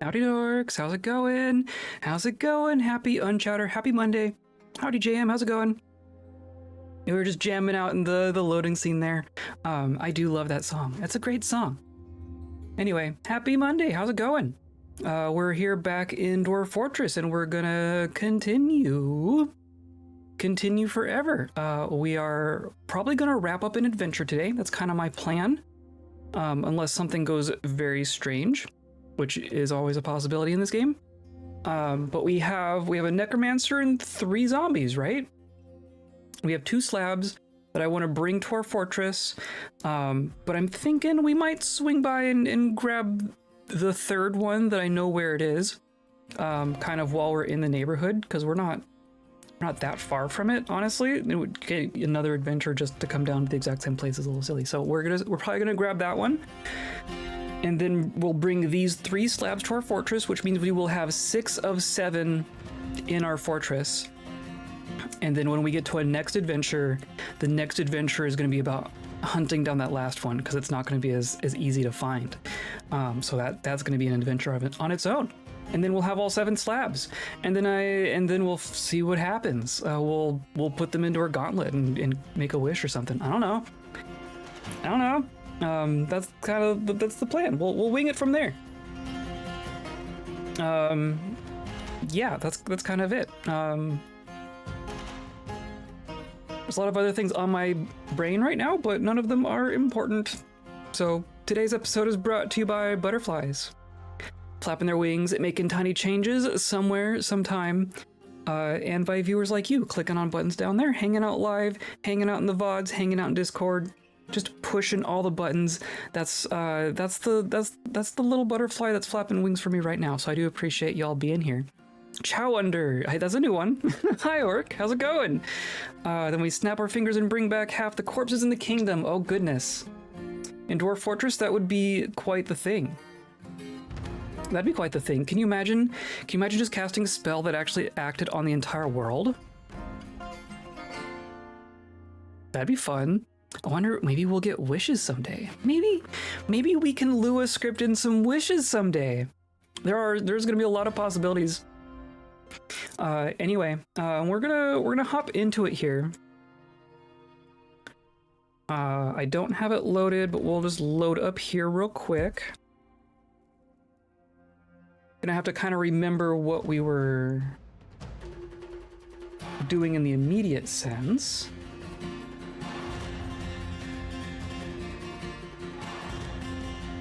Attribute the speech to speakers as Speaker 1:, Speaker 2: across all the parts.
Speaker 1: Howdy dorks, how's it going? How's it going? Happy Unchowder, happy Monday. Howdy JM, how's it going? We were just jamming out in the loading scene there. I do love that song. That's a great song. Anyway, happy Monday, how's it going? We're here back in Dwarf Fortress and we're gonna continue forever. We are probably gonna wrap up an adventure today. That's kind of my plan. Unless something goes very strange, which is always a possibility in this game. But we have a necromancer and 3 zombies, right? We have 2 slabs that I want to bring to our fortress, but I'm thinking we might swing by and grab the 3rd one that I know where it is, kind of while we're in the neighborhood, because we're not that far from it, honestly. It would get another adventure just to come down to the exact same place is a little silly. So we're probably gonna grab that one. And then we'll bring these 3 slabs to our fortress, which means we will have 6 of 7 in our fortress. And then when we get to a next adventure, the next adventure is going to be about hunting down that last one, because it's not going to be as easy to find. So that's going to be an adventure on its own. And then we'll have all 7 slabs, and then we'll see what happens. We'll put them into our gauntlet and make a wish or something. I don't know. That's the plan. We'll wing it from there. Yeah, that's kind of it. There's a lot of other things on my brain right now, but none of them are important. So today's episode is brought to you by butterflies. Flapping their wings, making tiny changes somewhere, sometime. And by viewers like you, clicking on buttons down there, hanging out live, hanging out in the VODs, hanging out in Discord, just pushing all the buttons. That's the little butterfly that's flapping wings for me right now. So I do appreciate y'all being here. Chow under. Hey, that's a new one. Hi, Orc. How's it going? Then we snap our fingers and bring back half the corpses in the kingdom. Oh, goodness. In Dwarf Fortress, that would be quite the thing. That'd be quite the thing. Can you imagine? Can you imagine just casting a spell that actually acted on the entire world? That'd be fun. I wonder, maybe we'll get wishes someday. Maybe we can Lua script in some wishes someday. There's gonna be a lot of possibilities. Anyway, we're gonna hop into it here. I don't have it loaded, but we'll just load up here real quick. Gonna have to kind of remember what we were doing in the immediate sense.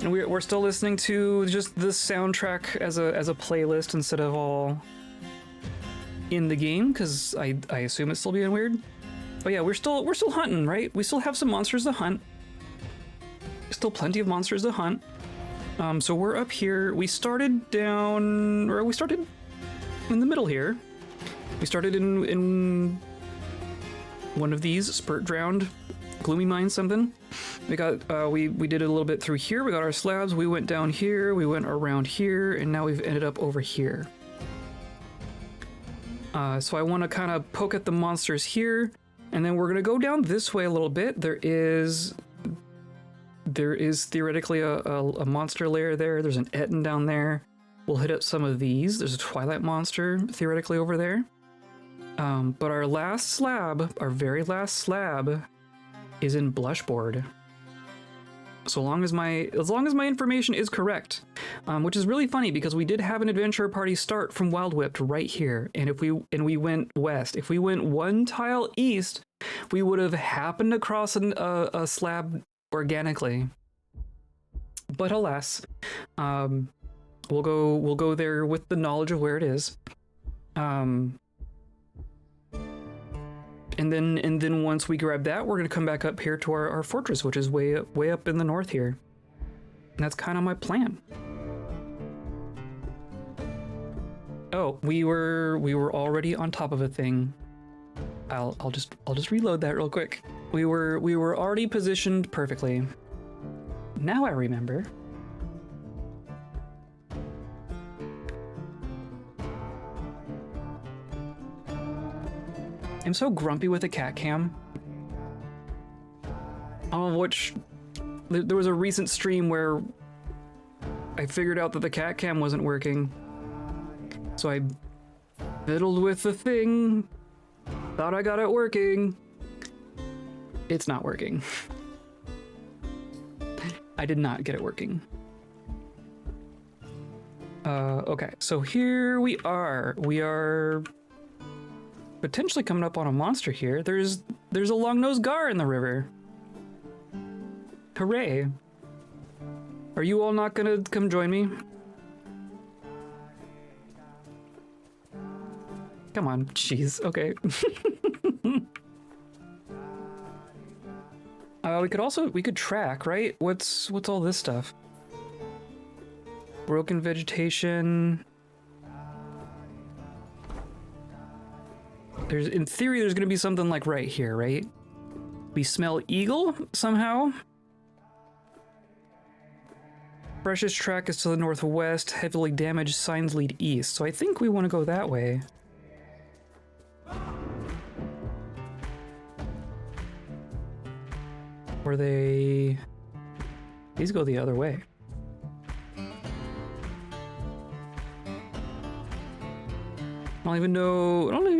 Speaker 1: And we're still listening to just the soundtrack as a playlist instead of all in the game, because I assume it's still being weird. But yeah, we're still hunting, right? We still have some monsters to hunt. Still plenty of monsters to hunt. So we're up here. We started in the middle here. We started in one of these, Spurt Drowned, Gloomy Mine something. We got we did a little bit through here. We got our slabs. We went down here. We went around here, and now we've ended up over here. So I want to kind of poke at the monsters here, and then we're gonna go down this way a little bit. There is theoretically a monster lair there. There's an Etten down there. We'll hit up some of these. There's a Twilight monster theoretically over there. But our last slab, our very last slab, is in Blushboard. So long as my information is correct, which is really funny because we did have an adventure party start from Wild Whipped right here, and we went west. If we went 1 tile east, we would have happened across a slab organically. But alas, we'll go there with the knowledge of where it is. And then once we grab that, we're gonna come back up here to our fortress, which is way up in the north here. And that's kind of my plan. Oh, we were already on top of a thing. I'll just reload that real quick. We were already positioned perfectly. Now I remember. I'm so grumpy with the cat cam. Which there was a recent stream where I figured out that the cat cam wasn't working. So I fiddled with the thing, thought I got it working. It's not working. I did not get it working. Okay, so here we are. We are potentially coming up on a monster here. There's a long-nosed gar in the river. Hooray. Are you all not gonna come join me? Come on, jeez, okay. We could track, right? What's all this stuff? Broken vegetation. In theory, there's gonna be something like right here, right? We smell eagle somehow. Freshest track is to the northwest. Heavily damaged signs lead east. So I think we want to go that way. Or these go the other way. I don't even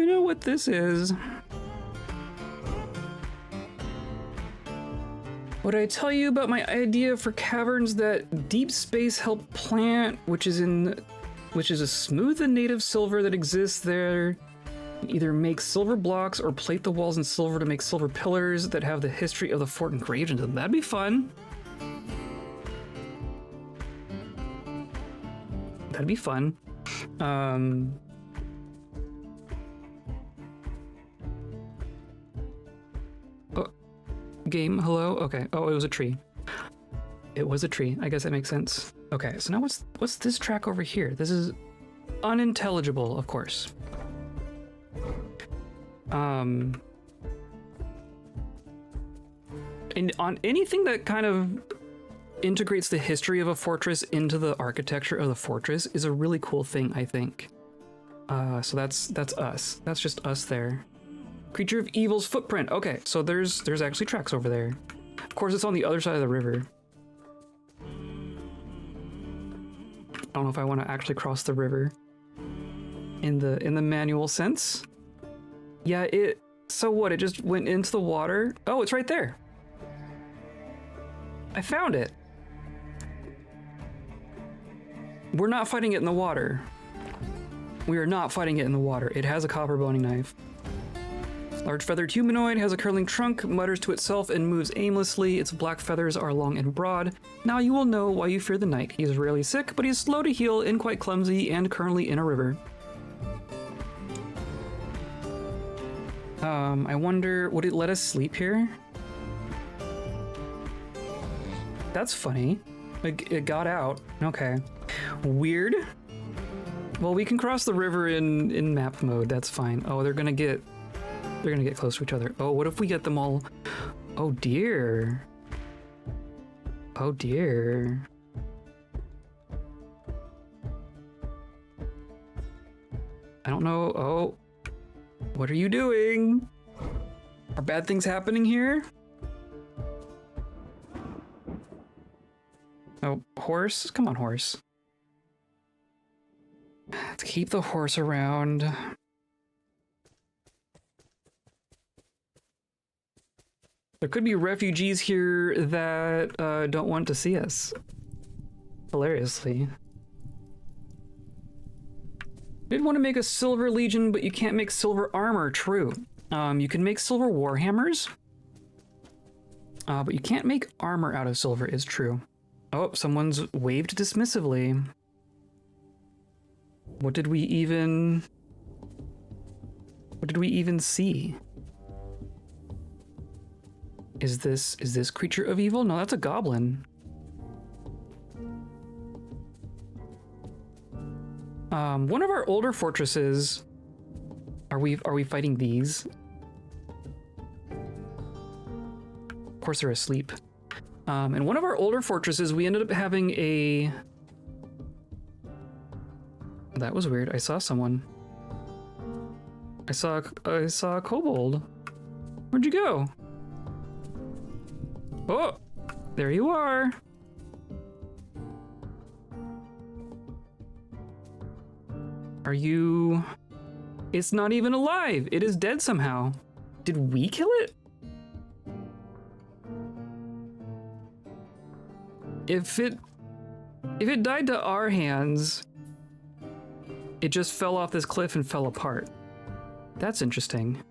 Speaker 1: know what this is. What did I tell you about my idea for caverns that deep space help plant, which is a smooth and native silver that exists there. Either make silver blocks or plate the walls in silver to make silver pillars that have the history of the fort engraved into them. That'd be fun. That'd be fun. Game, hello? Okay. Oh, it was a tree. It was a tree. I guess that makes sense. Okay, so now what's this track over here? This is unintelligible, of course. And on anything that kind of integrates the history of a fortress into the architecture of the fortress is a really cool thing, I think. So that's us. That's just us there. Creature of Evil's footprint. Okay, so there's actually tracks over there. Of course, it's on the other side of the river. I don't know if I want to actually cross the river in the manual sense. Yeah, so what? It just went into the water? Oh, it's right there. I found it. We're not fighting it in the water. We are not fighting it in the water. It has a copper boning knife. Large feathered humanoid, has a curling trunk, mutters to itself and moves aimlessly. Its black feathers are long and broad. Now you will know why you fear the night. He is rarely sick, but he is slow to heal and quite clumsy and currently in a river. I wonder, would it let us sleep here? That's funny. It got out. Okay. Weird. Well, we can cross the river in map mode. That's fine. Oh, they're gonna get close to each other. Oh, what if we get them all? Oh dear. Oh dear. I don't know. Oh, what are you doing? Are bad things happening here? Oh, horse? Come on, horse. Let's keep the horse around. There could be refugees here that don't want to see us. Hilariously. Did want to make a silver legion, but you can't make silver armor. True. You can make silver warhammers, but you can't make armor out of silver. Is true. Oh, someone's waved dismissively. What did we even see? Is this creature of evil? No, that's a goblin. One of our older fortresses. Are we fighting these? Of course they're asleep. In one of our older fortresses, we ended up having a... That was weird. I saw someone. I saw a kobold. Where'd you go? Oh, there you are. Are you... It's not even alive. It is dead somehow. Did we kill it? If it died to our hands, it just fell off this cliff and fell apart. That's interesting.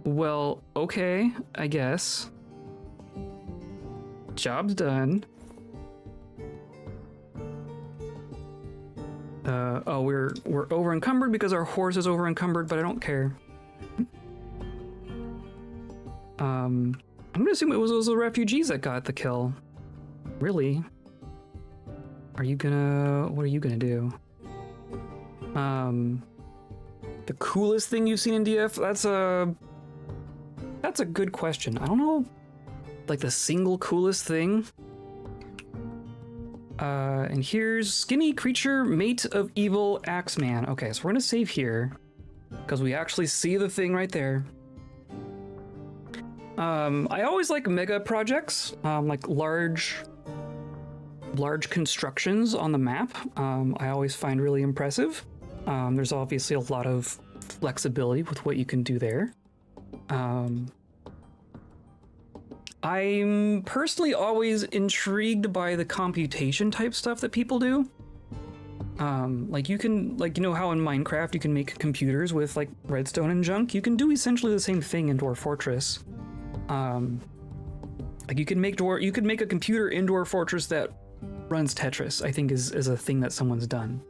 Speaker 1: Well, okay, I guess. Job's done. Oh, we're over encumbered because our horse is over encumbered, but I don't care. I'm gonna assume it was those refugees that got the kill. Really? What are you gonna do? The coolest thing you've seen in DF? That's a good question. I don't know, like the single coolest thing. And here's skinny creature, mate of evil, axeman. Okay, so we're gonna save here because we actually see the thing right there. I always like mega projects, like large constructions on the map. I always find really impressive. There's obviously a lot of flexibility with what you can do there. I'm personally always intrigued by the computation type stuff that people do. Like you can, like, you know how in Minecraft you can make computers with like redstone and junk? You can do essentially the same thing in Dwarf Fortress. Like you could make a computer in Dwarf Fortress that runs Tetris, I think is a thing that someone's done.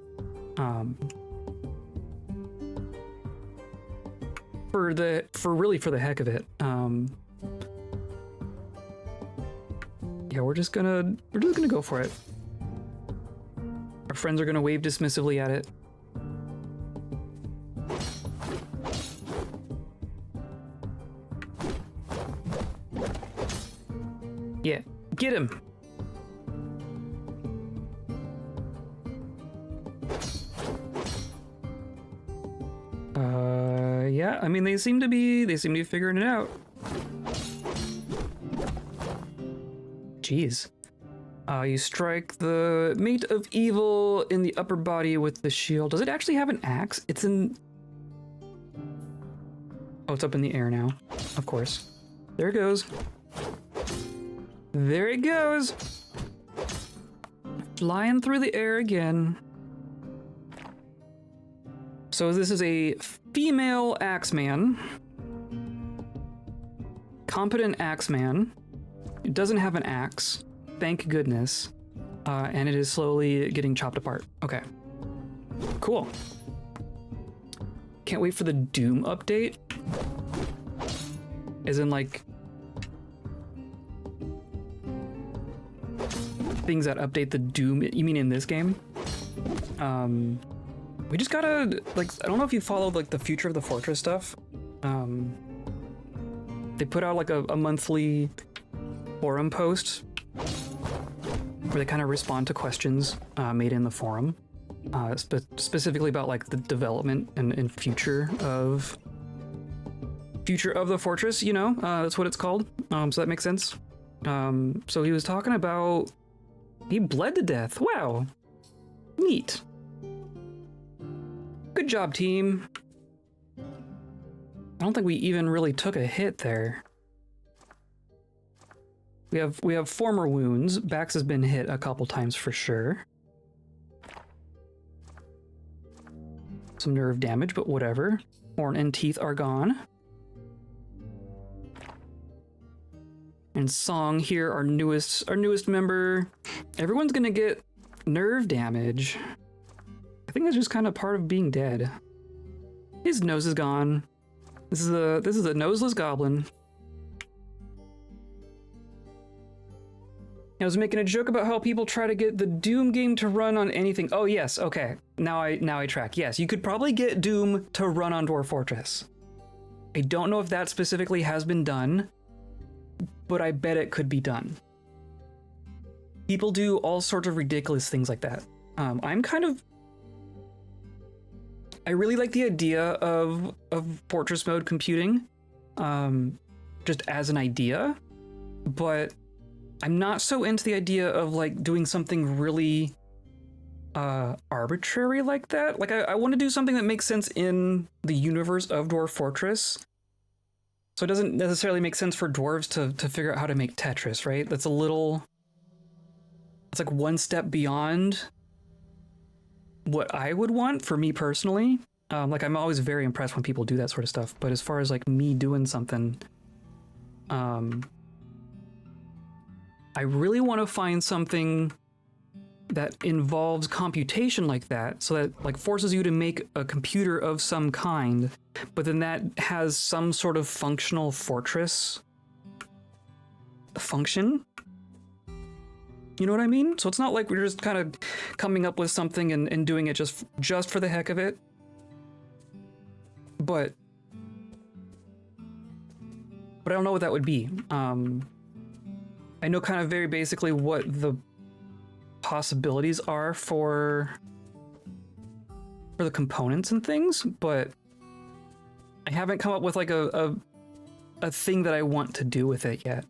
Speaker 1: For the heck of it. Yeah, we're just gonna go for it. Our friends are gonna wave dismissively at it. Yeah, get him. Yeah, I mean they seem to be figuring it out. Jeez. You strike the mate of evil in the upper body with the shield. Does it actually have an axe? It's in... Oh, it's up in the air now. Of course. There it goes. There it goes. Flying through the air again. So this is a female axeman. Competent axeman. It doesn't have an axe, thank goodness, and it is slowly getting chopped apart. Okay, cool. Can't wait for the Doom update. As in, like, things that update the Doom. You mean in this game? We just gotta, like, I don't know if you followed like the Future of the Fortress stuff. They put out like a monthly forum post where they kind of respond to questions made in the forum, specifically about like the development and future of the fortress. You know, that's what it's called. So that makes sense. So he was talking about he bled to death. Wow, neat. Good job, team. I don't think we even really took a hit there. We have former wounds. Bax has been hit a couple times for sure. Some nerve damage, but whatever. Horn and teeth are gone. And Song here, our newest member. Everyone's gonna get nerve damage. I think that's just kind of part of being dead. His nose is gone. This is a noseless goblin. I was making a joke about how people try to get the Doom game to run on anything. Oh yes, okay. Now I track. Yes, you could probably get Doom to run on Dwarf Fortress. I don't know if that specifically has been done, but I bet it could be done. People do all sorts of ridiculous things like that. I really like the idea of Fortress mode computing, just as an idea, but I'm not so into the idea of like doing something really arbitrary like that. Like I want to do something that makes sense in the universe of Dwarf Fortress. So it doesn't necessarily make sense for dwarves to figure out how to make Tetris, right? That's a little... It's like one step beyond what I would want for me personally. Like I'm always very impressed when people do that sort of stuff. But as far as like me doing something, I really want to find something that involves computation like that, so that like forces you to make a computer of some kind, but then that has some sort of functional fortress function. You know what I mean? So it's not like we're just kind of coming up with something and doing it just for the heck of it. But I don't know what that would be. I know kind of very basically what the possibilities are for the components and things, but I haven't come up with like a thing that I want to do with it yet.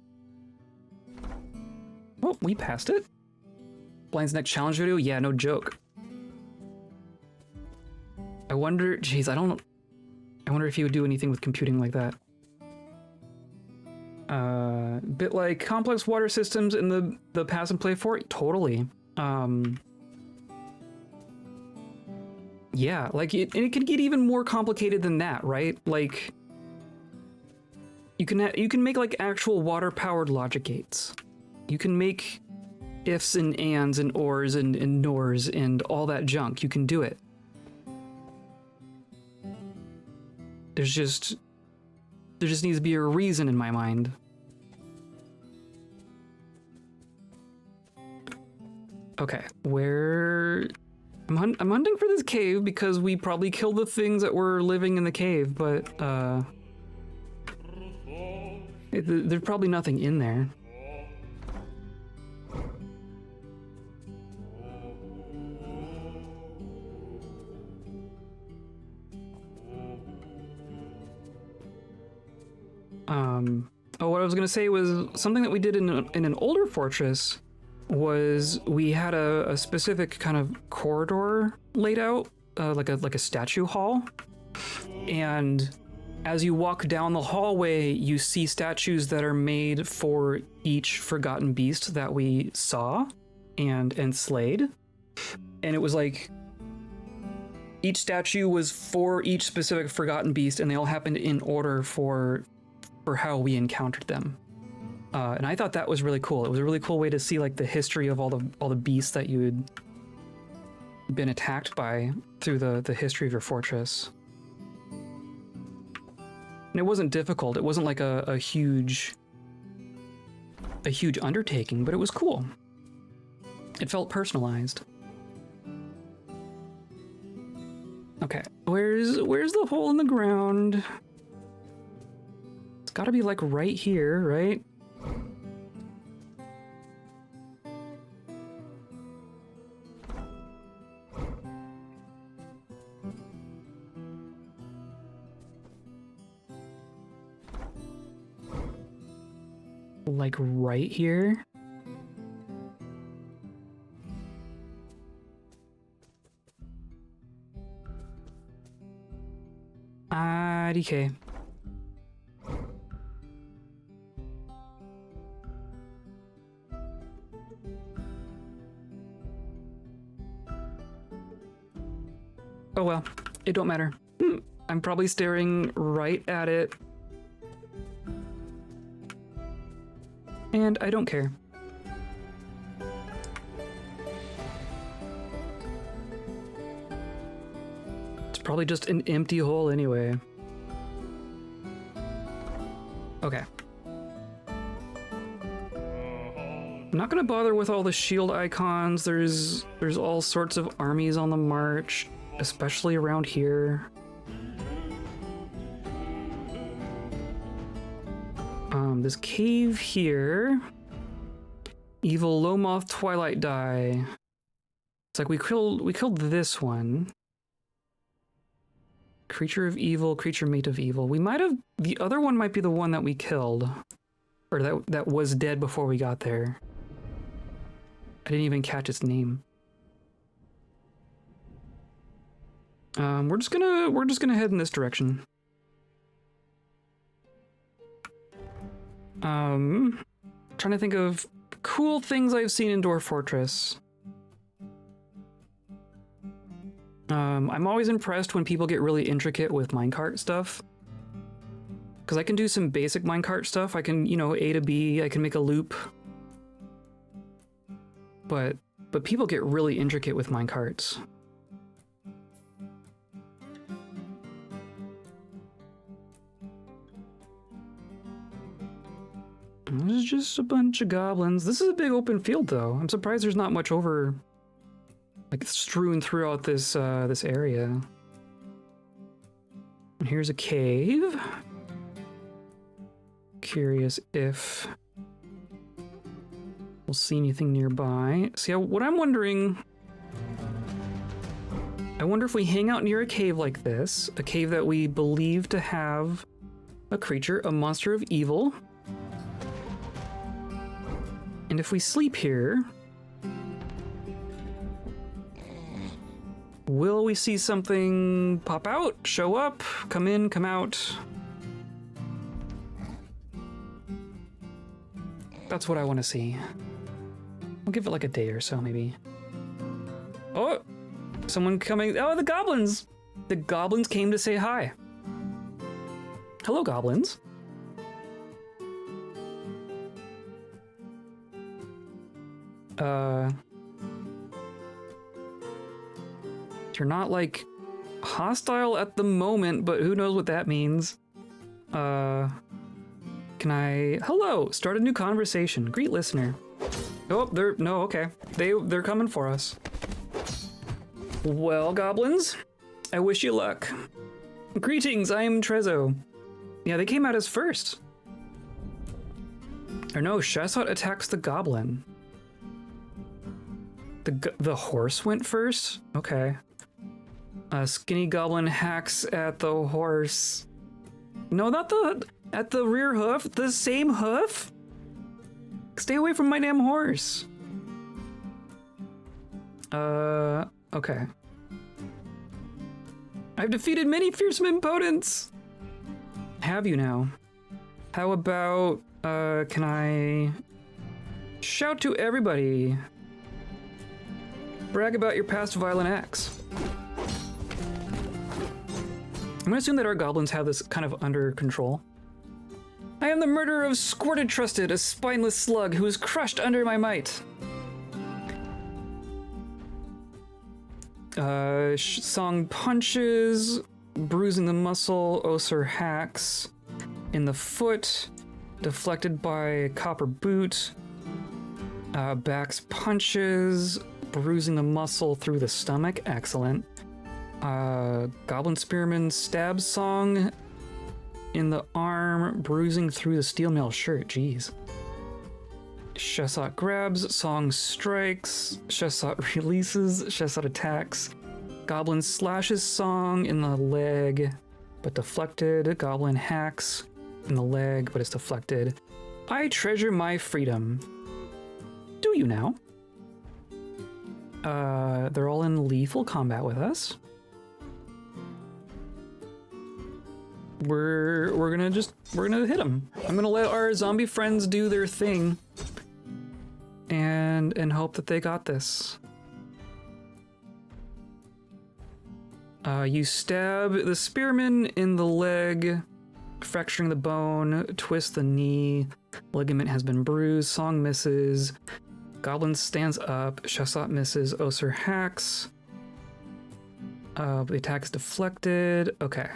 Speaker 1: Oh, we passed it. Blind's next challenge video? Yeah, no joke. I wonder, geez, I wonder if he would do anything with computing like that. Bit like complex water systems in the pass and play fort? Totally. Yeah, like it could get even more complicated than that, right? Like you can make like actual water-powered logic gates. You can make ifs and ands and ors and nors and all that junk. You can do it. There just needs to be a reason in my mind. Okay, where... I'm hunting for this cave because we probably killed the things that were living in the cave, but there's probably nothing in there. Oh, what I was gonna say was something that we did in an older fortress was we had a specific kind of corridor laid out, like a statue hall, and as you walk down the hallway, you see statues that are made for each forgotten beast that we saw and slayed, and it was like each statue was for each specific forgotten beast, and they all happened in order for how we encountered them. And I thought that was really cool. It was a really cool way to see like the history of all the beasts that you had been attacked by through the history of your fortress. And it wasn't difficult. It wasn't like a huge undertaking, but it was cool. It felt personalized. Okay, where's the hole in the ground? It's gotta be like right here, right? Like right here? DK. Oh well, it don't matter. I'm probably staring right at it. And I don't care. It's probably just an empty hole anyway. Okay. I'm not gonna bother with all the shield icons. There's all sorts of armies on the march, especially around here. This cave here. Evil Lomoth Twilight Die. It's like we killed this one. Creature of Evil, Creature Mate of Evil. We might have... The other one might be the one that we killed. or that was dead before we got there. I didn't even catch its name. We're just gonna head in this direction. Trying to think of cool things I've seen in Dwarf Fortress. I'm always impressed when people get really intricate with minecart stuff. Because I can do some basic minecart stuff. I can, you know, A to B, I can make a loop. But people get really intricate with minecarts. There's just a bunch of goblins. This is a big open field, though. I'm surprised there's not much over, like, strewn throughout this this area. And here's a cave. Curious if we'll see anything nearby. See, what I'm wondering, I wonder if we hang out near a cave like this, a cave that we believe to have a creature, a monster of evil. And if we sleep here, will we see something pop out, show up, come in, come out? That's what I want to see. I'll give it like a day or so, maybe. Oh, someone coming. Oh, the goblins! The goblins came to say hi. Hello, goblins. You're not, like, hostile at the moment, but who knows what that means. Can I... Hello! Start a new conversation. Greet listener. Oh, no, okay. They're coming for us. Well, goblins, I wish you luck. Greetings, I am Trezzo. Yeah, they came at us first. Or no, Shasot attacks the goblin. The horse went first? Okay. Skinny goblin hacks at the horse. No, not at the rear hoof. The same hoof? Stay away from my damn horse. Okay. I've defeated many fearsome opponents. Have you now? How about, can I shout to everybody? Brag about your past violent acts. I'm gonna assume that our goblins have this kind of under control. I am the murderer of Squirted Trusted, a spineless slug who is crushed under my might. Song punches, bruising the muscle, Oser hacks in the foot, deflected by a copper boot, backs punches, bruising the muscle through the stomach, excellent. Goblin Spearman stabs song in the arm, bruising through the steel mail shirt, jeez. Shasot grabs, song strikes, Shasot releases, Shasot attacks. Goblin slashes song in the leg, but deflected. Goblin hacks in the leg, but it's deflected. I treasure my freedom. Do you now? They're all in lethal combat with us. We're gonna hit them. I'm gonna let our zombie friends do their thing, and hope that they got this. You stab the spearman in the leg, fracturing the bone, twist the knee, ligament has been bruised, song misses, goblin stands up, Shasot misses, Oser hacks, the attack is deflected, okay.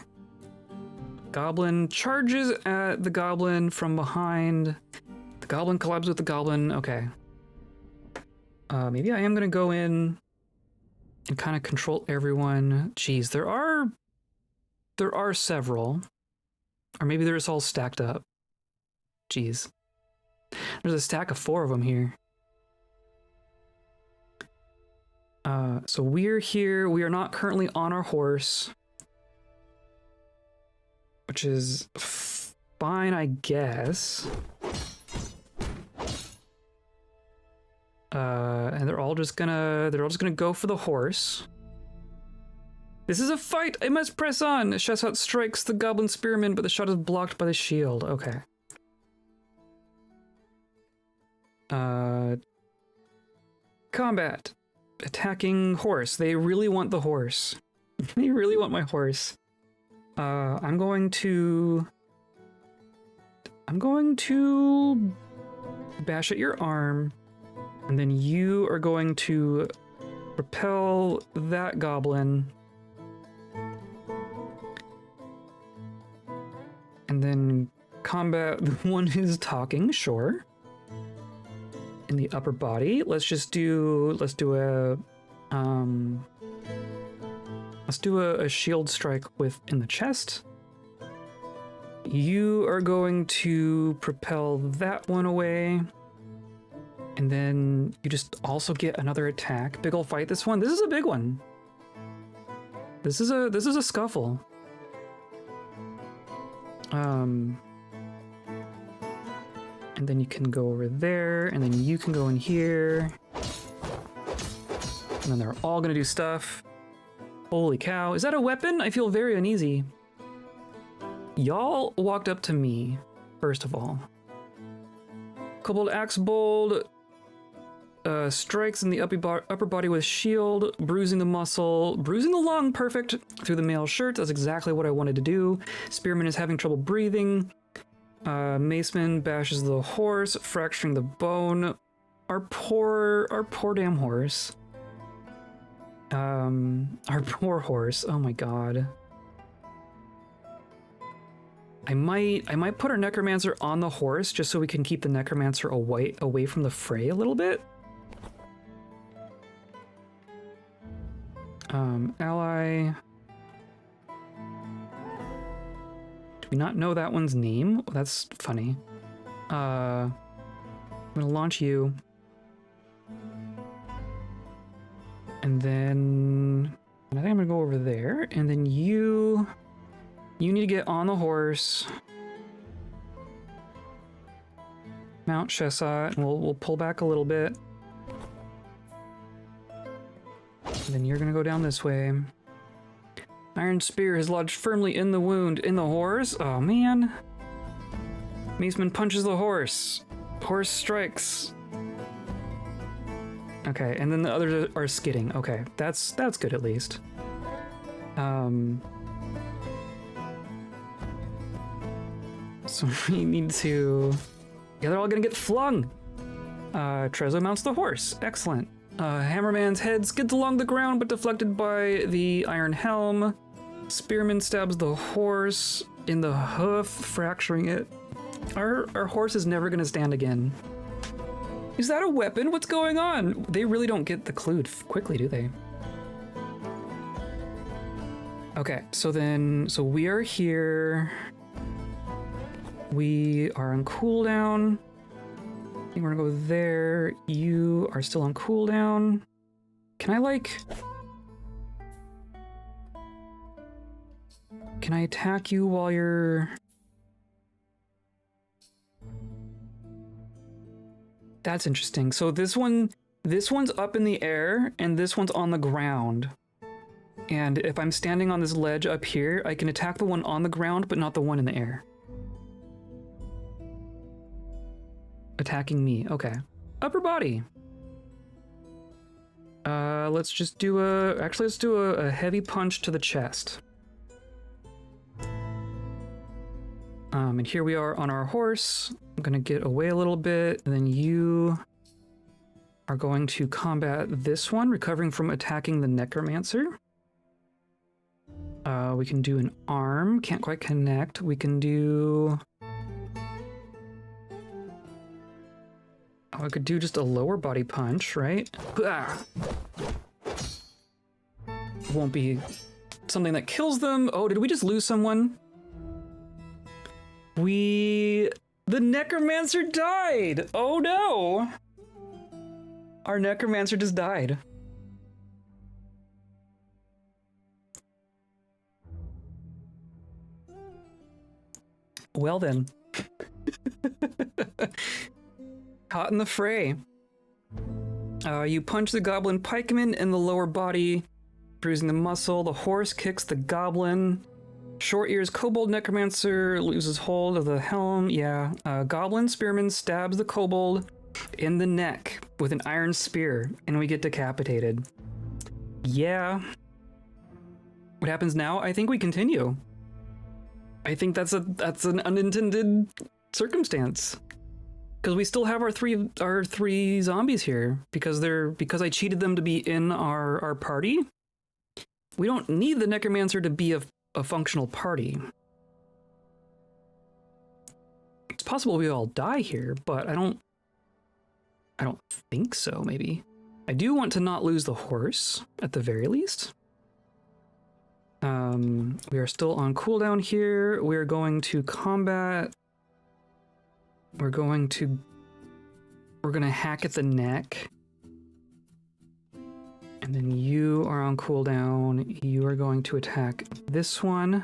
Speaker 1: Goblin charges at the goblin from behind, the goblin collabs with the goblin, okay. Maybe I am gonna go in and kind of control everyone. Jeez, there are several. Or maybe they're just all stacked up. Jeez. There's a stack of 4 of them here. So we're here. We are not currently on our horse. Which is fine, I guess. And they're all just gonna go for the horse. This is a fight! I must press on! Shesat strikes the goblin spearman, but the shot is blocked by the shield. Okay. Combat. Attacking horse. They really want the horse. They really want my horse. I'm going to bash at your arm, and then you are going to repel that goblin. And then combat the one who's talking, sure. In the upper body, let's do a shield strike with in the chest. You are going to propel that one away. And then you just also get another attack. Big ol' fight this one. This is a big one. This is a scuffle. And then you can go over there, and then you can go in here. And then they're all gonna do stuff. Holy cow. Is that a weapon? I feel very uneasy. Y'all walked up to me, first of all. Kobold Axe Bold strikes in the upper body with shield, bruising the muscle, bruising the lung, perfect, through the mail shirt. That's exactly what I wanted to do. Spearman is having trouble breathing. Maceman bashes the horse, fracturing the bone. Our poor damn horse. Our poor horse. Oh my god. I might put our necromancer on the horse just so we can keep the necromancer away from the fray a little bit. Ally. Do we not know that one's name? Oh, that's funny. I'm gonna launch you. And then I think I'm gonna go over there, and then you need to get on the horse. Mount Shesat, and we'll pull back a little bit. And then you're gonna go down this way. Iron spear has lodged firmly in the wound in the horse. Oh man. Maceman punches the horse. Horse strikes. Okay, and then the others are skidding. Okay, that's good at least. So we need to... Yeah, they're all gonna get flung. Trezzo mounts the horse. Excellent. Hammerman's head skids along the ground, but deflected by the iron helm. Spearman stabs the horse in the hoof, fracturing it. Our horse is never gonna stand again. Is that a weapon? What's going on? They really don't get the clue quickly, do they? Okay, so we are here. We are on cooldown. I think we're gonna go there. You are still on cooldown. Can I attack you while you're... That's interesting. So this one's up in the air, and this one's on the ground. And if I'm standing on this ledge up here, I can attack the one on the ground, but not the one in the air. Attacking me. Okay. Upper body. Let's just do a heavy punch to the chest. And here we are on our horse. I'm gonna get away a little bit, and then you are going to combat this one, recovering from attacking the necromancer. We can do an arm, can't quite connect. We can do... Oh, I could do just a lower body punch, right? Ah. Won't be something that kills them. Oh, did we just lose someone? The necromancer died! Oh no! Our necromancer just died. Well then. Caught in the fray. You punch the goblin pikeman in the lower body, bruising the muscle. The horse kicks the goblin. Short ears kobold necromancer loses hold of the helm. Yeah. Goblin spearman stabs the kobold in the neck with an iron spear, and we get decapitated. Yeah. What happens now? I think we continue. I think that's an unintended circumstance. Because we still have our three zombies here because I cheated them to be in our party. We don't need the necromancer to be a functional party. It's possible we all die here, but I don't think so, maybe. I do want to not lose the horse, at the very least. We are still on cooldown here. We're going to combat. We're gonna hack at the neck. And then you are on cooldown. You are going to attack this one.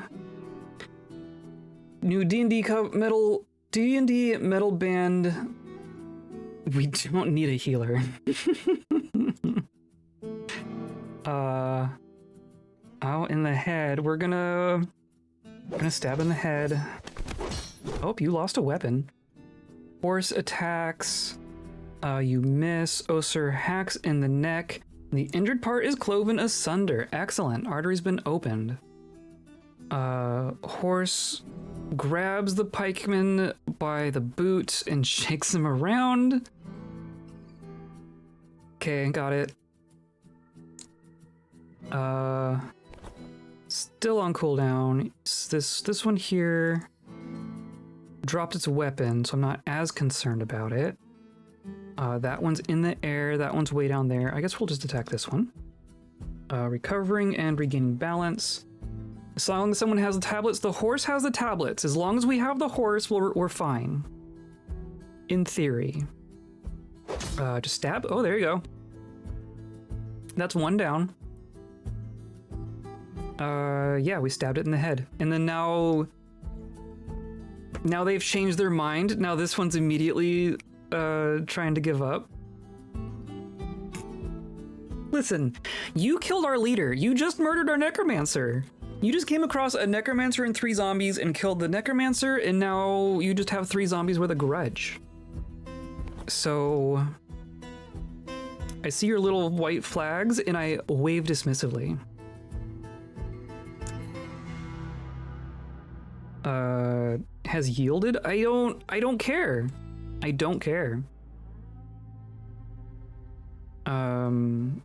Speaker 1: New D&D metal band. We don't need a healer. Out in the head. We're gonna stab in the head. Oh, you lost a weapon. Horse attacks. You miss. Oser hacks in the neck. The injured part is cloven asunder. Excellent. Artery's been opened. Horse grabs the pikeman by the boot and shakes him around. Okay, got it. Still on cooldown. This one here dropped its weapon, so I'm not as concerned about it. That one's in the air. That one's way down there. I guess we'll just attack this one. Recovering and regaining balance. As long as someone has the tablets, the horse has the tablets. As long as we have the horse, we're fine. In theory. Just stab. Oh, there you go. That's one down. Yeah, we stabbed it in the head. And then now they've changed their mind. Now this one's immediately trying to give up. Listen, you killed our leader. You just murdered our necromancer. You just came across a necromancer and 3 zombies and killed the necromancer, and now you just have 3 zombies with a grudge. So I see your little white flags, and I wave dismissively. Has yielded? I don't care. I don't care. I'm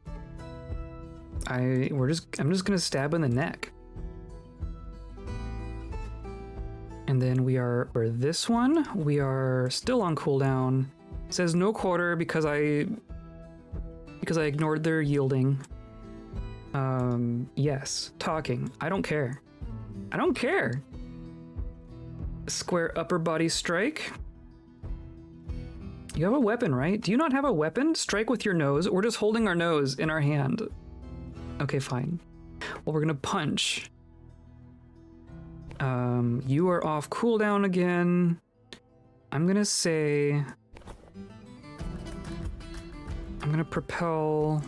Speaker 1: just gonna stab in the neck. And then for this one, we are still on cooldown. It says no quarter because I ignored their yielding. Yes, talking. I don't care. I don't care. Square upper body strike. You have a weapon, right? Do you not have a weapon? Strike with your nose. We're just holding our nose in our hand. Okay, fine. Well, we're gonna punch. You are off cooldown again. I'm gonna say... I'm gonna propel...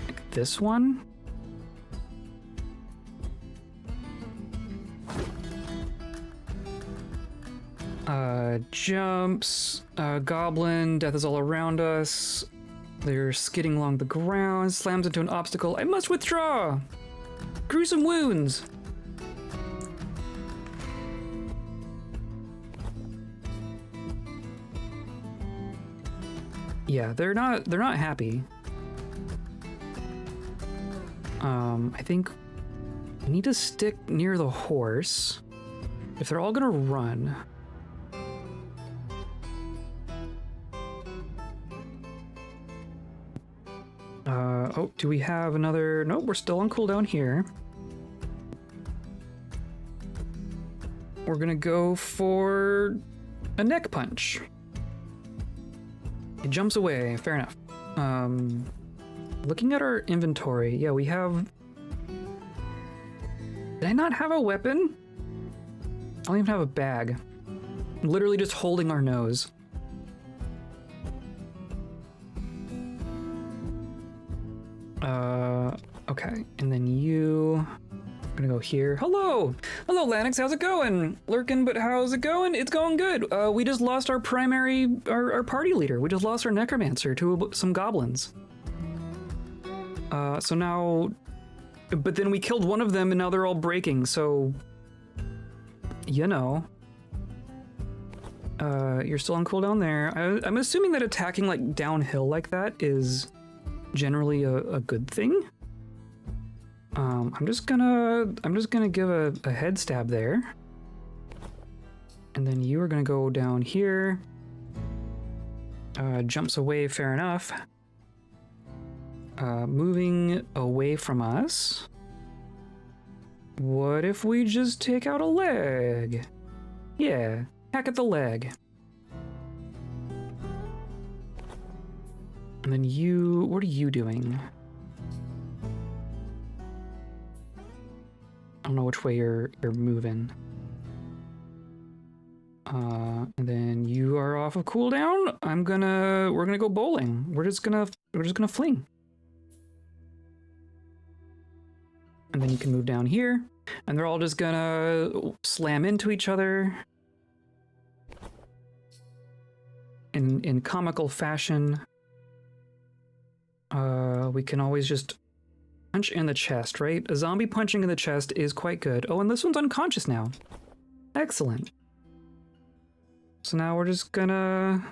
Speaker 1: like this one? Jumps, goblin, death is all around us. They're skidding along the ground, slams into an obstacle. I must withdraw! Gruesome wounds! Yeah, they're not happy. I think we need to stick near the horse. If they're all gonna run. Oh, do we have another? Nope, we're still on cooldown here. We're gonna go for a neck punch. It jumps away, fair enough. Looking at our inventory, yeah, we have... Did I not have a weapon? I don't even have a bag. I'm literally just holding our nose. Okay, and then I'm gonna go here. Hello! Hello, Lanix, how's it going? Lurkin, but how's it going? It's going good. We just lost our our party leader. We just lost our necromancer to some goblins. So now, but then we killed one of them and now they're all breaking, so, you know. You're still on cooldown there. I'm assuming that attacking like downhill like that is generally a good thing. I'm just gonna give a head stab there. And then you are gonna go down here. Jumps away, fair enough. Moving away from us. What if we just take out a leg? Yeah, hack at the leg. And then what are you doing? I don't know which way you're moving. And then you are off of cooldown. We're gonna go bowling. We're just gonna fling. And then you can move down here, and they're all just gonna slam into each other in comical fashion. We can always just punch in the chest, right? A zombie punching in the chest is quite good. Oh, and this one's unconscious now. Excellent. So now we're just gonna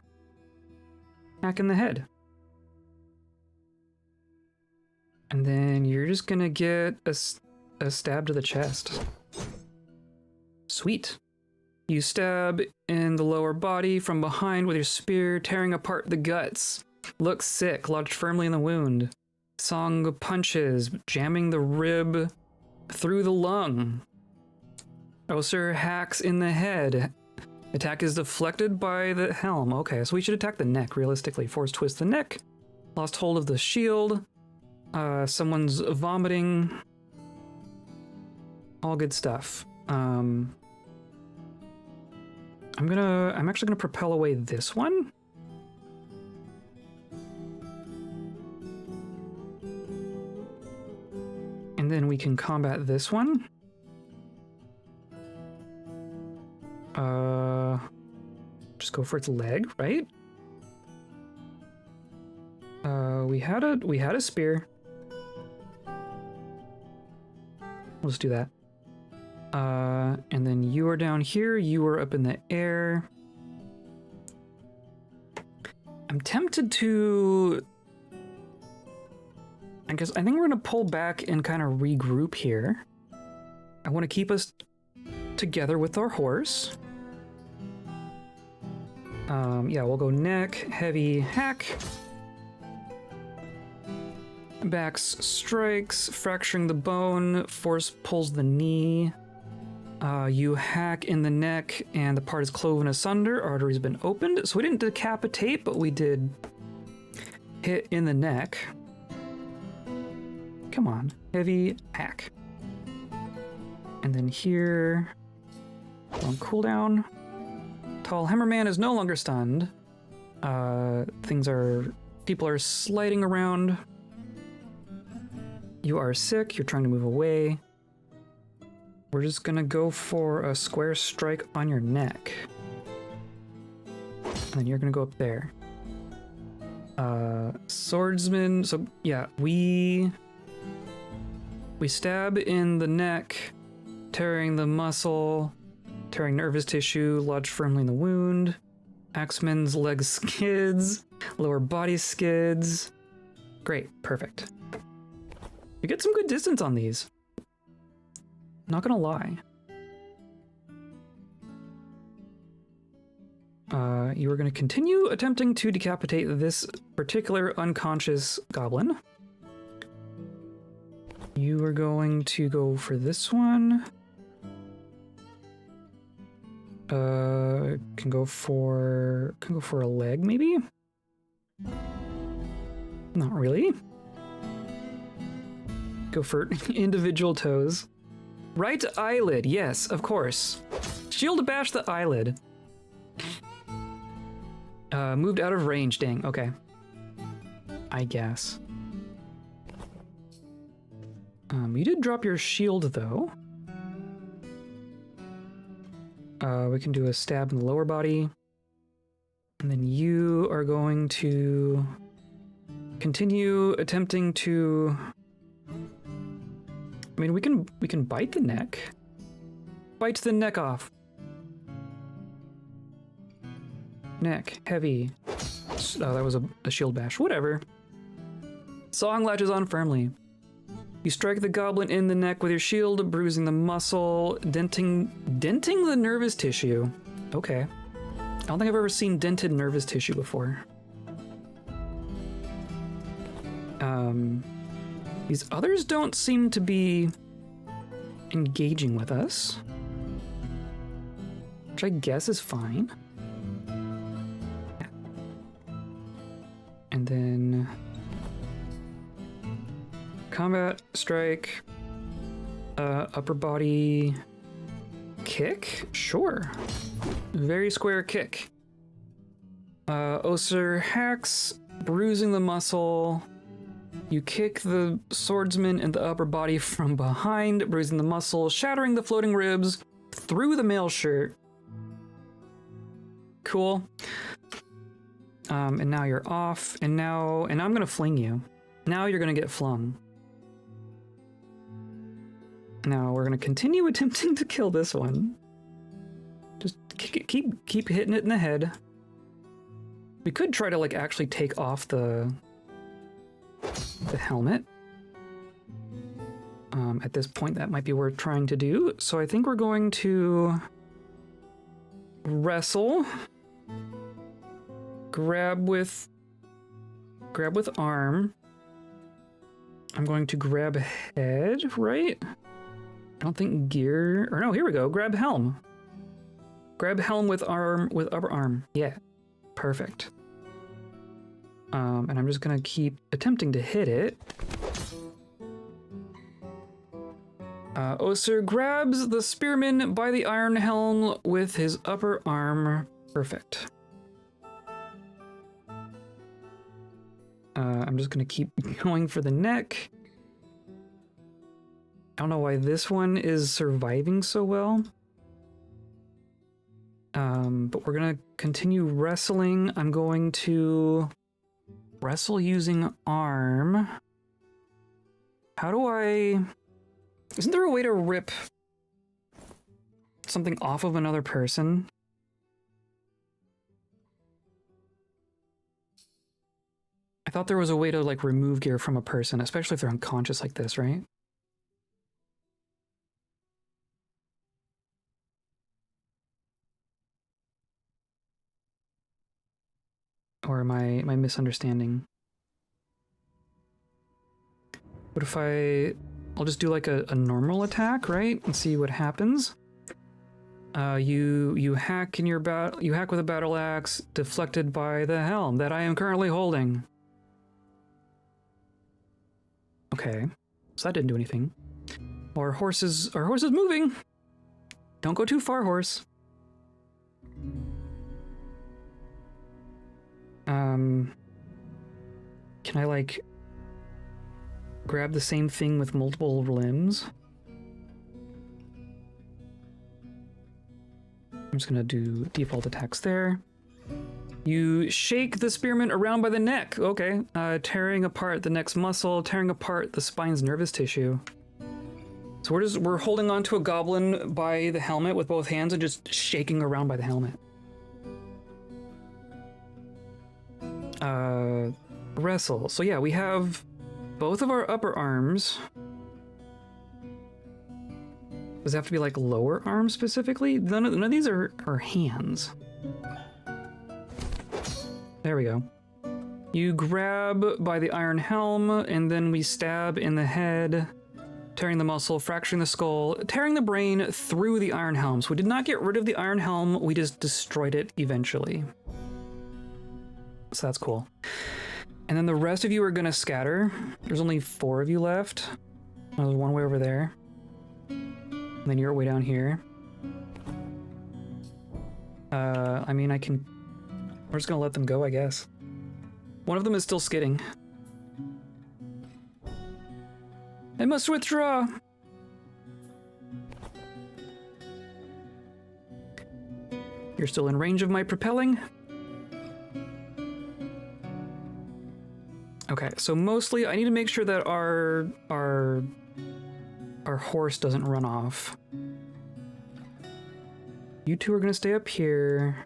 Speaker 1: hack in the head. And then you're just gonna get a stab to the chest. Sweet. You stab in the lower body from behind with your spear, tearing apart the guts. Looks sick, lodged firmly in the wound. Song punches, jamming the rib through the lung. Oser hacks in the head. Attack is deflected by the helm. Okay, so we should attack the neck, realistically. Force twist the neck. Lost hold of the shield. Someone's vomiting. All good stuff. I'm actually gonna propel away this one. And then we can combat this one. Just go for its leg, right? We had a spear. Let's do that. And then you are down here. You are up in the air. I'm tempted to... I think we're gonna pull back and kind of regroup here. I want to keep us together with our horse. Yeah, we'll go neck, heavy, hack. Backs strikes, fracturing the bone, force pulls the knee. You hack in the neck and the part is cloven asunder, artery's been opened. So we didn't decapitate, but we did hit in the neck. Come on, heavy hack. And then here, on cooldown. Tall Hammerman is no longer stunned. People are sliding around. You are sick, you're trying to move away. We're just gonna go for a square strike on your neck. And then you're gonna go up there. Swordsman, so yeah, we stab in the neck, tearing the muscle, tearing nervous tissue, lodged firmly in the wound. Axeman's leg skids, lower body skids. Great, perfect. You get some good distance on these. Not gonna lie. You are gonna continue attempting to decapitate this particular unconscious goblin. You are going to go for this one. Can go for a leg, maybe? Not really. Go for individual toes. Right eyelid, yes, of course. Shield to bash the eyelid. Moved out of range, dang, okay. I guess. You did drop your shield, though. We can do a stab in the lower body. And then you are going to continue attempting to... I mean, we can bite the neck. Bite the neck off. Neck, heavy. Oh, that was a shield bash. Whatever. Song latches on firmly. You strike the goblin in the neck with your shield, bruising the muscle, denting the nervous tissue. Okay. I don't think I've ever seen dented nervous tissue before. These others don't seem to be engaging with us, which I guess is fine. And then combat strike, upper body kick, sure. Very square kick. Oser hacks, bruising the muscle. You kick the swordsman in the upper body from behind, bruising the muscle, shattering the floating ribs through the mail shirt. Cool. And now you're off, and now I'm gonna fling you. Now you're gonna get flung. Now we're gonna continue attempting to kill this one. Just keep hitting it in the head. We could try to like actually take off the helmet. At this point, that might be worth trying to do. So I think we're going to wrestle. Grab with arm. I'm going to grab head, right? I don't think gear, or no, here we go. Grab helm. Grab helm with upper arm. Yeah, perfect. And I'm just gonna keep attempting to hit it. Oser grabs the spearman by the iron helm with his upper arm. Perfect. I'm just gonna keep going for the neck. I don't know why this one is surviving so well. But we're gonna continue wrestling. I'm going to wrestle using arm. How do I... Isn't there a way to rip something off of another person? I thought there was a way to like remove gear from a person, especially if they're unconscious like this, right? Or am I misunderstanding? What if I'll just do like a normal attack, right? And see what happens. You hack in your you hack with a battle axe, deflected by the helm that I am currently holding. Okay, so that didn't do anything. Our horse is moving. Don't go too far, horse. Can I like grab the same thing with multiple limbs? I'm just gonna do default attacks there. You shake the spearman around by the neck. Okay, tearing apart the neck's muscle, tearing apart the spine's nervous tissue. So we're holding on to a goblin by the helmet with both hands and just shaking around by the helmet. Wrestle. So yeah, we have both of our upper arms. Does it have to be like lower arms specifically? None of these are hands. There we go. You grab by the iron helm, and then we stab in the head, tearing the muscle, fracturing the skull, tearing the brain through the iron helm. So we did not get rid of the iron helm, we just destroyed it eventually. So that's cool. And then the rest of you are gonna scatter. There's only 4 of you left. There's one way over there. And then you're way down here. I mean, we're just gonna let them go, I guess. One of them is still skidding. I must withdraw. You're still in range of my propelling. Okay, so mostly I need to make sure that our horse doesn't run off. You two are gonna stay up here.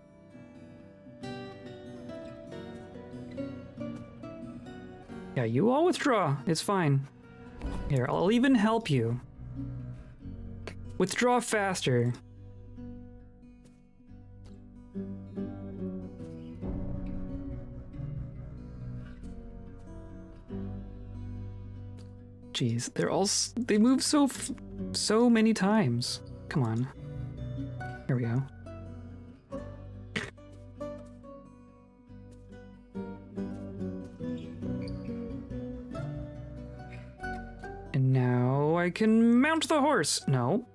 Speaker 1: Yeah, you all withdraw. It's fine. Here, I'll even help you. Withdraw faster. Jeez, they move so many times. Come on. Here we go. And now I can mount the horse. No.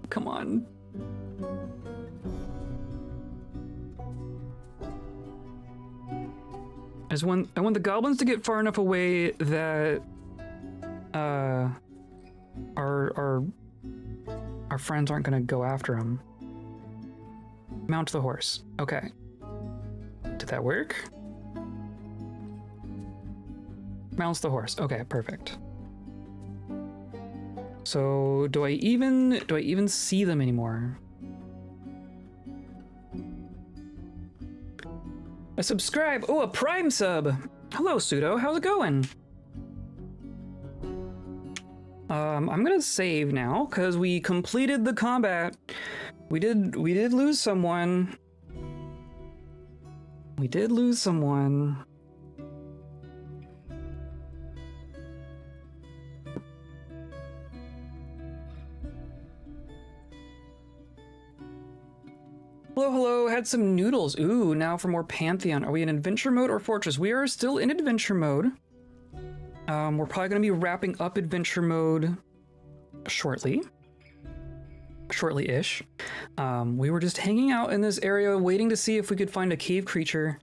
Speaker 1: Come on. I want the goblins to get far enough away that our friends aren't gonna go after him. Mount the horse. Okay. Did that work? Mounts the horse. Okay, perfect. So do I even see them anymore? A subscribe. Oh, a prime sub. Hello, Pseudo. How's it going? I'm gonna save now because we completed the combat. We did lose someone. We did lose someone. Hello, hello, had some noodles. Ooh, now for more Pantheon. Are we in adventure mode or fortress? We are still in adventure mode. We're probably gonna be wrapping up adventure mode shortly. Shortly-ish. We were just hanging out in this area waiting to see if we could find a cave creature.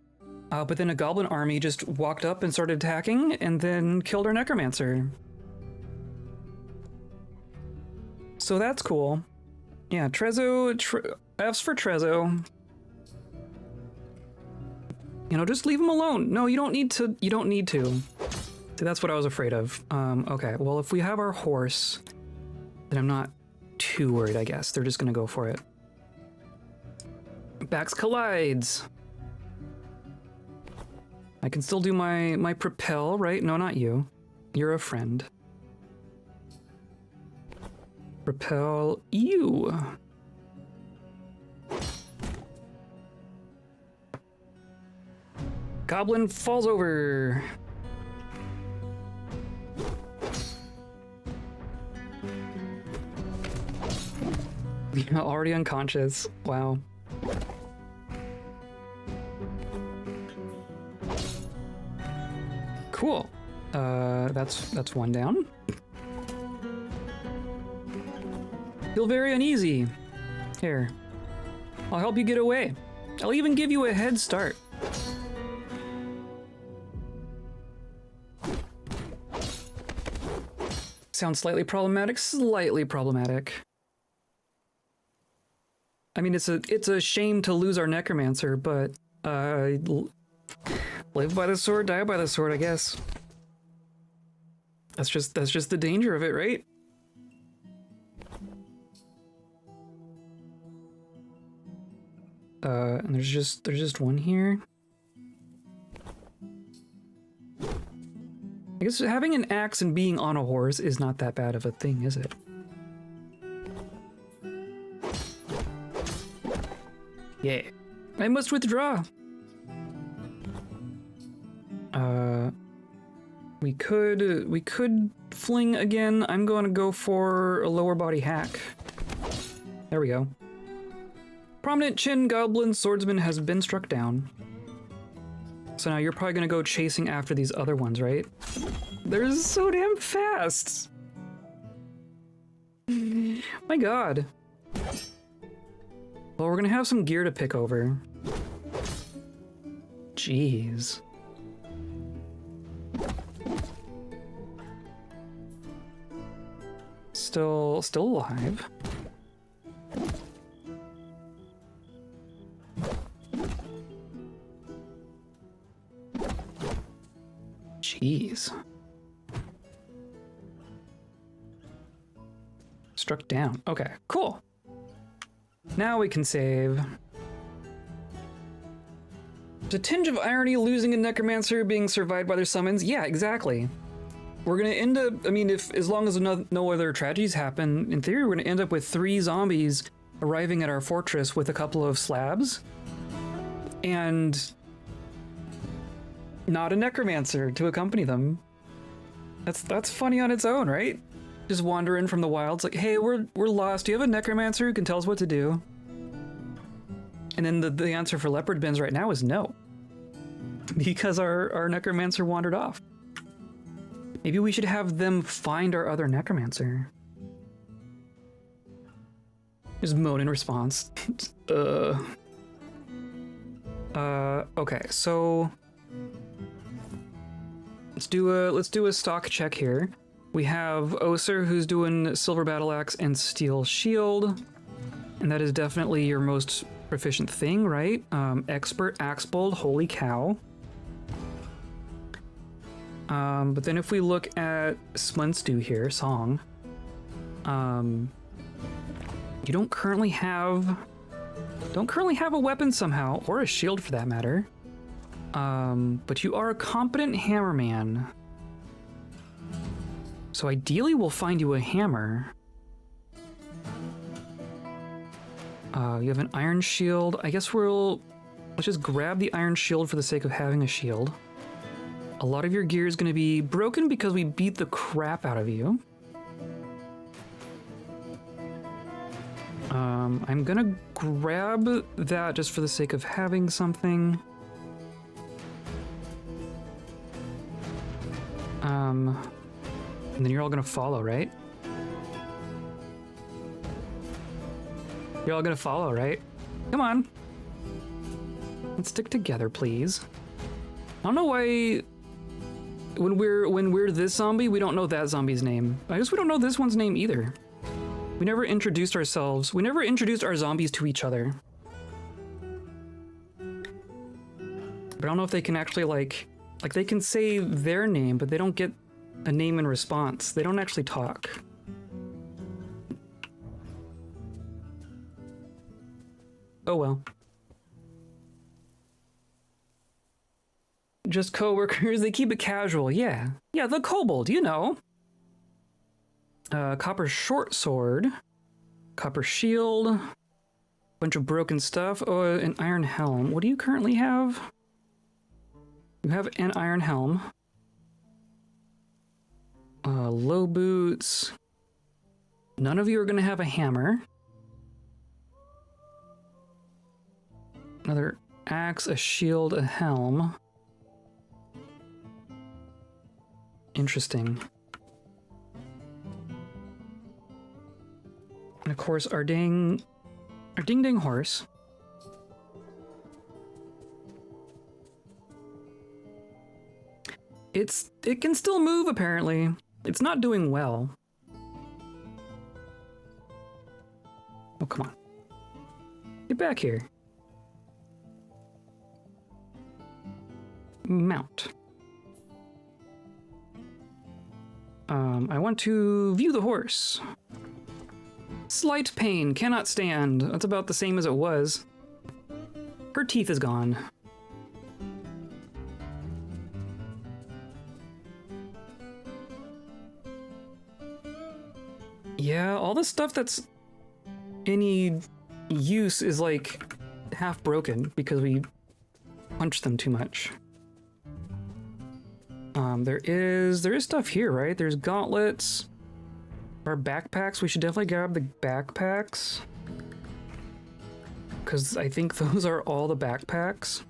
Speaker 1: But then a goblin army just walked up and started attacking and then killed our necromancer. So that's cool. Yeah, Trezzo, F's for Trezzo. You know, just leave him alone. No, you don't need to. You don't need to. See, that's what I was afraid of. Okay, well, if we have our horse, then I'm not too worried, I guess. They're just gonna go for it. Backs collides. I can still do my propel, right? No, not you. You're a friend. Repel you. Goblin falls over. Already unconscious. Wow. Cool. That's one down. Feel very uneasy. Here. I'll help you get away. I'll even give you a head start. Sounds slightly problematic, slightly problematic. I mean, it's a shame to lose our necromancer, but live by the sword, die by the sword, I guess. That's just the danger of it, right? And there's just one here. I guess having an axe and being on a horse is not that bad of a thing, is it? Yeah. I must withdraw. We could fling again. I'm going to go for a lower body hack. There we go. Prominent chin goblin swordsman has been struck down. So now you're probably gonna go chasing after these other ones, right? They're so damn fast. My god. Well, we're gonna have some gear to pick over. Jeez. still alive. Jeez. Struck down. Okay, cool. Now we can save. There's a tinge of irony losing a necromancer being survived by their summons. Yeah, exactly. We're gonna end up, I mean, if as long as no other tragedies happen, in theory, we're gonna end up with 3 zombies arriving at our fortress with a couple of slabs. And not a necromancer to accompany them. That's funny on its own, right? Just wander in from the wilds like, hey, we're lost. Do you have a necromancer who can tell us what to do? And then the answer for leopardbends right now is no. Because our necromancer wandered off. Maybe we should have them find our other necromancer. Just moan in response. Okay, so let's do a stock check here. We have Oser, who's doing silver battle axe and steel shield, and that is definitely your most proficient thing, right? Expert axe bold, holy cow. But then if we look at Smunstu here, Song, you don't currently have a weapon somehow, or a shield for that matter. But you are a competent hammerman. So ideally we'll find you a hammer. You have an iron shield. I guess let's just grab the iron shield for the sake of having a shield. A lot of your gear is going to be broken because we beat the crap out of you. I'm going to grab that just for the sake of having something. And then you're all going to follow, right? You're all going to follow, right? Come on. Let's stick together, please. I don't know why when we're this zombie, we don't know that zombie's name. I guess we don't know this one's name either. We never introduced ourselves. We never introduced our zombies to each other. But I don't know if they can actually like they can say their name, but they don't get a name in response. They don't actually talk. Oh well. Just coworkers, they keep it casual, yeah. Yeah, the Kobold, you know. Copper short sword, copper shield, bunch of broken stuff, oh, an iron helm. What do you currently have? You have an iron helm. Low boots. None of you are gonna have a hammer. Another axe, a shield, a helm. Interesting. And of course, our ding horse. It can still move, apparently. It's not doing well. Oh, come on. Get back here. Mount. I want to view the horse. Slight pain, cannot stand. That's about the same as it was. Her teeth is gone. Yeah, all the stuff that's any use is like half broken because we punched them too much. There is stuff here, right? There's gauntlets. Our backpacks, we should definitely grab the backpacks. Because I think those are all the backpacks.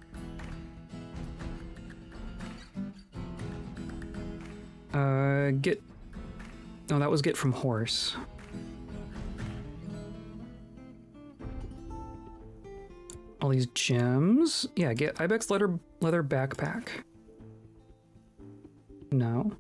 Speaker 1: No, that was get from horse. All these gems. Yeah, get Ibex leather backpack. No.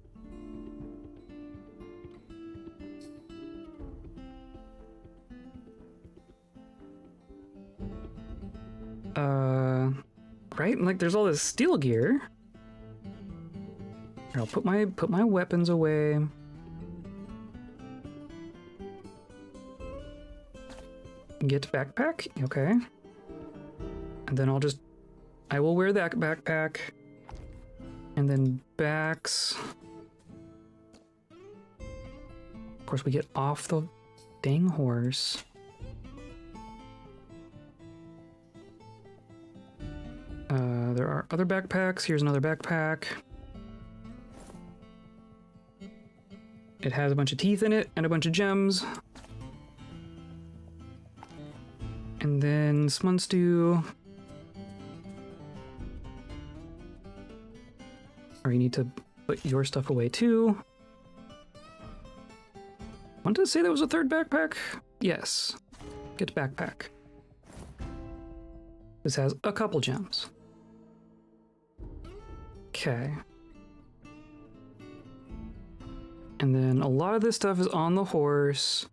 Speaker 1: right? And like there's all this steel gear. Here, I'll put my weapons away. Get backpack, okay. And then I will wear that backpack. And then backs. Of course, we get off the dang horse. There are other backpacks. Here's another backpack. It has a bunch of teeth in it and a bunch of gems. And then Smunstew. Or you need to put your stuff away too. Want to say there was a third backpack? Yes. Get backpack. This has a couple gems. Okay. And then a lot of this stuff is on the horse.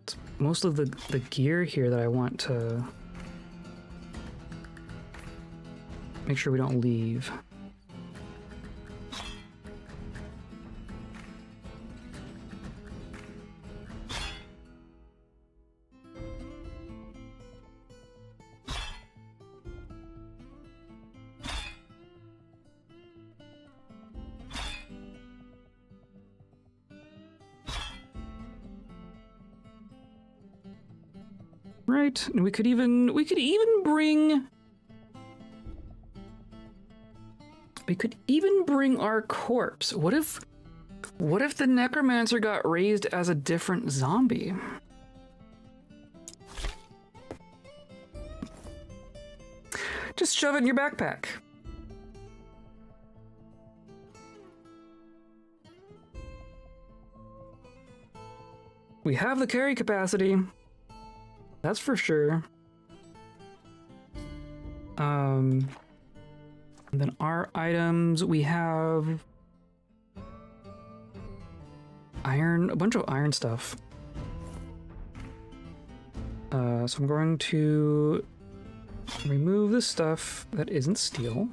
Speaker 1: It's most of the gear here that I want to make sure we don't leave. Right, and we could even bring our corpse. What if the necromancer got raised as a different zombie? Just shove it in your backpack. We have the carry capacity. That's for sure. And then our items, we have iron, a bunch of iron stuff. So I'm going to remove the stuff that isn't steel.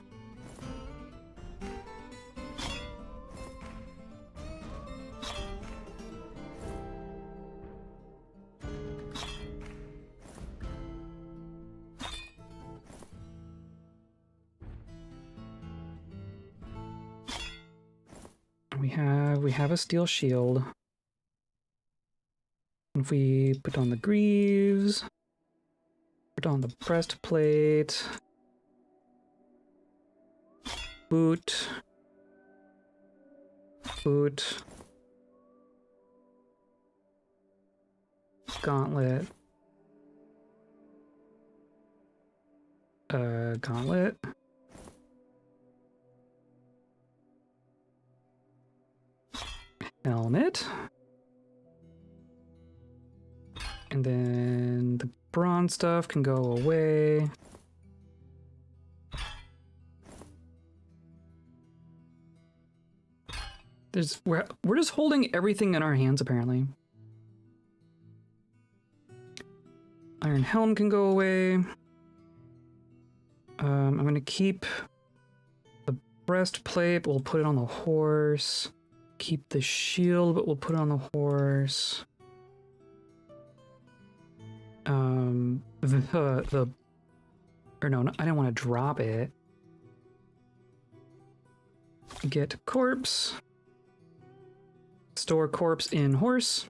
Speaker 1: We have a steel shield. If we put on the greaves, put on the breastplate, boot, gauntlet, gauntlet. Helmet. And then the bronze stuff can go away. We're just holding everything in our hands apparently. Iron helm can go away. I'm gonna keep the breastplate, we'll put it on the horse. Keep the shield, but we'll put it on the horse. Or no, I didn't want to drop it. Get corpse. Store corpse in horse.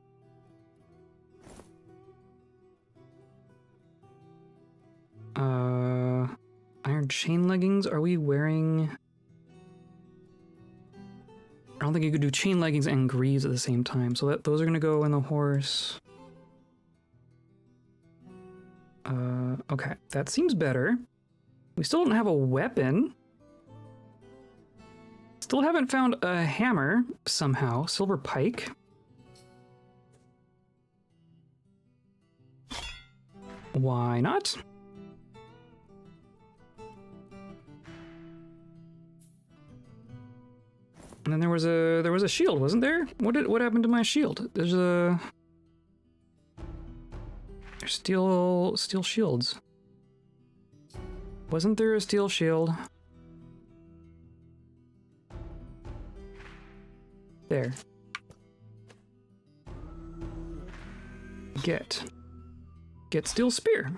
Speaker 1: Iron chain leggings. Are we wearing? I don't think you could do chain leggings and greaves at the same time, so those are gonna go in the horse. Okay, that seems better. We still don't have a weapon. Still haven't found a hammer somehow. Silver pike. Why not? And then there was a shield, wasn't there? What happened to my shield? There's steel shields. Wasn't there a steel shield? There. Get steel spear.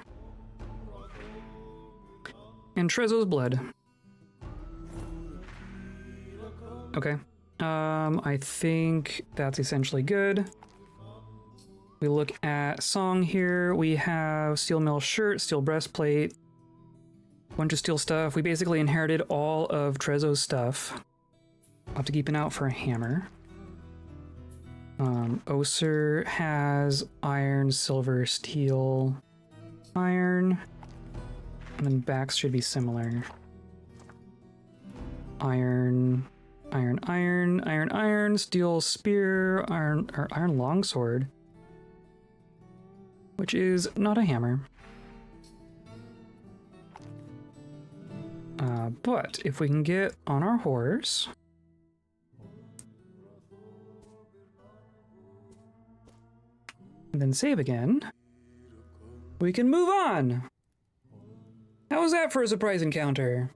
Speaker 1: And Trezzo's blood. Okay. I think that's essentially good. We look at song here. We have steel mill shirt, steel breastplate, bunch of steel stuff. We basically inherited all of Trezzo's stuff. I'll have to keep an eye out for a hammer. Oser has iron, silver, steel, iron, and then backs should be similar. Iron, iron, iron, iron, iron, steel spear, iron, or iron longsword, which is not a hammer. But if we can get on our horse, and then save again, we can move on. How was that for a surprise encounter?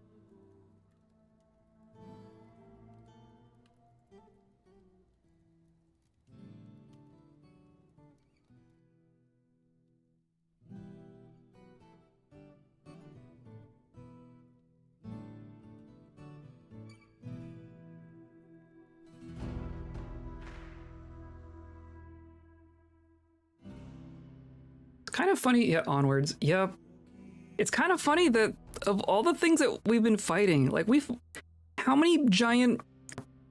Speaker 1: Kind of funny, yeah, onwards, yep. It's kind of funny that of all the things that we've been fighting, like how many giant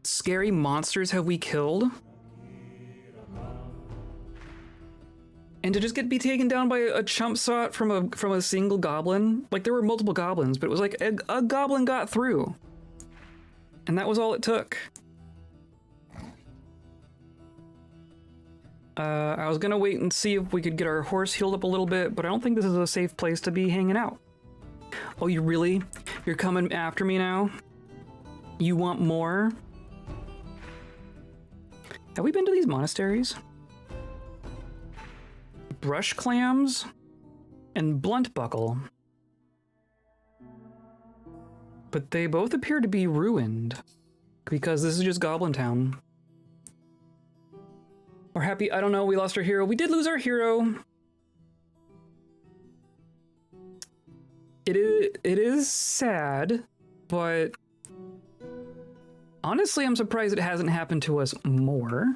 Speaker 1: scary monsters have we killed? And to just be taken down by a chump shot from a single goblin, like there were multiple goblins, but it was like a goblin got through. And that was all it took. I was gonna wait and see if we could get our horse healed up a little bit, but I don't think this is a safe place to be hanging out. Oh, you're coming after me now? You want more? Have we been to these monasteries? Brush clams and blunt buckle. But they both appear to be ruined because this is just Goblin Town. Or happy, I don't know, we lost our hero. We did lose our hero. It is sad, but honestly, I'm surprised it hasn't happened to us more.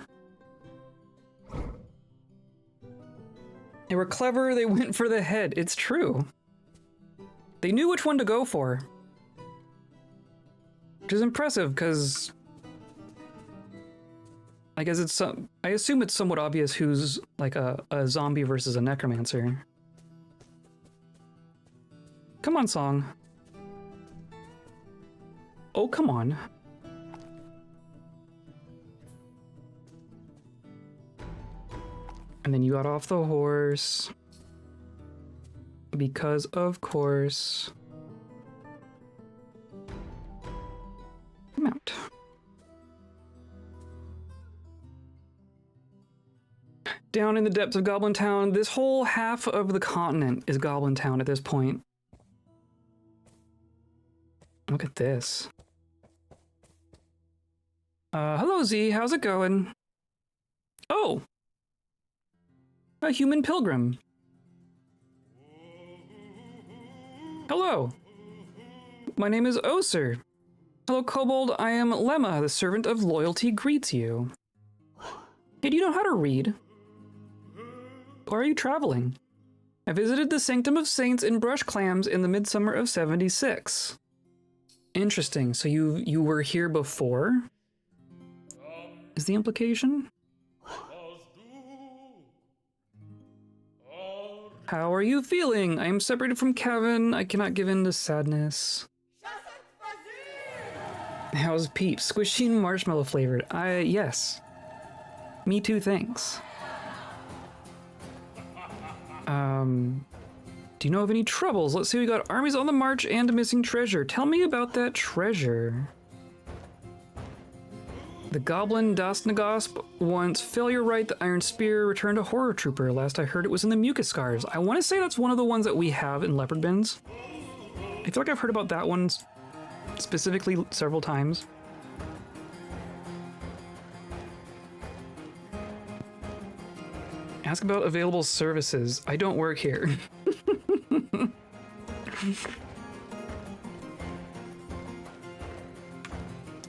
Speaker 1: They were clever, they went for the head. It's true. They knew which one to go for. Which is impressive, because I guess I assume it's somewhat obvious who's like a zombie versus a necromancer. Come on, song. Oh, come on. And then you got off the horse. Because of course. Mount. Down in the depths of Goblin Town, this whole half of the continent is Goblin Town at this point. Look at this. Hello Z, how's it going? Oh! A human pilgrim. Hello. My name is Oser. Hello, Kobold. I am Lemma, the servant of loyalty greets you. Hey, do you know how to read? Or are you traveling? I visited the Sanctum of Saints in Brush Clams in the midsummer of 76. Interesting. So you were here before? Is the implication? How are you feeling? I am separated from Kevin. I cannot give in to sadness. How's Peep? Squishy and marshmallow flavored. Yes. Me too, thanks. Do you know of any troubles? Let's see, we got armies on the march and a missing treasure. Tell me about that treasure. The goblin Dasnagosp wants failure right, the iron spear, returned a horror trooper. Last I heard it was in the mucus scars. I want to say that's one of the ones that we have in leopardbends. I feel like I've heard about that one specifically several times. Ask about available services. I don't work here.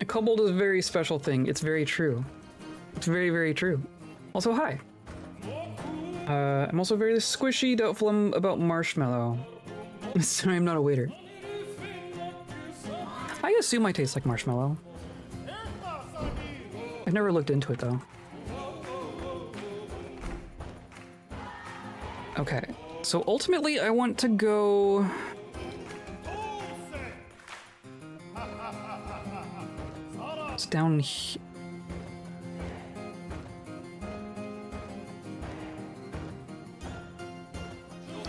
Speaker 1: A kobold is a very special thing. It's very true. It's very, very true. Also, hi. I'm also very squishy, doubtful about marshmallow. Sorry, I'm not a waiter. I assume I taste like marshmallow. I've never looked into it, though. Okay, so ultimately I want to go... It's down here.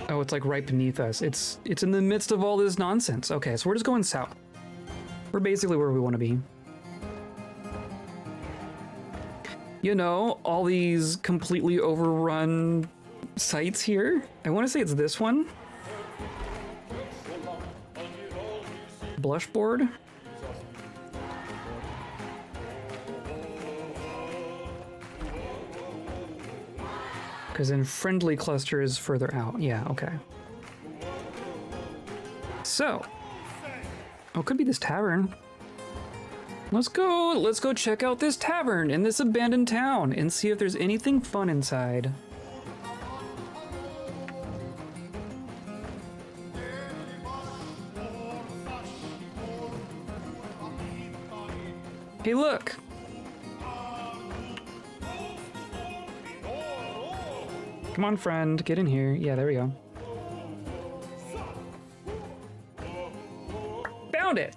Speaker 1: Oh, it's like right beneath us. It's in the midst of all this nonsense. Okay, so we're just going south. We're basically where we want to be. You know, all these completely overrun sites here. I want to say it's this one. Blushboard. Because then Friendly Cluster is further out. Yeah, okay. So. Oh, it could be this tavern. Let's go check out this tavern in this abandoned town and see if there's anything fun inside. Hey, look! Come on, friend, get in here. Yeah, there we go. Found it!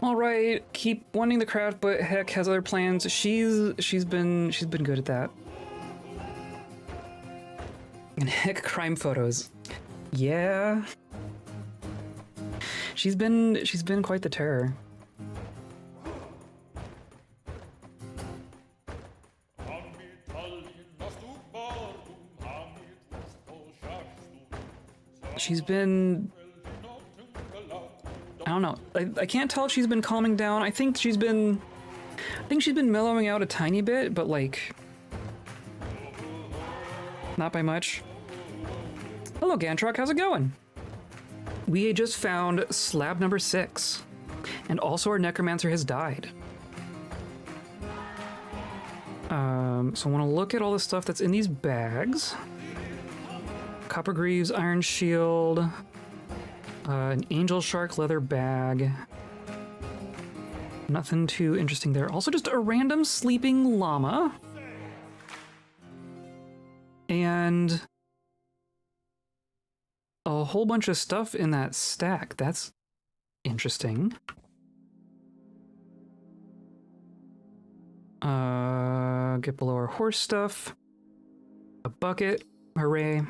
Speaker 1: All right, keep wanting the craft, but Heck has other plans. She's been good at that. And Heck crime photos. Yeah. She's been quite the terror. She's been... I don't know. I can't tell if she's been calming down. I think she's been mellowing out a tiny bit, but like... not by much. Hello, Gantrock. How's it going? We just found slab number 6. And also our necromancer has died. So I want to look at all the stuff that's in these bags. Copper Greaves, Iron Shield, an Angel Shark leather bag. Nothing too interesting there. Also just a random sleeping llama. And a whole bunch of stuff in that stack. That's interesting. Get below our horse stuff. A bucket. Hooray.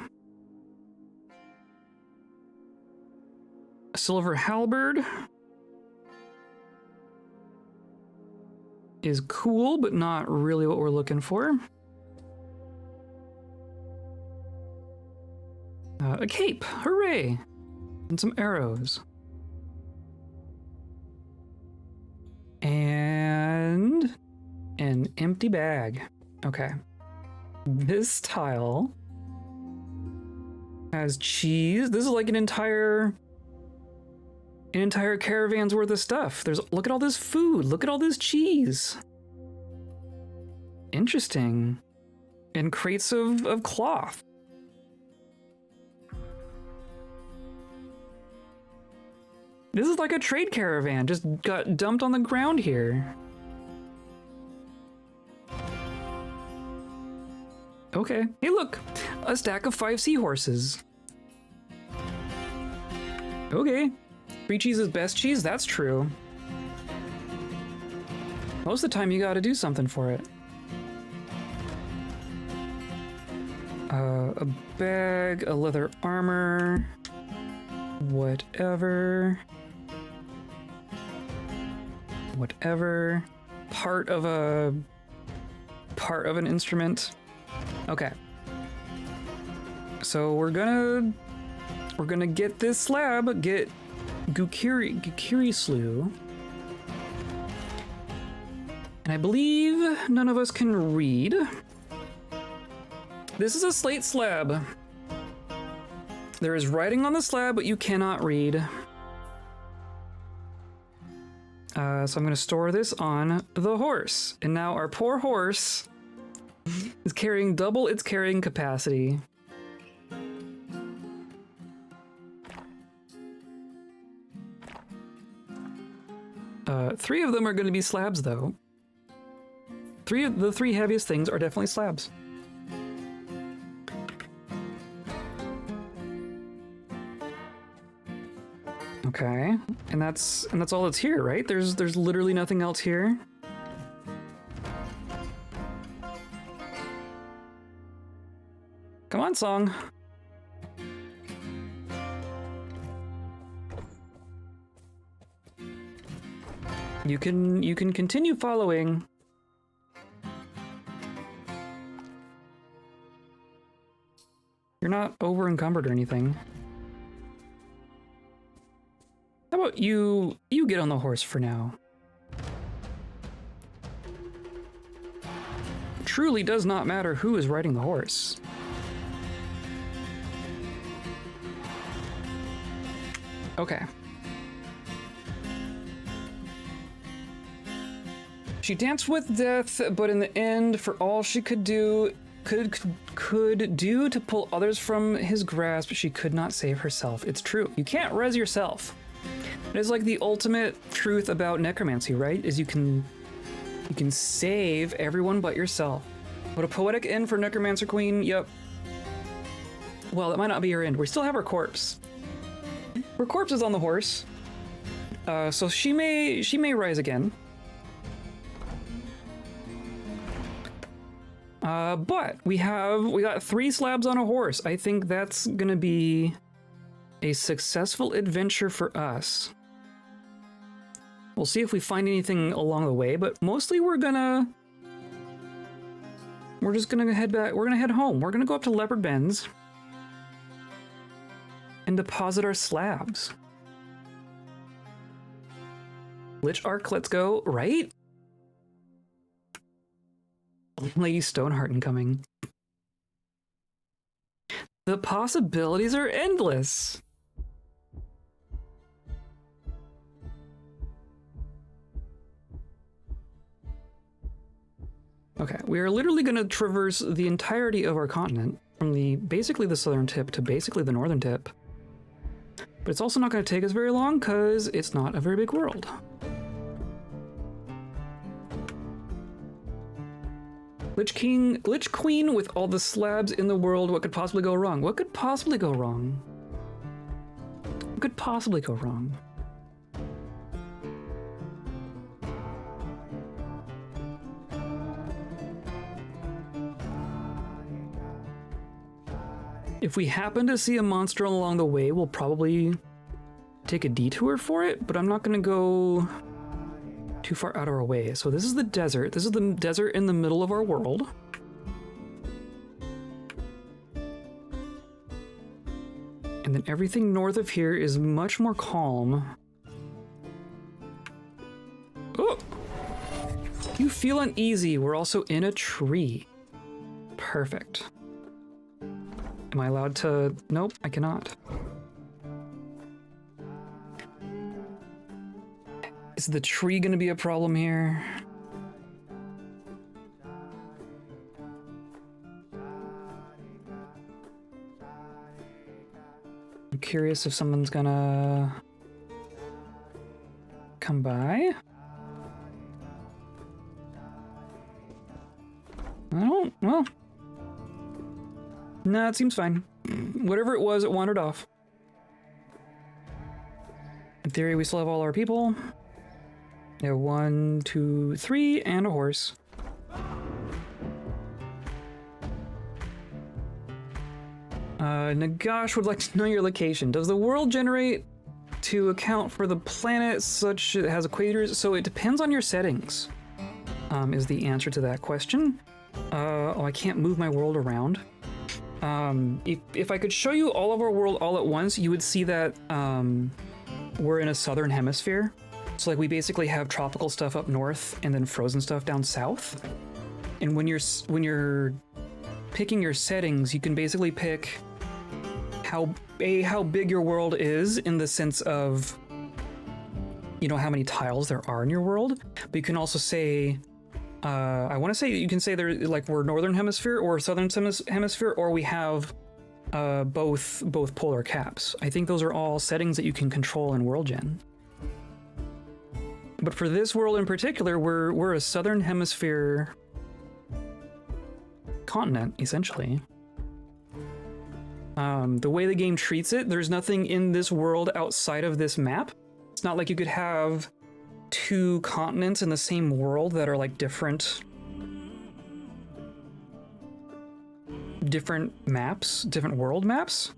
Speaker 1: A silver halberd is cool, but not really what we're looking for. A cape, hooray! And some arrows. And an empty bag. Okay. This tile has cheese. This is like an entire caravan's worth of stuff. Look at all this food. Look at all this cheese. Interesting. And crates of cloth. This is like a trade caravan, just got dumped on the ground here. Okay. Hey, look! A stack of 5 seahorses. Okay. Free cheese is best cheese? That's true. Most of the time you gotta do something for it. A bag, a leather armor, whatever. Whatever. Part of an instrument. Okay. So we're gonna We're gonna get this slab, get Gukiri Slew. And I believe none of us can read. This is a slate slab. There is writing on the slab, but you cannot read. So I'm gonna store this on the horse. And now our poor horse is carrying double its carrying capacity. Three of them are gonna be slabs though. The three heaviest things are definitely slabs. Okay, and that's all that's here, right? There's literally nothing else here. Come on, song. You can continue following. You're not over encumbered or anything. How about you get on the horse for now? It truly does not matter who is riding the horse. Okay. She danced with death, but in the end, for all she could do to pull others from his grasp, she could not save herself. It's true. You can't res yourself. It is like the ultimate truth about necromancy, right? Is you can save everyone but yourself. What a poetic end for Necromancer Queen. Yep. Well, that might not be her end. We still have her corpse. Her corpse is on the horse. So she may rise again. But we got 3 slabs on a horse. I think that's gonna be a successful adventure for us. We'll see if we find anything along the way, but mostly we're just gonna head back. We're gonna head home. We're gonna go up to Leopardbends and deposit our slabs. Lich Arc, let's go, right? Lady Stoneheart incoming. The possibilities are endless. Okay, we are literally going to traverse the entirety of our continent, from basically the southern tip to basically the northern tip. But it's also not going to take us very long because it's not a very big world. Lich Queen with all the slabs in the world, what could possibly go wrong? What could possibly go wrong? What could possibly go wrong? If we happen to see a monster along the way, we'll probably take a detour for it, but I'm not gonna go too far out of our way. So this is the desert. This is the desert in the middle of our world. And then everything north of here is much more calm. Oh! You feel uneasy. We're also in a tree. Perfect. Am I allowed to? Nope, I cannot. Is the tree gonna be a problem here? I'm curious if someone's gonna come by. Well. No, it seems fine. Whatever it was, it wandered off. In theory, we still have all our people. Yeah, 1, 2, 3, and a horse. Nagash would like to know your location. Does the world generate to account for the planet such it has equators? So it depends on your settings, is the answer to that question. Oh, I can't move my world around. If I could show you all of our world all at once, you would see that we're in a southern hemisphere. So like we basically have tropical stuff up north and then frozen stuff down south. And when you're picking your settings, you can basically pick how big your world is in the sense of, you know, how many tiles there are in your world. But you can also say, I want to say you can say they're like we're northern hemisphere or southern hemisphere, or we have both polar caps. I think those are all settings that you can control in World Gen. But for this world in particular, we're a southern hemisphere continent, essentially. The way the game treats it, there's nothing in this world outside of this map. It's not like you could have two continents in the same world that are like different maps, different world maps.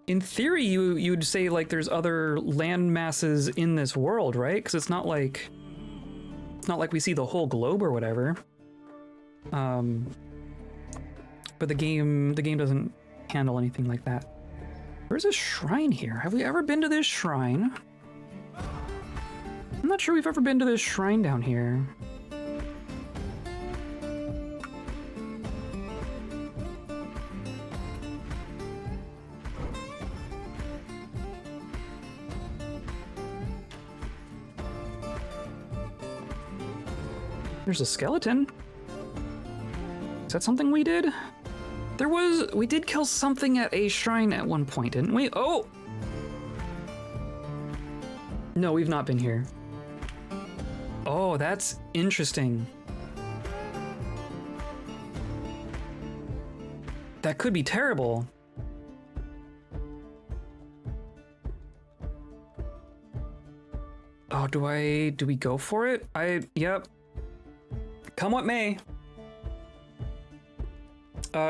Speaker 1: In theory, you'd say like there's other land masses in this world, right? Because it's not like we see the whole globe or whatever. But the game doesn't handle anything like that. There's a shrine here. Have we ever been to this shrine? I'm not sure we've ever been to this shrine down here. There's a skeleton. Is that something we did? We did kill something at a shrine at one point, didn't we? Oh! No, we've not been here. Oh, that's interesting. That could be terrible. Oh, do we go for it? Yep. Come what may.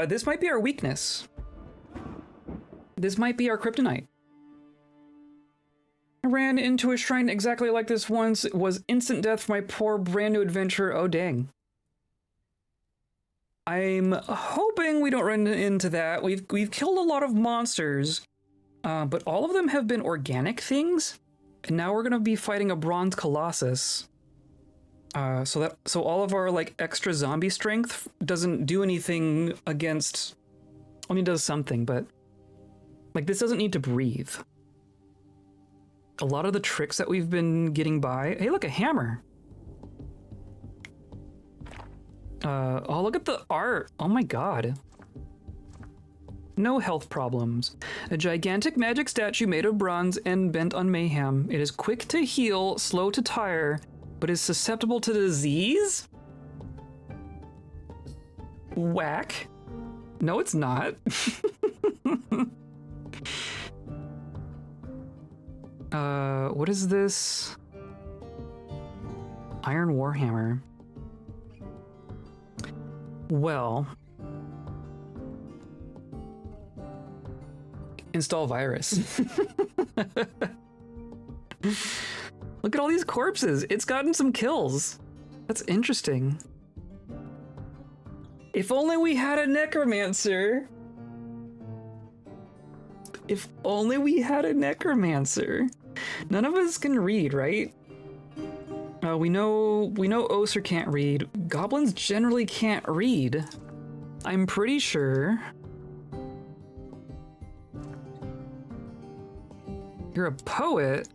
Speaker 1: This might be our weakness. This might be our kryptonite. I ran into a shrine exactly like this once. It was instant death for my poor brand new adventure. Oh, dang. I'm hoping we don't run into that. We've killed a lot of monsters, but all of them have been organic things. And now we're gonna be fighting a bronze colossus. So all of our like extra zombie strength doesn't do anything against. I mean, it does something, but like this doesn't need to breathe. A lot of the tricks that we've been getting by. Hey, look, a hammer. Oh, look at the art. Oh my god. No health problems. A gigantic magic statue made of bronze and bent on mayhem. It is quick to heal, slow to tire, but is susceptible to disease? Whack. No, it's not. What is this? Iron Warhammer. Well, install virus. Look at all these corpses. It's gotten some kills. That's interesting. If only we had a necromancer. If only we had a necromancer. None of us can read, right? We know Oser can't read. Goblins generally can't read. I'm pretty sure. You're a poet?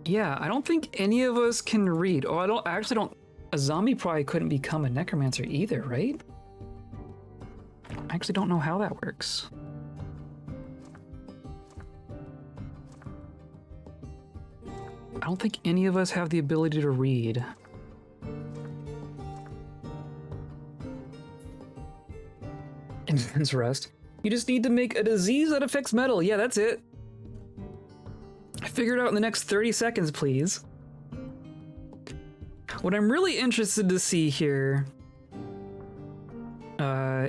Speaker 1: Yeah, I don't think any of us can read. Oh, I actually don't. A zombie probably couldn't become a necromancer either, right? I actually don't know how that works. I don't think any of us have the ability to read. Intense rest. You just need to make a disease that affects metal. Yeah, that's it. Figure it out in the next 30 seconds, please. What I'm really interested to see here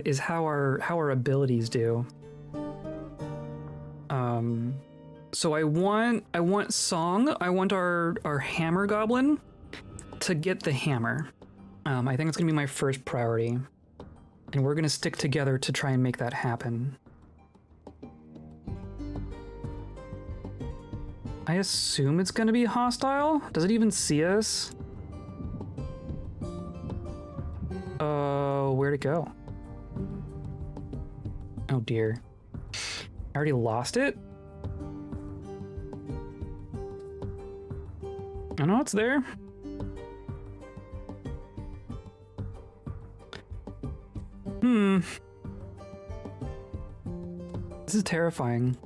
Speaker 1: is how our abilities do. So I want song. I want our hammer goblin to get the hammer. I think it's gonna be my first priority. And we're gonna stick together to try and make that happen. I assume it's gonna be hostile? Does it even see us? Where'd it go? Oh dear. I already lost it? I know it's there. This is terrifying.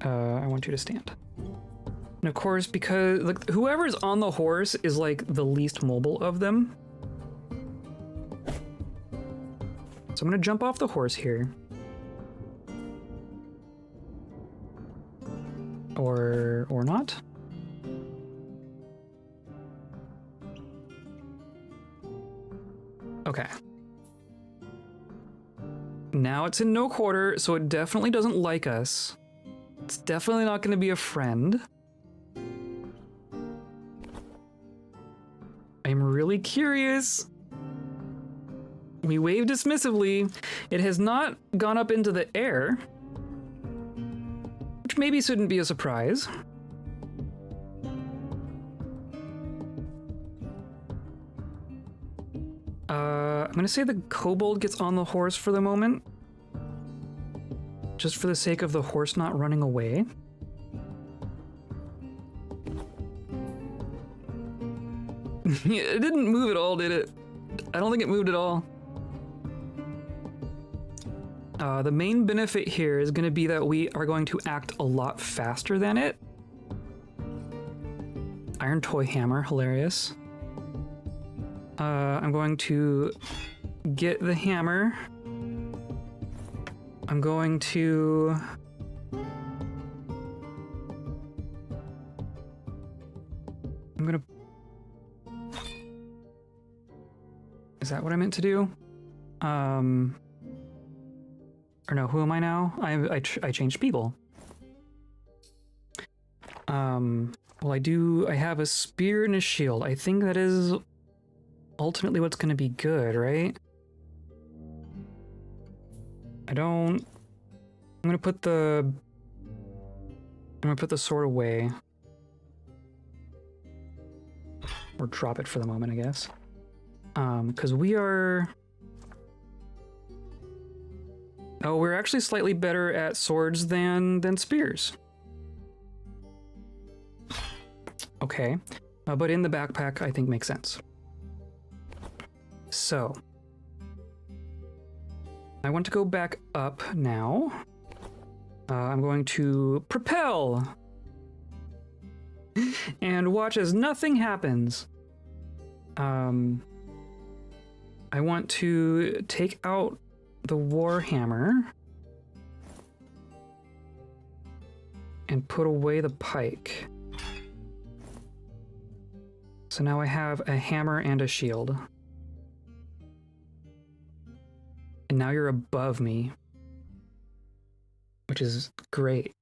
Speaker 1: I want you to stand. And of course, because like whoever's on the horse is like the least mobile of them. So I'm gonna jump off the horse here. Or not. Okay. Now it's in no quarter, so it definitely doesn't like us. It's definitely not going to be a friend. I'm really curious. We wave dismissively. It has not gone up into the air, which maybe shouldn't be a surprise. I'm gonna say the kobold gets on the horse for the moment. Just for the sake of the horse not running away. It didn't move at all, did it? I don't think it moved at all. The main benefit here is going to be that we are going to act a lot faster than it. Iron toy hammer, hilarious. I'm going to get the hammer. I'm going to... I'm gonna... Is that what I meant to do? Or no, who am I now? I changed people. Well, I have a spear and a shield. I think that is ultimately what's gonna be good, right? I'm gonna put the sword away. Or drop it for the moment, I guess. Because we are... Oh, we're actually slightly better at swords than spears. Okay. But in the backpack, I think makes sense. So... I want to go back up now. I'm going to propel! And watch as nothing happens. I want to take out the warhammer and put away the pike. So now I have a hammer and a shield. And now you're above me, which is great.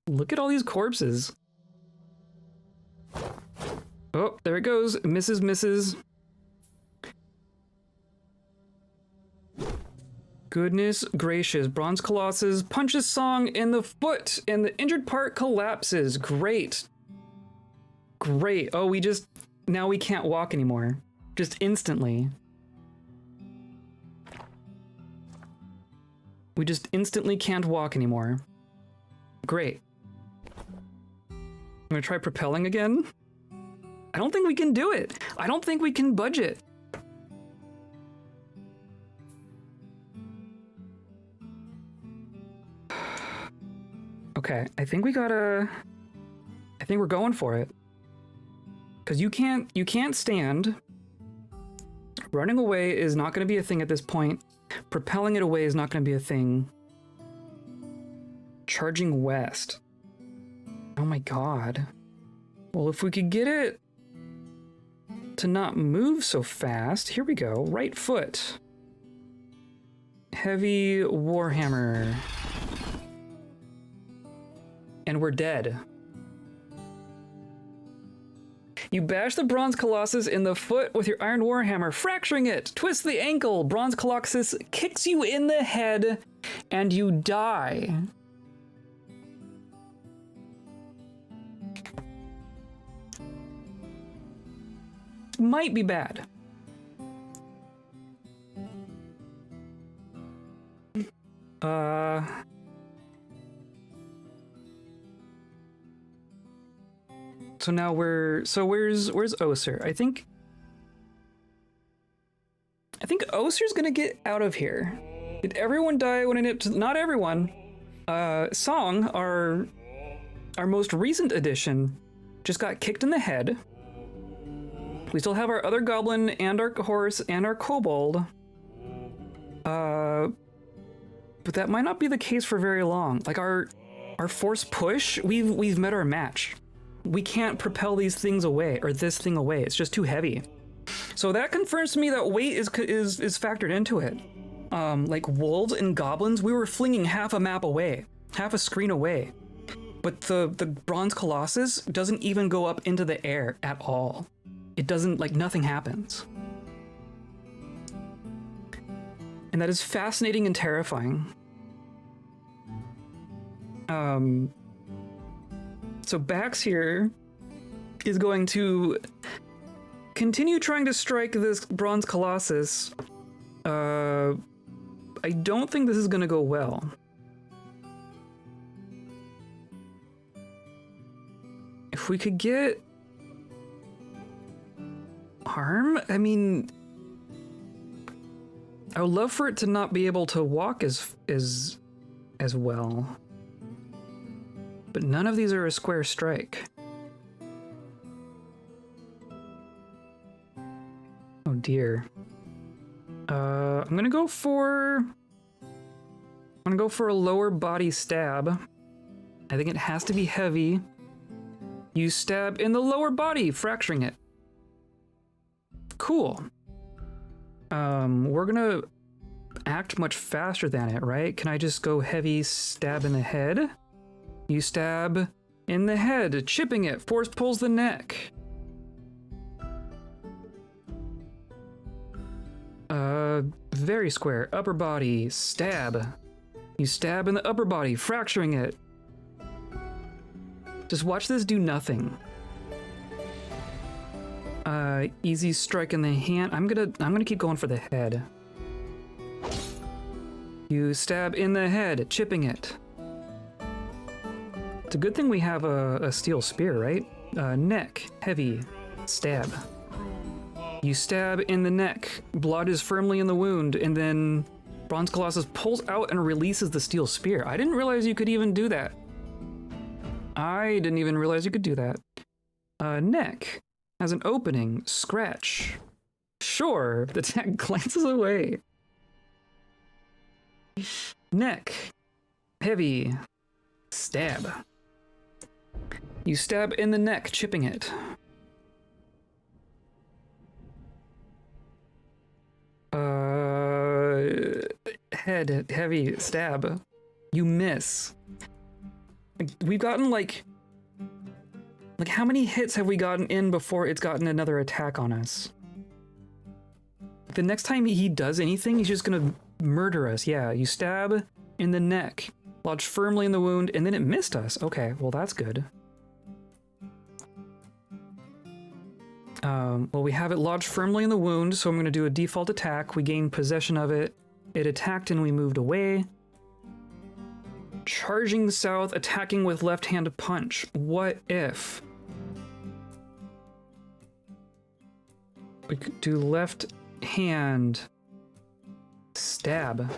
Speaker 1: Look at all these corpses. Oh, there it goes. Misses. Goodness gracious. Bronze Colossus punches Song in the foot, and the injured part collapses. Great. Great. Oh, now we can't walk anymore. Just instantly. We just instantly can't walk anymore. Great. I'm gonna try propelling again. I don't think we can do it. I don't think we can budge it. Okay, I think we're going for it. Because you can't stand. Running away is not gonna be a thing at this point. Propelling it away is not gonna be a thing. Charging west. Oh my god. Well, if we could get it to not move so fast. Here we go. Right foot. heavy warhammer. And we're dead. You bash the bronze colossus in the foot with your iron warhammer, fracturing it. Twist the ankle. Bronze colossus kicks you in the head, and you die. Might be bad. So now where's Oser? I think Oser's gonna get out of here. Did everyone die when I nipped? Not everyone. Song, our most recent addition, just got kicked in the head. We still have our other goblin and our horse and our kobold. But that might not be the case for very long. Like our force push, we've met our match. We can't propel these things away, or this thing away. It's just too heavy. So that confirms to me that weight is factored into it. Like wolves and goblins, we were flinging half a map away, half a screen away. But the bronze colossus doesn't even go up into the air at all. It doesn't, like, nothing happens. And that is fascinating and terrifying. So Bax here is going to continue trying to strike this bronze colossus. I don't think this is going to go well. If we could get harm, I mean, I would love for it to not be able to walk as well. But none of these are a square strike. Oh dear. I'm gonna go for a lower body stab. I think it has to be heavy. You stab in the lower body, fracturing it. Cool. We're gonna act much faster than it, right? Can I just go heavy stab in the head? You stab in the head, chipping it. Force pulls the neck. Very square. Upper body, stab. You stab in the upper body, fracturing it. Just watch this do nothing. Easy strike in the hand. I'm gonna keep going for the head. You stab in the head, chipping it. It's a good thing we have a steel spear, right? Neck, heavy, stab. You stab in the neck, blood is firmly in the wound, and then Bronze Colossus pulls out and releases the steel spear. I didn't realize you could even do that. I didn't even realize you could do that. Neck has an opening, scratch. Sure, the attack glances away. Neck, heavy, stab. You stab in the neck, chipping it. Head, heavy, stab. You miss. We've gotten like how many hits have we gotten in before it's gotten another attack on us? The next time he does anything, he's just gonna murder us. Yeah, you stab in the neck, lodge firmly in the wound, and then it missed us. Okay, well that's good. Well, we have it lodged firmly in the wound, so I'm gonna do a default attack. We gain possession of it. It attacked and we moved away. Charging south, attacking with left-hand punch. What if we could do left hand stab?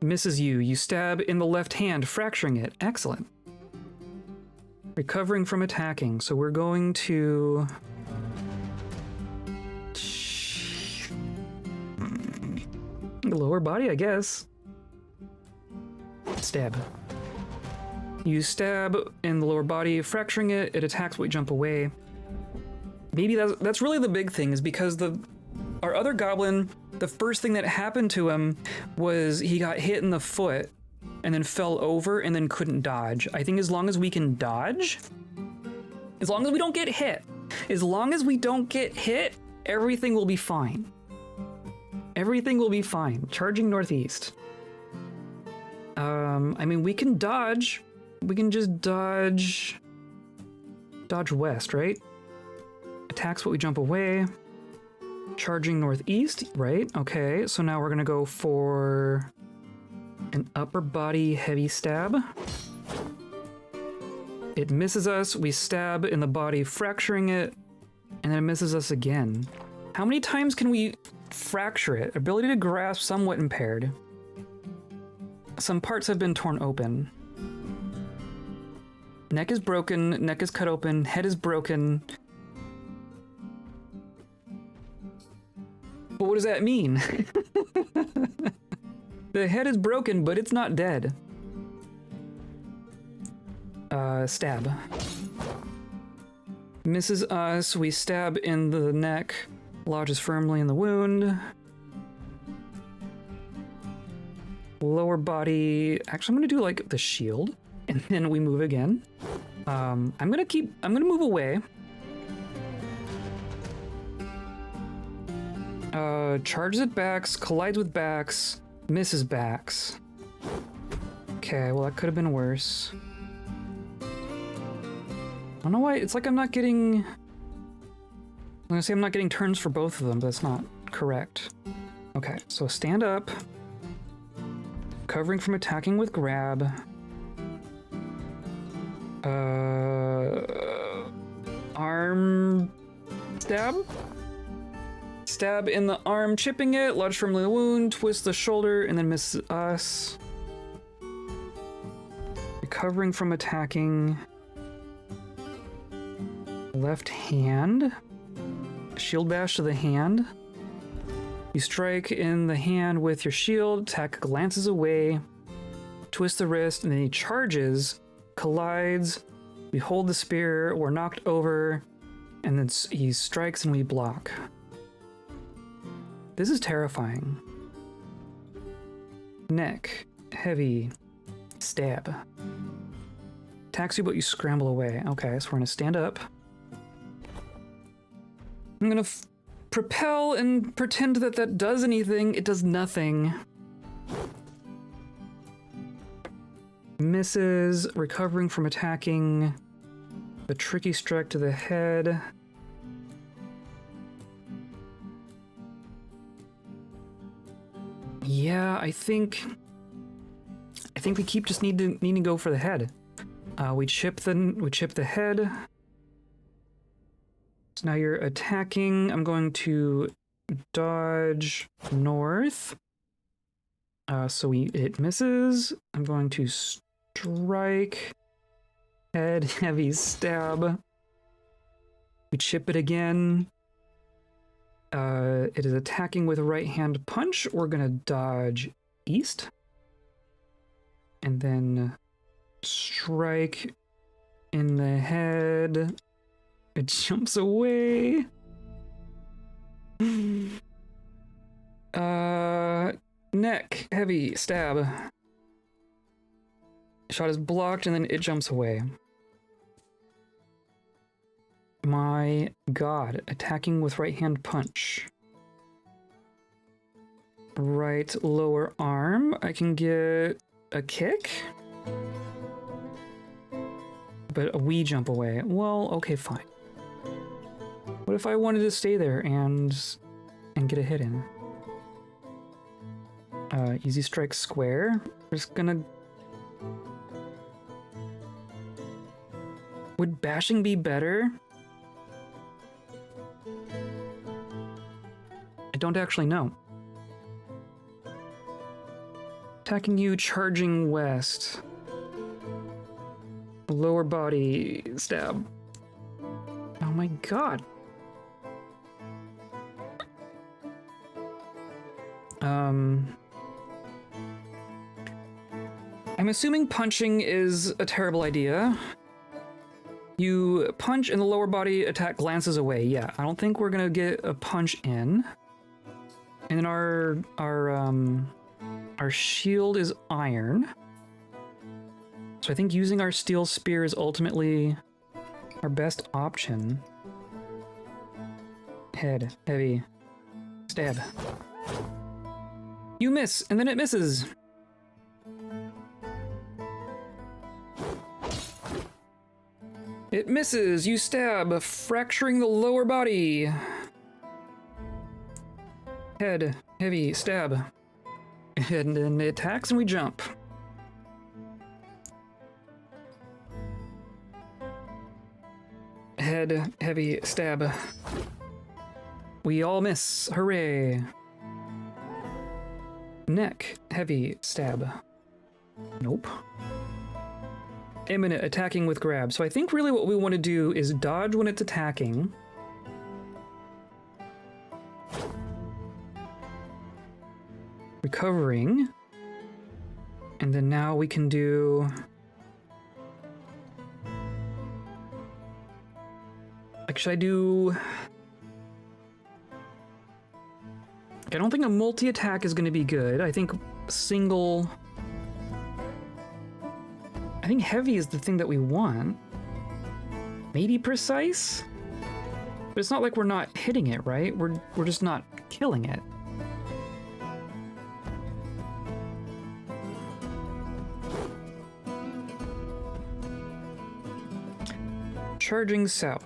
Speaker 1: Misses you. You stab in the left hand, fracturing it. Excellent. Recovering from attacking. So we're going to lower body, I guess. Stab. You stab in the lower body, fracturing it. It attacks, we jump away. Maybe that's really the big thing, is because the our other goblin, the first thing that happened to him was he got hit in the foot and then fell over and then couldn't dodge. I think as long as we can dodge, as long as we don't get hit, everything will be fine. Everything will be fine. Charging northeast. I mean, we can dodge. We can just dodge west, right? Attacks what we jump away. Charging northeast, right? Okay, so now we're gonna go for an upper body heavy stab. It misses us, we stab in the body, fracturing it, and then it misses us again. How many times can we fracture it? Ability to grasp somewhat impaired. Some parts have been torn open. Neck is broken, neck is cut open, head is broken. But what does that mean? The head is broken, but it's not dead. Stab. Misses us, we stab in the neck, lodges firmly in the wound. Lower body, actually I'm gonna do like the shield, and then we move again. I'm gonna move away. Charges at backs, collides with backs, misses backs. Okay, well that could have been worse. I don't know why, it's like I'm not getting... I'm gonna say I'm not getting turns for both of them, but that's not correct. Okay, so stand up. Covering from attacking with grab. Arm... stab? Stab in the arm, chipping it, lodge firmly in the wound, twist the shoulder, and then misses us. Recovering from attacking. Left hand. Shield bash to the hand. You strike in the hand with your shield, attack glances away, twist the wrist, and then he charges, collides, we hold the spear, we're knocked over, and then he strikes and we block. This is terrifying. Neck, heavy, stab. Attacks you, but you scramble away. Okay, so we're gonna stand up. I'm gonna propel and pretend that that does anything. It does nothing. Misses, recovering from attacking. The tricky strike to the head. Yeah, I think we keep just needing to go for the head. We chip the head. So now you're attacking. I'm going to dodge north. So it misses. I'm going to strike. Head, heavy stab. We chip it again. It is attacking with right hand punch. We're gonna dodge east. And then strike in the head. It jumps away. Neck, heavy, stab. Shot is blocked and then it jumps away. My god, attacking with right hand punch. Right lower arm, I can get a kick. But a wee jump away. Well, okay, fine. What if I wanted to stay there and get a hit in? Easy strike square. We're just gonna... Would bashing be better? I don't actually know. Attacking you, charging west. Lower body stab. Oh my god. I'm assuming punching is a terrible idea. You punch and the lower body attack glances away. Yeah, I don't think we're gonna get a punch in. And then our shield is iron. So I think using our steel spear is ultimately our best option. Head, heavy, stab. You miss, and then it misses. It misses, you stab, fracturing the lower body. Head, heavy, stab. And then it attacks and we jump. Head, heavy, stab. We all miss, hooray. Neck, heavy, stab. Nope. Imminent, attacking with grab. So I think really what we want to do is dodge when it's attacking. Recovering. And then now we can do... Like, should I do... I don't think a multi-attack is going to be good. I think single... I think heavy is the thing that we want. Maybe precise? But it's not like we're not hitting it, right? We're just not killing it. Charging south.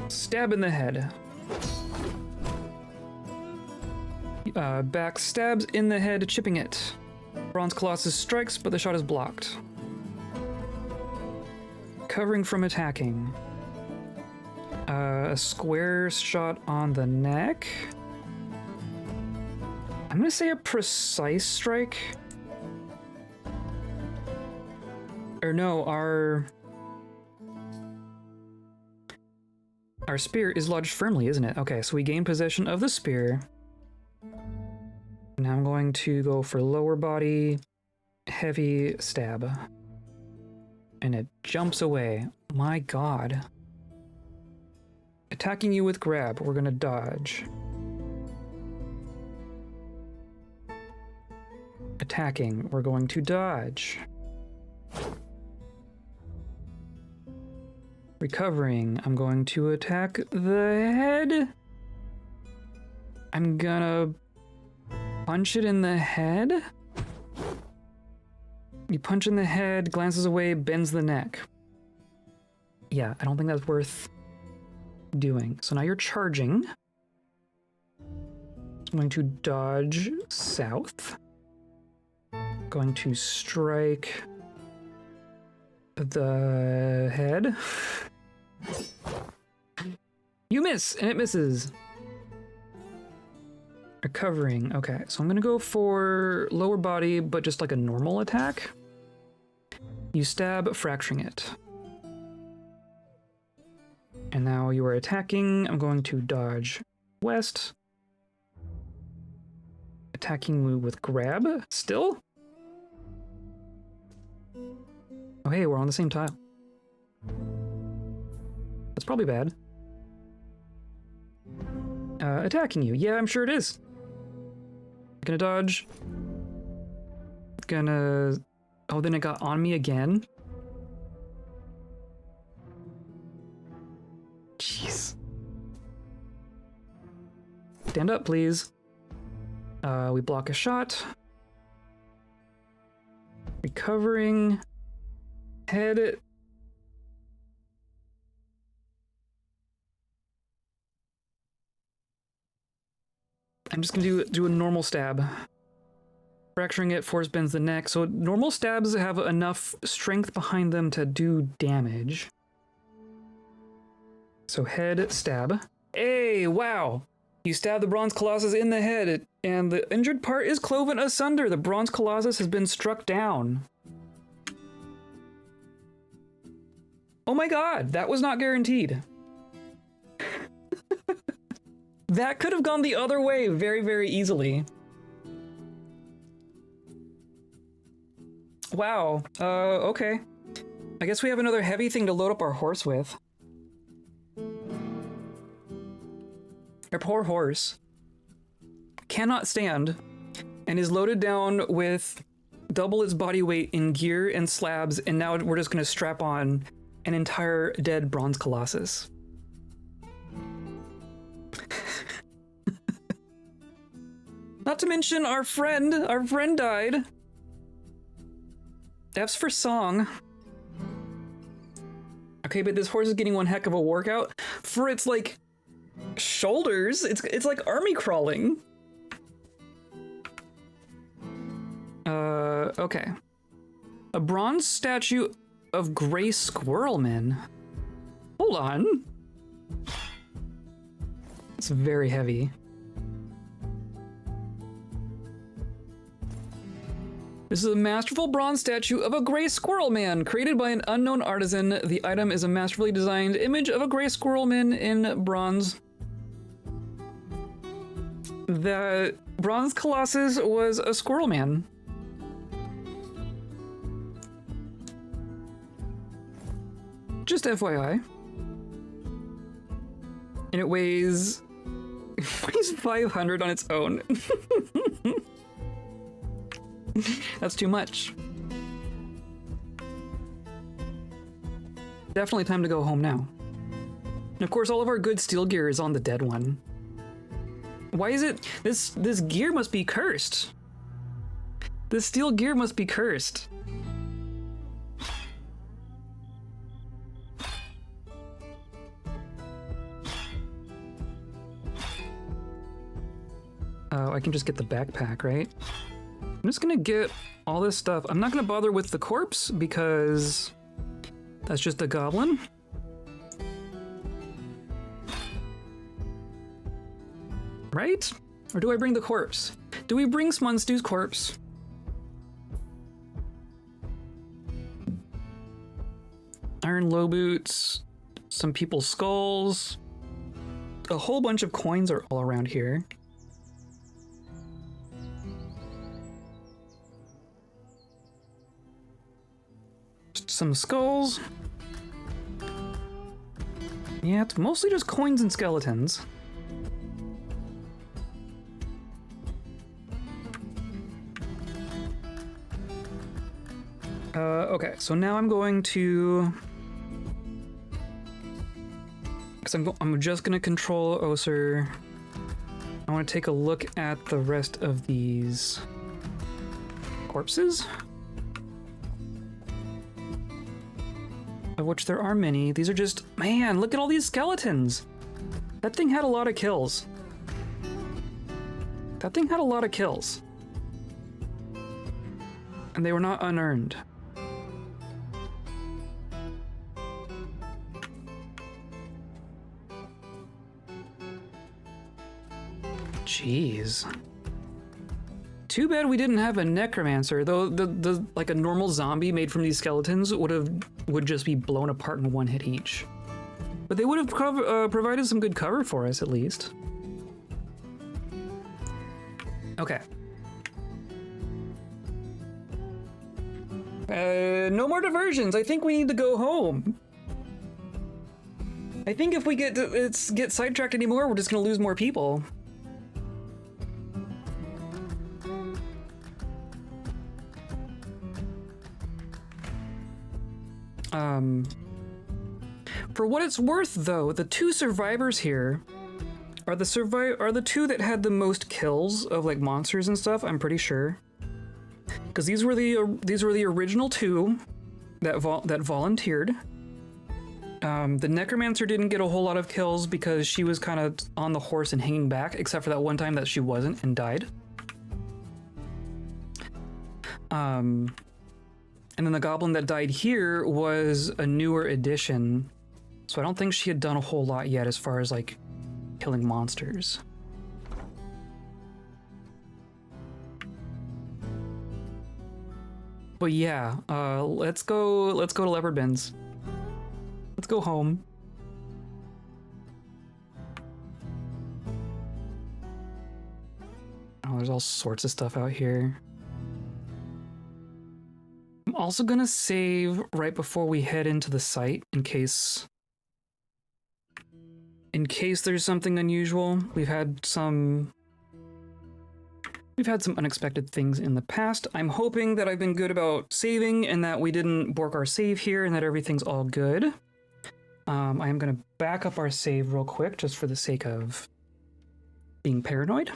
Speaker 1: Stab in the head. Back stabs in the head, chipping it. Bronze Colossus strikes, but the shot is blocked. Covering from attacking. A square shot on the neck. I'm gonna say a precise strike. Or no, our spear is lodged firmly, isn't it? Okay, so we gain possession of the spear. Now I'm going to go for lower body, heavy stab. And it jumps away. My god. Attacking you with grab. We're gonna dodge. Attacking. We're going to dodge. Recovering. I'm going to attack the head. I'm gonna punch it in the head. You punch in the head, glances away, bends the neck. Yeah, I don't think that's worth doing. So now you're charging. I'm going to dodge south. Going to strike the head. You miss, and it misses. Recovering. Okay, so I'm gonna go for lower body, but just like a normal attack. You stab, fracturing it. And now you are attacking. I'm going to dodge west. Attacking you with grab, still? Oh hey, we're on the same tile. That's probably bad. Attacking you. Yeah, I'm sure it is. Gonna dodge. Gonna... Oh, then it got on me again? Jeez. Stand up, please. We block a shot. Recovering. Head. I'm just gonna do a normal stab. Fracturing it, force bends the neck. So normal stabs have enough strength behind them to do damage. So head stab. Hey, wow! You stab the Bronze Colossus in the head, and the injured part is cloven asunder. The Bronze Colossus has been struck down. Oh my god, that was not guaranteed. That could have gone the other way very, very easily. Wow, okay. I guess we have another heavy thing to load up our horse with. Our poor horse. cannot stand, and is loaded down with double its body weight in gear and slabs, and now we're just going to strap on an entire dead bronze colossus. Not to mention our friend died. F's for song. Okay, but this horse is getting one heck of a workout for its, like, shoulders. It's like army crawling. Okay. A bronze statue of gray squirrelmen. Hold on. It's very heavy. This is a masterful bronze statue of a gray squirrel man created by an unknown artisan. The item is a masterfully designed image of a gray squirrel man in bronze. The bronze colossus was a squirrel man. Just FYI. And it weighs 500 on its own. That's too much. Definitely time to go home now. And of course, all of our good steel gear is on the dead one. Why is it... This gear must be cursed. This steel gear must be cursed. Oh, I can just get the backpack, right? I'm just gonna get all this stuff. I'm not gonna bother with the corpse because that's just a goblin. Right? Or do I bring the corpse? Do we bring Smunstew's corpse? Iron low boots, some people's skulls. A whole bunch of coins are all around here. Some skulls. Yeah, it's mostly just coins and skeletons. Okay, so now I'm going to... Because I'm just going to control Oser. I want to take a look at the rest of these corpses. Of which there are many. These are just... Man, look at all these skeletons! That thing had a lot of kills. That thing had a lot of kills. And they were not unearned. Jeez. Too bad we didn't have a necromancer, though the like a normal zombie made from these skeletons would just be blown apart in one hit each. But they would have provided some good cover for us at least. Okay. No more diversions. I think we need to go home. I think if we get sidetracked anymore, we're just gonna lose more people. For what it's worth, though, the two survivors here are the two that had the most kills of like monsters and stuff. I'm pretty sure, because these were the original two that volunteered. The necromancer didn't get a whole lot of kills because she was kind of on the horse and hanging back, except for that one time that she wasn't and died. And then the goblin that died here was a newer addition, so I don't think she had done a whole lot yet as far as like killing monsters. But yeah, let's go to leopardbends. Let's go home. Oh, there's all sorts of stuff out here. I'm also gonna save right before we head into the site in case there's something unusual. We've had some We've had some unexpected things in the past. I'm hoping that I've been good about saving and that we didn't bork our save here and that everything's all good. I am going to back up our save real quick just for the sake of being paranoid.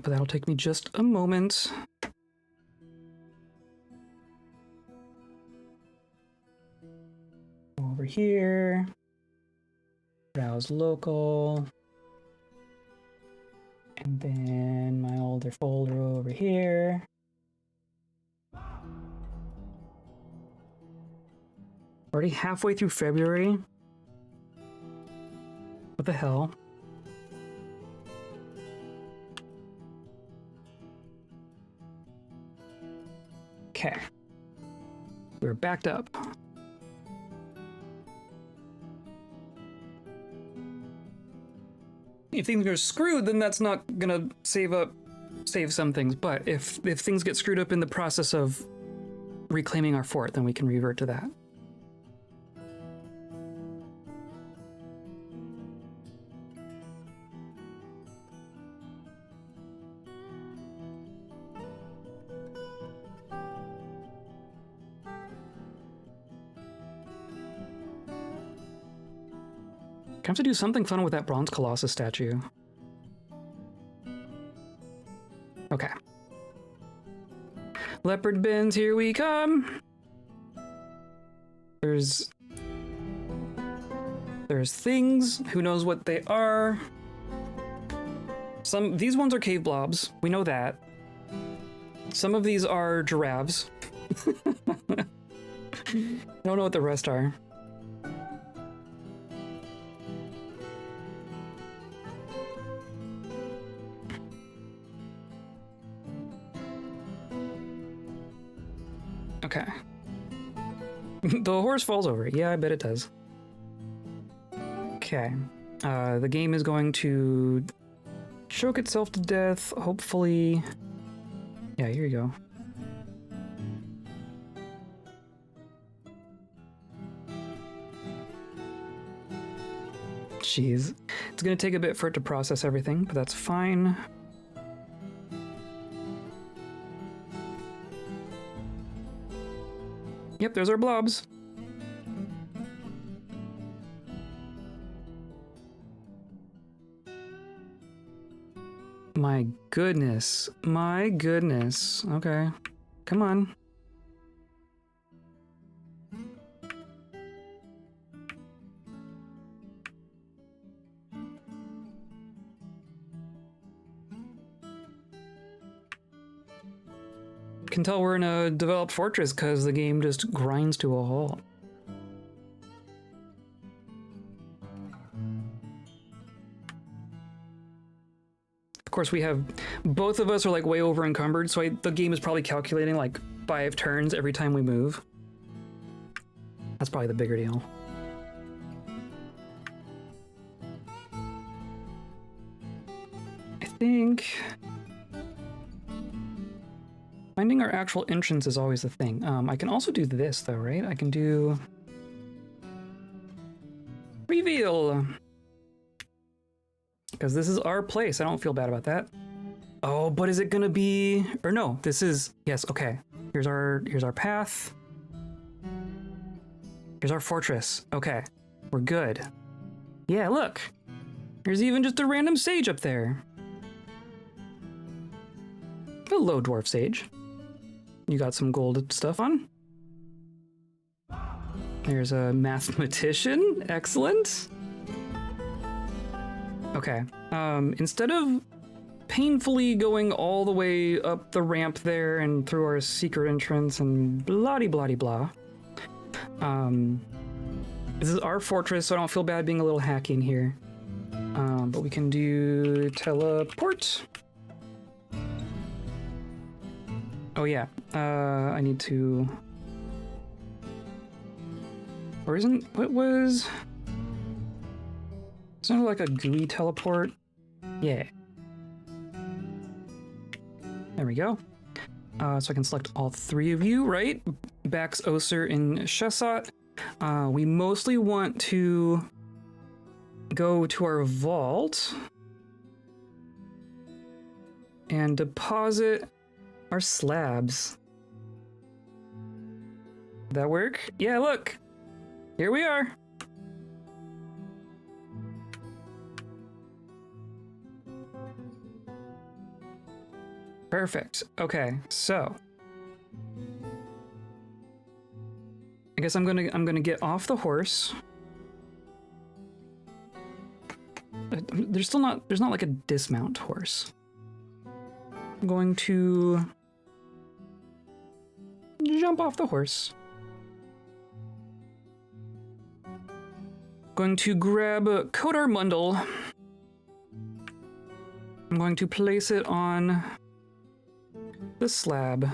Speaker 1: But that'll take me just a moment. Over here. Browse local. And then my older folder over here. Already halfway through February. What the hell? Okay. We're backed up. If things are screwed, then that's not gonna save some things. But if things get screwed up in the process of reclaiming our fort, then we can revert to that. I have to do something fun with that bronze colossus statue. Okay. Leopardbends, here we come. There's things. Who knows what they are? These ones are cave blobs. We know that. Some of these are giraffes. I don't know what the rest are. Okay. The horse falls over. Yeah, I bet it does. Okay. The game is going to choke itself to death, hopefully. Yeah, here you go. Jeez. It's gonna take a bit for it to process everything, but that's fine. Yep, there's our blobs. My goodness. My goodness. Okay. Come on. Can tell we're in a developed fortress because the game just grinds to a halt. Of course, we have both of us are like way over encumbered, so the game is probably calculating like 5 turns every time we move. That's probably the bigger deal. I think finding our actual entrance is always the thing. I can also do this though, right? I can do reveal. Because this is our place. I don't feel bad about that. Oh, but is it gonna be, or no, this is, yes, okay. Here's our path. Here's our fortress. Okay, we're good. Yeah, look. There's even just a random sage up there. Hello, dwarf sage. You got some gold stuff on? There's a mathematician. Excellent. Okay. Instead of painfully going all the way up the ramp there and through our secret entrance and blah-de-blah-de-blah, this is our fortress, so I don't feel bad being a little hacky in here. But we can do teleport. Oh yeah, I need to... Or isn't... What was... Isn't it like a GUI teleport? Yeah. There we go. So I can select all three of you, right? Bax, Oser, and Shesot. We mostly want to go to our vault and deposit our slabs. That work? Yeah, look. Here we are. Perfect. Okay, so I guess I'm gonna get off the horse. There's not like a dismount horse. I'm going to jump off the horse. Going to grab Kodar Mundle. I'm going to place it on the slab.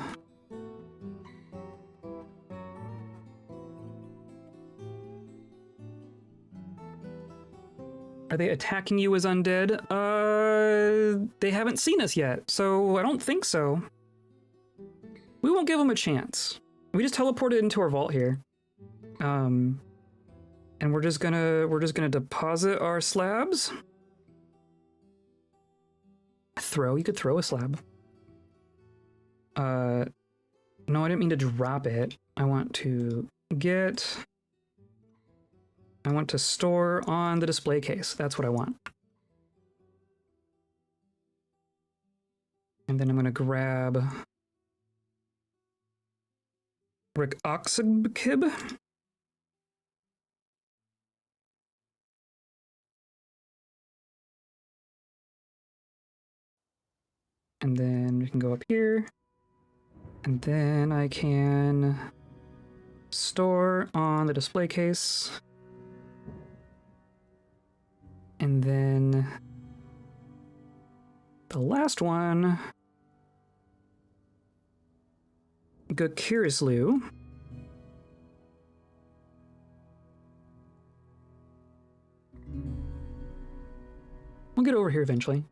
Speaker 1: Are they attacking you as undead? They haven't seen us yet, so I don't think so. We won't give them a chance. We just teleported into our vault here. And we're just gonna deposit our slabs. You could throw a slab. No, I didn't mean to drop it. I want to store on the display case. That's what I want. And then I'm gonna grab Rick Oxabkib. And then we can go up here. And then I can store on the display case. And then the last one, Gakirislu. We'll get over here eventually.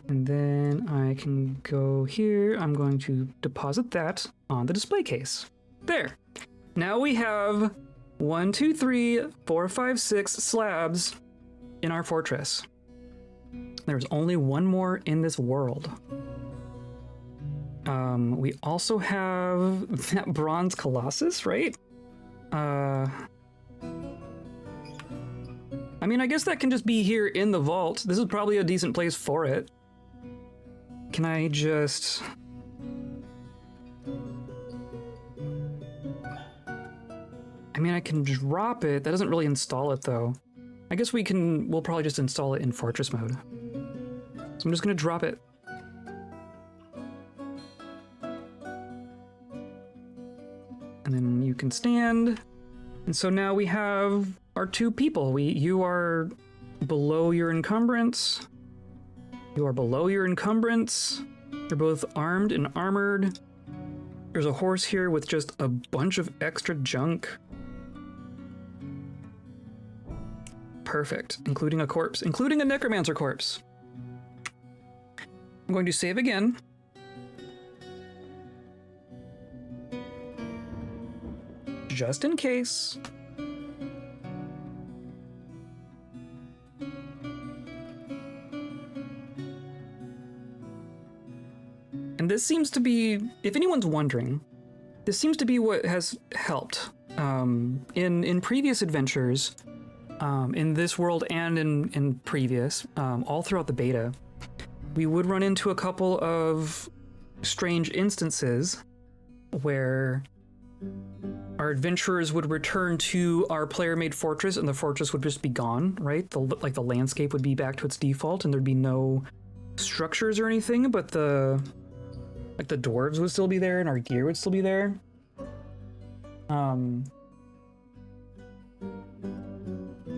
Speaker 1: And then I can go here. I'm going to deposit that on the display case. There. Now we have 1, 2, 3, 4, 5, 6 slabs in our fortress. There's only one more in this world. We also have that bronze colossus, right? I mean, I guess that can just be here in the vault. This is probably a decent place for it. Can I just... I mean, I can drop it. That doesn't really install it, though. I guess we'll probably just install it in fortress mode. So I'm just gonna drop it. And then you can stand. And so now we have our two people. You are below your encumbrance. You are below your encumbrance. You're both armed and armored. There's a horse here with just a bunch of extra junk. Perfect, including a corpse, including a necromancer corpse. I'm going to save again. Just in case. And this seems to be, if anyone's wondering, this seems to be what has helped. In previous adventures, in this world and in previous, all throughout the beta, we would run into a couple of strange instances where our adventurers would return to our player-made fortress and the fortress would just be gone, right? The landscape would be back to its default and there'd be no structures or anything, but the dwarves would still be there and our gear would still be there.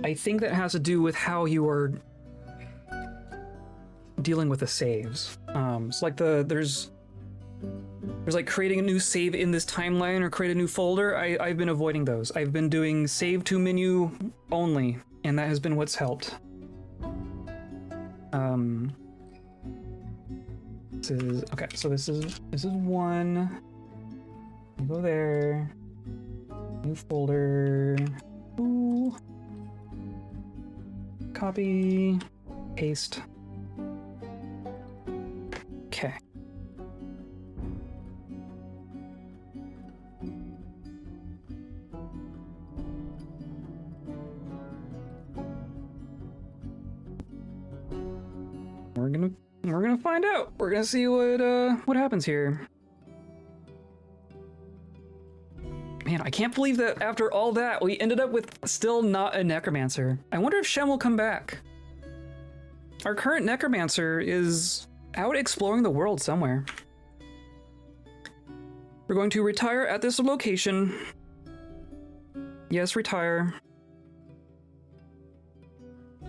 Speaker 1: I think that has to do with how you are dealing with the saves. So like there's like creating a new save in this timeline or create a new folder. I've been avoiding those. I've been doing save to menu only, and that has been what's helped. This is okay. So this is one. You go there. New folder. Ooh. Copy. Paste. Okay. We're gonna find out. We're gonna see what happens here. Man, I can't believe that after all that, we ended up with still not a necromancer. I wonder if Shem will come back. Our current necromancer is out exploring the world somewhere. We're going to retire at this location. Yes, retire.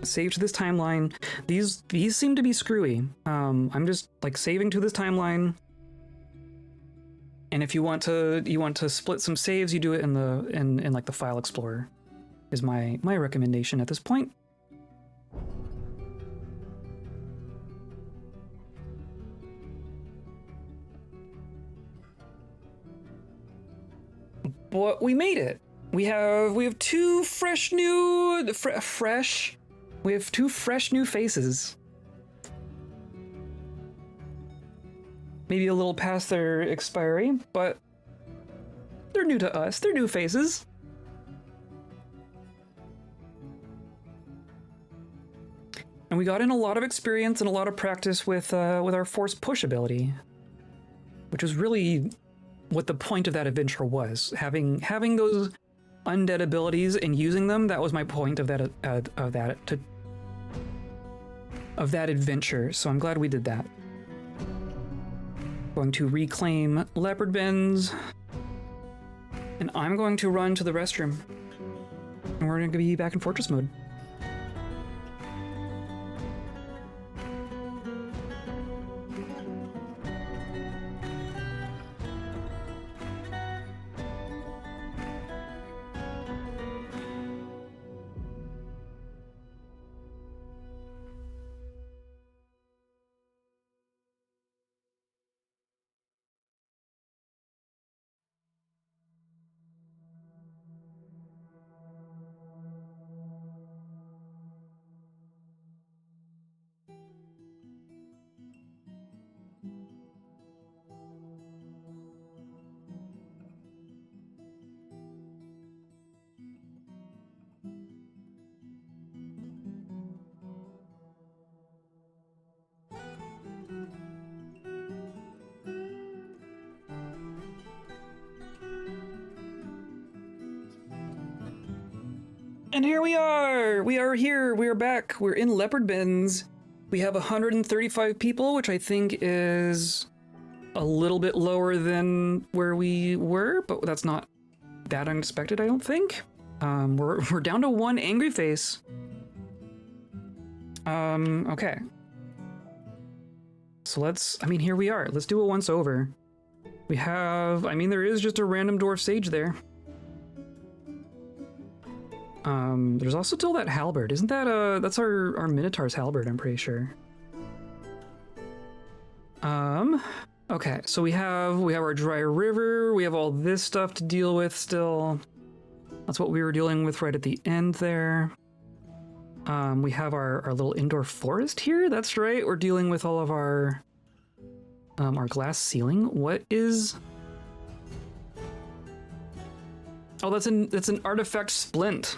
Speaker 1: Save to this timeline. These seem to be screwy. I'm just like saving to this timeline. And if you want to split some saves, you do it in like the file explorer. Is my recommendation at this point. But we made it. We have two fresh new We have two fresh new faces. Maybe a little past their expiry, but they're new to us. They're new faces. And we got in a lot of experience and a lot of practice with our force push ability, which was really what the point of that adventure was. Having those undead abilities and using them, that was my point of that adventure. So I'm glad we did that. Going to reclaim leopardbends, and I'm going to run to the restroom, and we're going to be back in fortress mode. And here we are! We are here, we are back, we're in leopardbends. We have 135 people, which I think is a little bit lower than where we were, but that's not that unexpected, I don't think. We're down to one angry face. Okay. So here we are. Let's do a once over. We have, there is just a random dwarf sage there. There's also still that halberd. Isn't that, that's our Minotaur's halberd, I'm pretty sure. Okay, so we have our dry river, we have all this stuff to deal with still. That's what we were dealing with right at the end there. We have our little indoor forest here, that's right, we're dealing with all of our glass ceiling. What is... Oh, that's an artifact splint.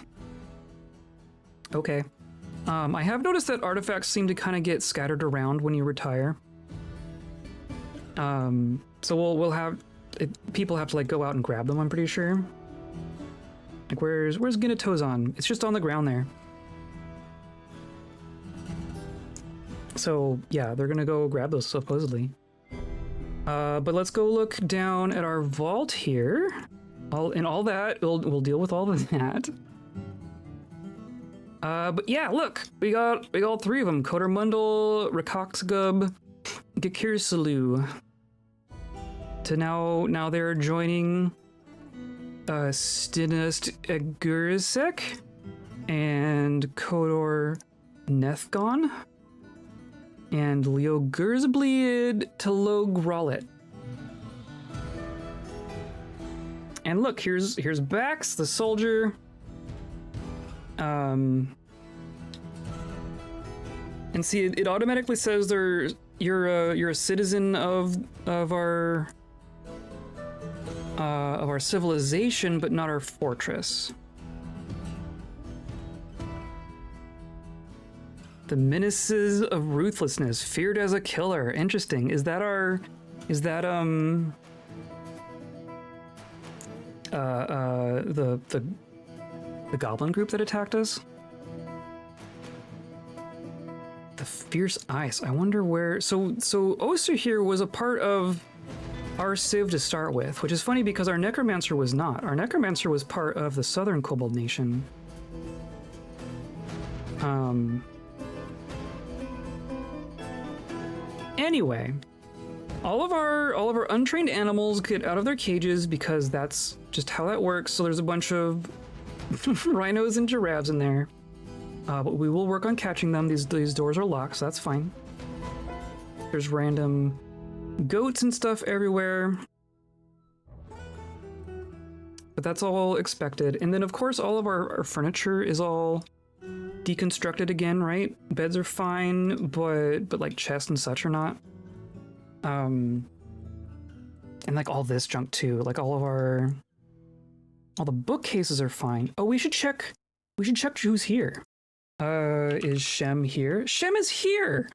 Speaker 1: Okay. I have noticed that artifacts seem to kind of get scattered around when you retire. So we'll have people have to like go out and grab them, I'm pretty sure. Like where's Ginatozan? It's just on the ground there. So yeah, they're gonna go grab those supposedly. But let's go look down at our vault here. All that, we'll deal with all of that. But yeah, look, we got three of them: Codermundel, Rakaxgub, Gakirsalu. To now they're joining Stinust Egurisek and Kodor Nethgon. and Leo Gersbleed to Logrollet. And look, here's Bax, the soldier. And see, it automatically says you're a citizen of our civilization, but not our fortress. The menaces of ruthlessness, feared as a killer. Interesting. Is that the goblin group that attacked us? The fierce ice. I wonder where. So Oster here was a part of our civ to start with, which is funny because our necromancer was not. Our necromancer was part of the southern Kobold nation. Anyway, all of our untrained animals get out of their cages because that's just how that works. So there's a bunch of rhinos and giraffes in there. But we will work on catching them. These doors are locked, so that's fine. There's random goats and stuff everywhere. But that's all expected. And then, of course, all of our furniture is all deconstructed again, right? Beds are fine, but like chests and such are not. And like all this junk too. Like all the bookcases are fine. Oh, we should check who's here. Is Shem here? Shem is here!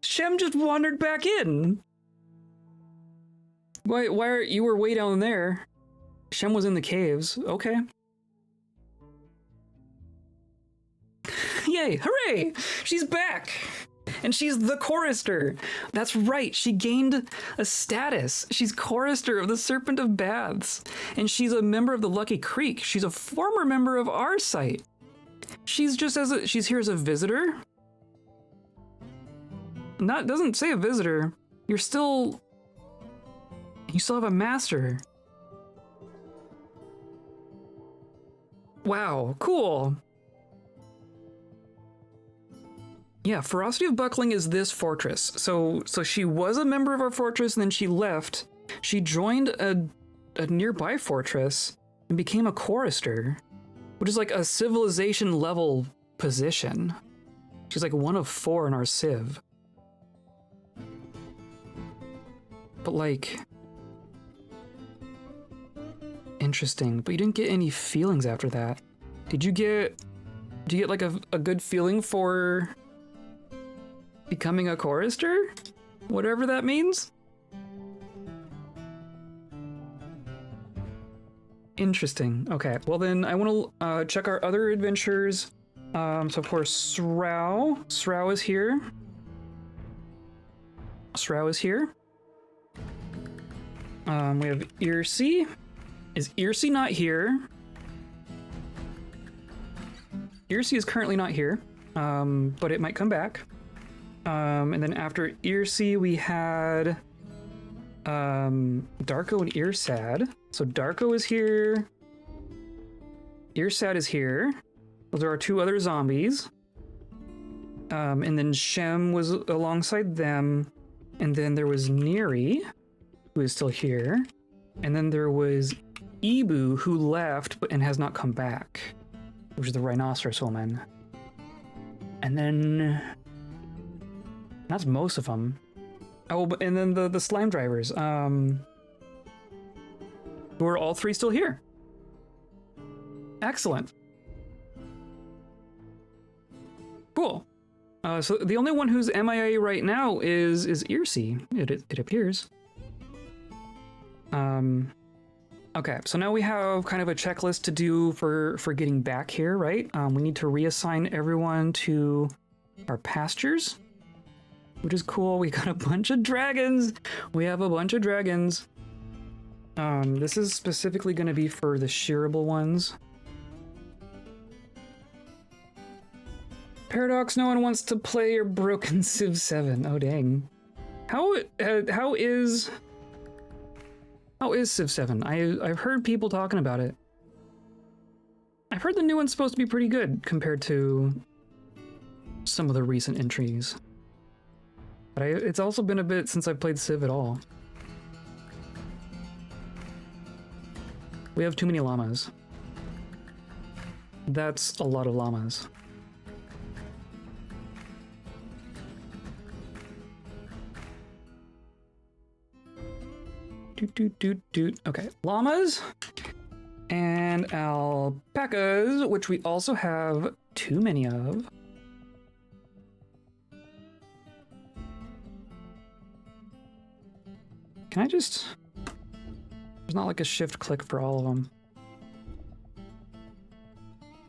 Speaker 1: Shem just wandered back in! Why are you were way down there? Shem was in the caves. Okay. Yay, hooray! She's back! And she's the chorister. That's right, she gained a status. She's chorister of the Serpent of Baths. And she's a member of the Lucky Creek. She's a former member of our site. She's here as a visitor. Doesn't say a visitor. You still have a master. Wow, cool. Yeah, Ferocity of Buckling is this fortress. So she was a member of our fortress and then she left. She joined a nearby fortress and became a chorister, which is like a civilization level position. She's like one of 4 in our civ. But like, interesting. But you didn't get any feelings after that. Did you get like a good feeling for becoming a chorister? Whatever that means? Interesting. Okay, well then I want to check our other adventures. So of course, Srow is here. Srow is here. We have Irsi. Is Irsi not here? Irsi is currently not here, but it might come back. And then after Irsi, we had Darko and Irsad. So Darko is here. Irsad is here. Those are our 2 other zombies. And then Shem was alongside them. And then there was Neri, who is still here. And then there was Ibu, who left and has not come back, which is the rhinoceros woman. And then that's most of them. Oh, and then the slime drivers. Who are all 3 still here? Excellent. Cool. So the only one who's MIA right now is Irsi, it appears. Okay, so now we have kind of a checklist to do for getting back here, right? We need to reassign everyone to our pastures, which is cool. We got a bunch of dragons. We have a bunch of dragons. This is specifically going to be for the shearable ones. Paradox, no one wants to play your broken Civ 7. Oh, dang. How is Civ 7? I've heard people talking about it. I've heard the new one's supposed to be pretty good compared to some of the recent entries. But it's also been a bit since I played Civ at all. We have too many llamas. That's a lot of llamas. Okay, llamas and alpacas, which we also have too many of. Can I just... There's not like a shift click for all of them.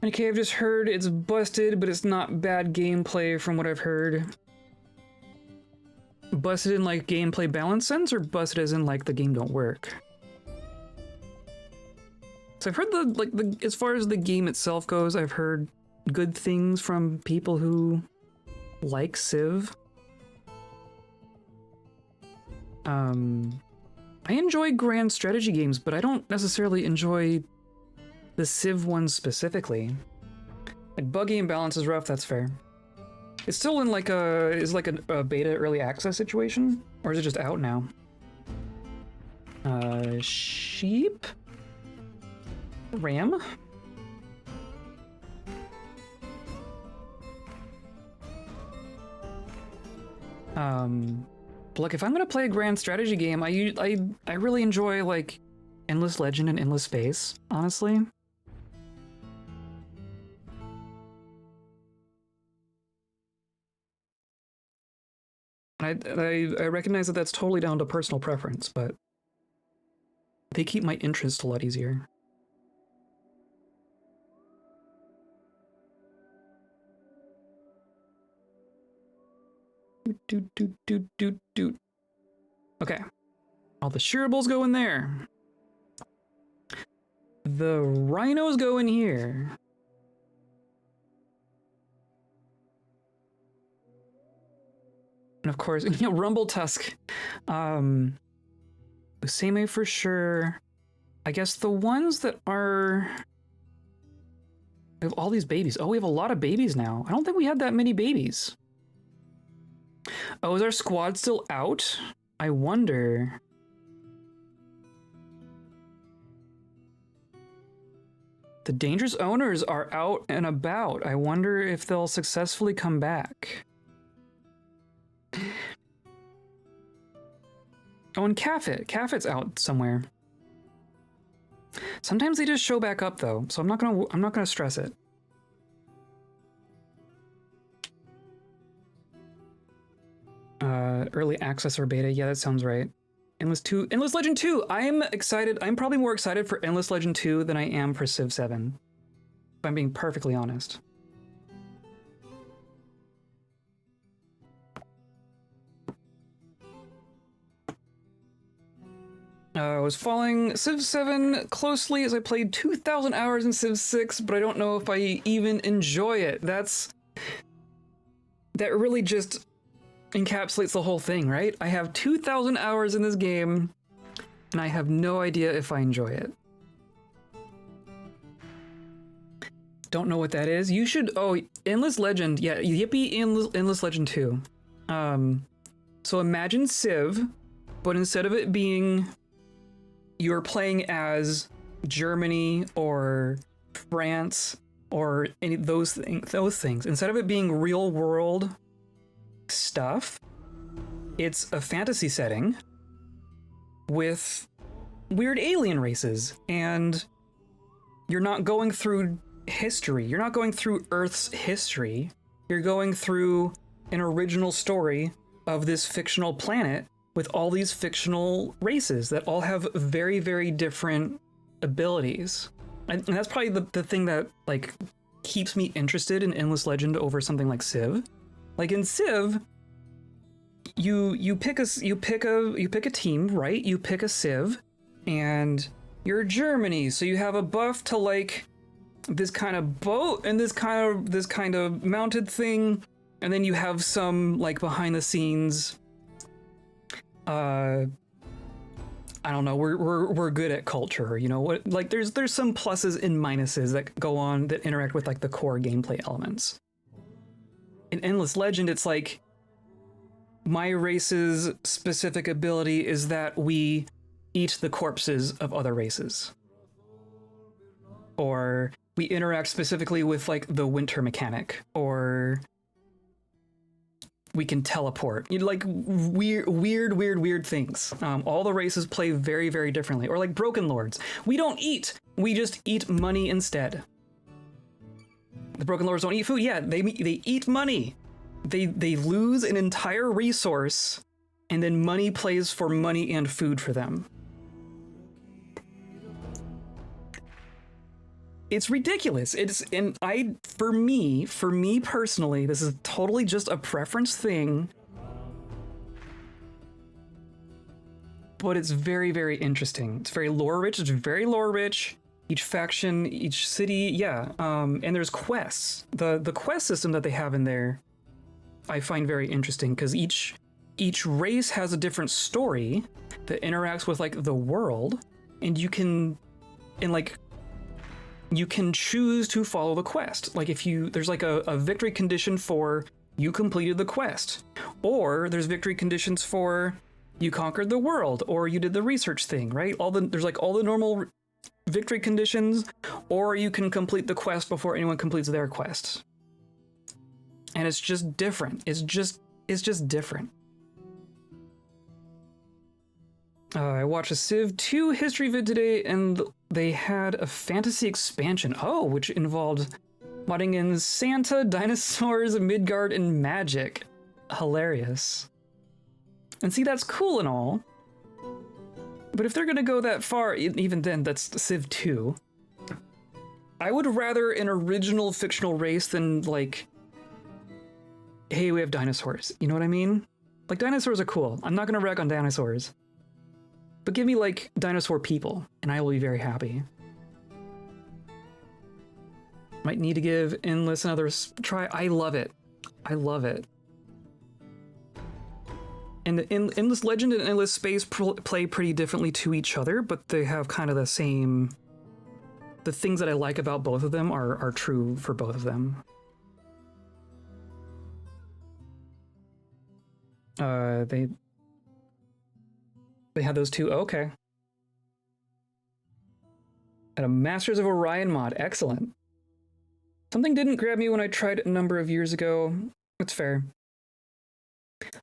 Speaker 1: Okay, I've just heard it's busted, but it's not bad gameplay from what I've heard. Busted in like gameplay balance sense, or busted as in like the game don't work? So I've heard as far as the game itself goes, I've heard good things from people who like Civ. I enjoy grand strategy games, but I don't necessarily enjoy the Civ ones specifically. Like buggy and balance is rough, that's fair. It's still in like a beta early access situation, or is it just out now? Sheep? Ram? But like if I'm gonna play a grand strategy game, I really enjoy like Endless Legend and Endless Space, honestly. I recognize that that's totally down to personal preference, but they keep my interest a lot easier. Okay. All the shearables go in there. The rhinos go in here. And of course, you know, Rumble Tusk. Usame for sure. I guess the ones that are... We have all these babies. Oh, we have a lot of babies now. I don't think we had that many babies. Oh, is our squad still out? I wonder. The dangerous owners are out and about. I wonder if they'll successfully come back. Oh, and Cafet's out somewhere. Sometimes they just show back up though, so I'm not gonna stress it. Early access or beta, yeah, that sounds right. Endless Legend 2. I'm excited. I'm probably more excited for Endless Legend 2 than I am for Civ 7. If I'm being perfectly honest. I was following Civ 7 closely as I played 2,000 hours in Civ 6, but I don't know if I even enjoy it. That really just encapsulates the whole thing, right? I have 2,000 hours in this game, and I have no idea if I enjoy it. Don't know what that is. You should... Oh, Endless Legend. Yeah, yippee Endless Legend 2. So imagine Civ, but instead of it being... You're playing as Germany or France or any of those things. Instead of it being real world stuff, it's a fantasy setting with weird alien races, and you're not going through history. You're not going through Earth's history. You're going through an original story of this fictional planet with all these fictional races that all have very, very different abilities. And that's probably the thing that like keeps me interested in Endless Legend over something like Civ. Like in Civ, you pick a team, right? You pick a Civ, and you're Germany, so you have a buff to like this kind of boat and this kind of mounted thing, and then you have some like behind the scenes. I don't know. We're good at culture, you know. What like there's some pluses and minuses that go on that interact with like the core gameplay elements. In Endless Legend, it's like my race's specific ability is that we eat the corpses of other races. Or we interact specifically with like the winter mechanic, or we can teleport. Like weird things. All the races play very, very differently. Or like Broken Lords. We don't eat. We just eat money instead. The Broken Lords don't eat food. Yeah, they eat money. They lose an entire resource, and then money plays for money and food for them. It's ridiculous. For me personally, this is totally just a preference thing. But it's very, very interesting. It's very lore rich. It's very lore rich. Each faction, each city, yeah. And there's quests. The quest system that they have in there, I find very interesting because each race has a different story that interacts with like the world, and you can choose to follow the quest. Like there's like a victory condition for you completed the quest, or there's victory conditions for you conquered the world, or you did the research thing, right? There's like all the normal victory conditions, or you can complete the quest before anyone completes their quest. And it's just different. It's just different. I watched a Civ 2 history vid today, and they had a fantasy expansion, which involved modding in Santa, dinosaurs, Midgard, and magic. Hilarious. And see, that's cool and all, but if they're gonna go that far, even then, that's Civ 2. I would rather an original fictional race than like, hey, we have dinosaurs. You know what I mean? Like, dinosaurs are cool. I'm not gonna wreck on dinosaurs. But give me, like, dinosaur people, and I will be very happy. Might need to give Endless another try. I love it. I love it. And the Endless Legend and Endless Space play pretty differently to each other, but they have kind of the same... The things that I like about both of them are true for both of them. They had those two. Okay. And a Masters of Orion mod. Excellent. Something didn't grab me when I tried it a number of years ago. It's fair.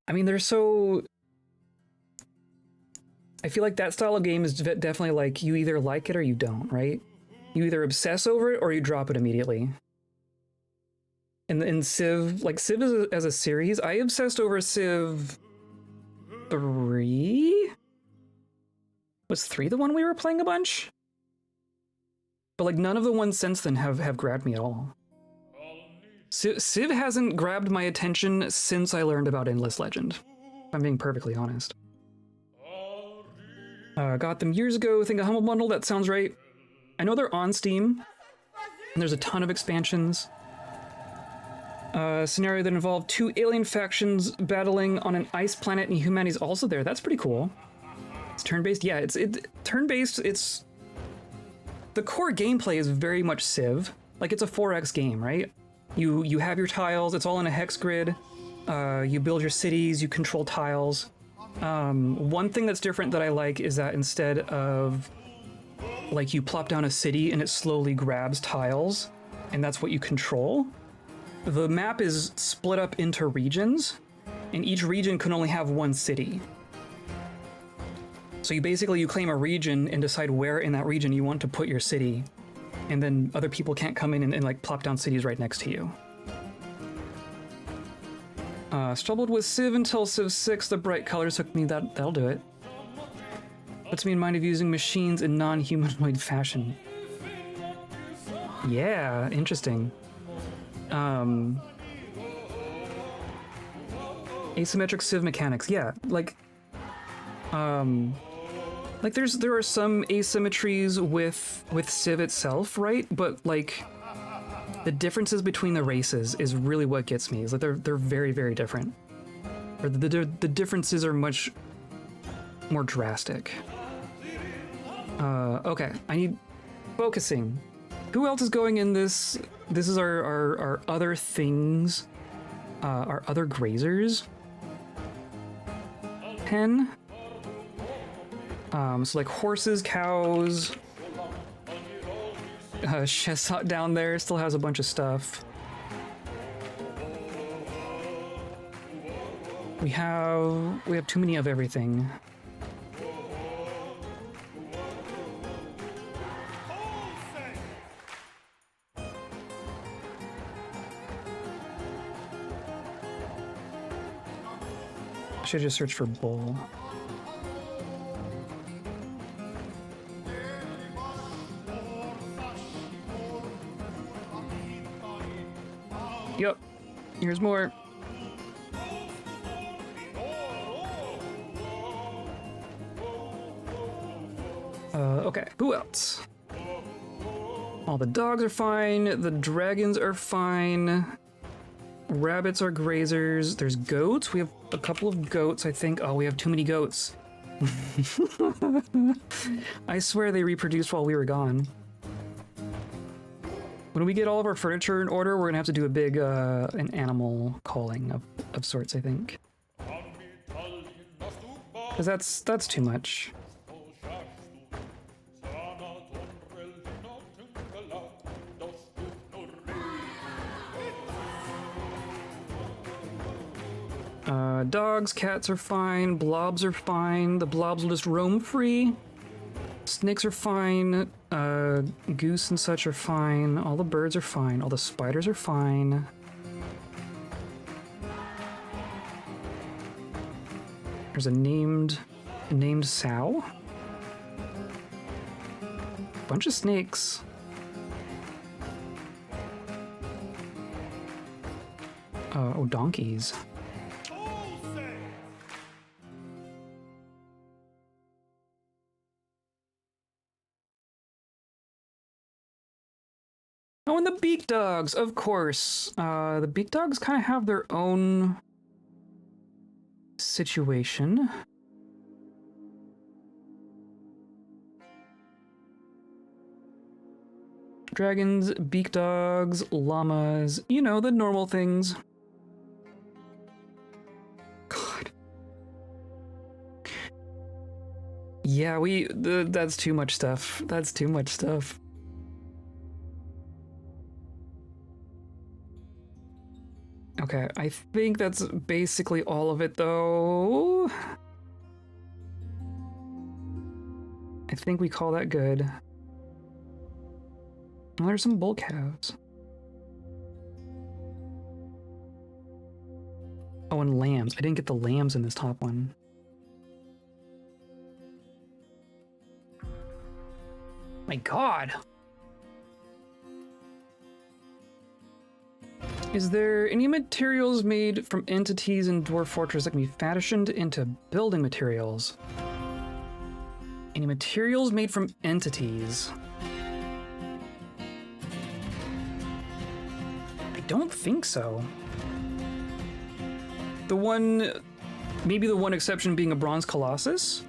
Speaker 1: I mean, they're so... I feel like that style of game is definitely like, you either like it or you don't, right? You either obsess over it or you drop it immediately. In Civ, like Civ as a series, I obsessed over Civ 3? Was 3 the one we were playing a bunch? But like none of the ones since then have grabbed me at all. Civ hasn't grabbed my attention since I learned about Endless Legend, if I'm being perfectly honest. Got them years ago, think a Humble Bundle, that sounds right. I know they're on Steam, and there's a ton of expansions. Scenario that involved 2 alien factions battling on an ice planet, and humanity's also there. That's pretty cool. It's turn-based? Yeah, it's turn-based. It's... The core gameplay is very much Civ. Like, it's a 4X game, right? You have your tiles, it's all in a hex grid. You build your cities, you control tiles. One thing that's different that I like is that instead of, like, you plop down a city and it slowly grabs tiles, and that's what you control, the map is split up into regions, and each region can only have one city. So you claim a region and decide where in that region you want to put your city, and then other people can't come in and like plop down cities right next to you. Struggled with Civ until Civ 6. The bright colors took me. That'll do it. Puts me in mind of using machines in non-humanoid fashion. Yeah, interesting. Asymmetric Civ mechanics. Yeah, like there are some asymmetries with Civ itself, right? But like the differences between the races is really what gets me. Is like they're very, very different. Or the differences are much more drastic. Okay, I need focusing. Who else is going in this? This is our other things, our other grazers. pen. So like horses, cows. Chestnut down there still has a bunch of stuff. We have too many of everything. I should just search for bull. Yep, here's more. Okay, who else? All the dogs are fine, the dragons are fine, rabbits are grazers, there's goats, we have a couple of goats, I think. Oh, we have too many goats. I swear they reproduced while we were gone. When we get all of our furniture in order, we're gonna have to do a big, an animal calling of sorts, I think. Because that's too much. Dogs, cats are fine, blobs are fine, the blobs will just roam free. Snakes are fine, goose and such are fine, all the birds are fine, all the spiders are fine. There's a named sow. Bunch of snakes. Oh, donkeys. Oh, and the beak dogs, of course. The beak dogs kind of have their own situation. Dragons, beak dogs, llamas, you know, the normal things. God. Yeah, that's too much stuff. That's too much stuff. Okay, I think that's basically all of it, though. I think we call that good. Oh, there's some bull cows. Oh, and lambs. I didn't get the lambs in this top one. My God. Is there any materials made from entities in Dwarf Fortress that can be fashioned into building materials? Any materials made from entities? I don't think so. Maybe the one exception being a bronze colossus.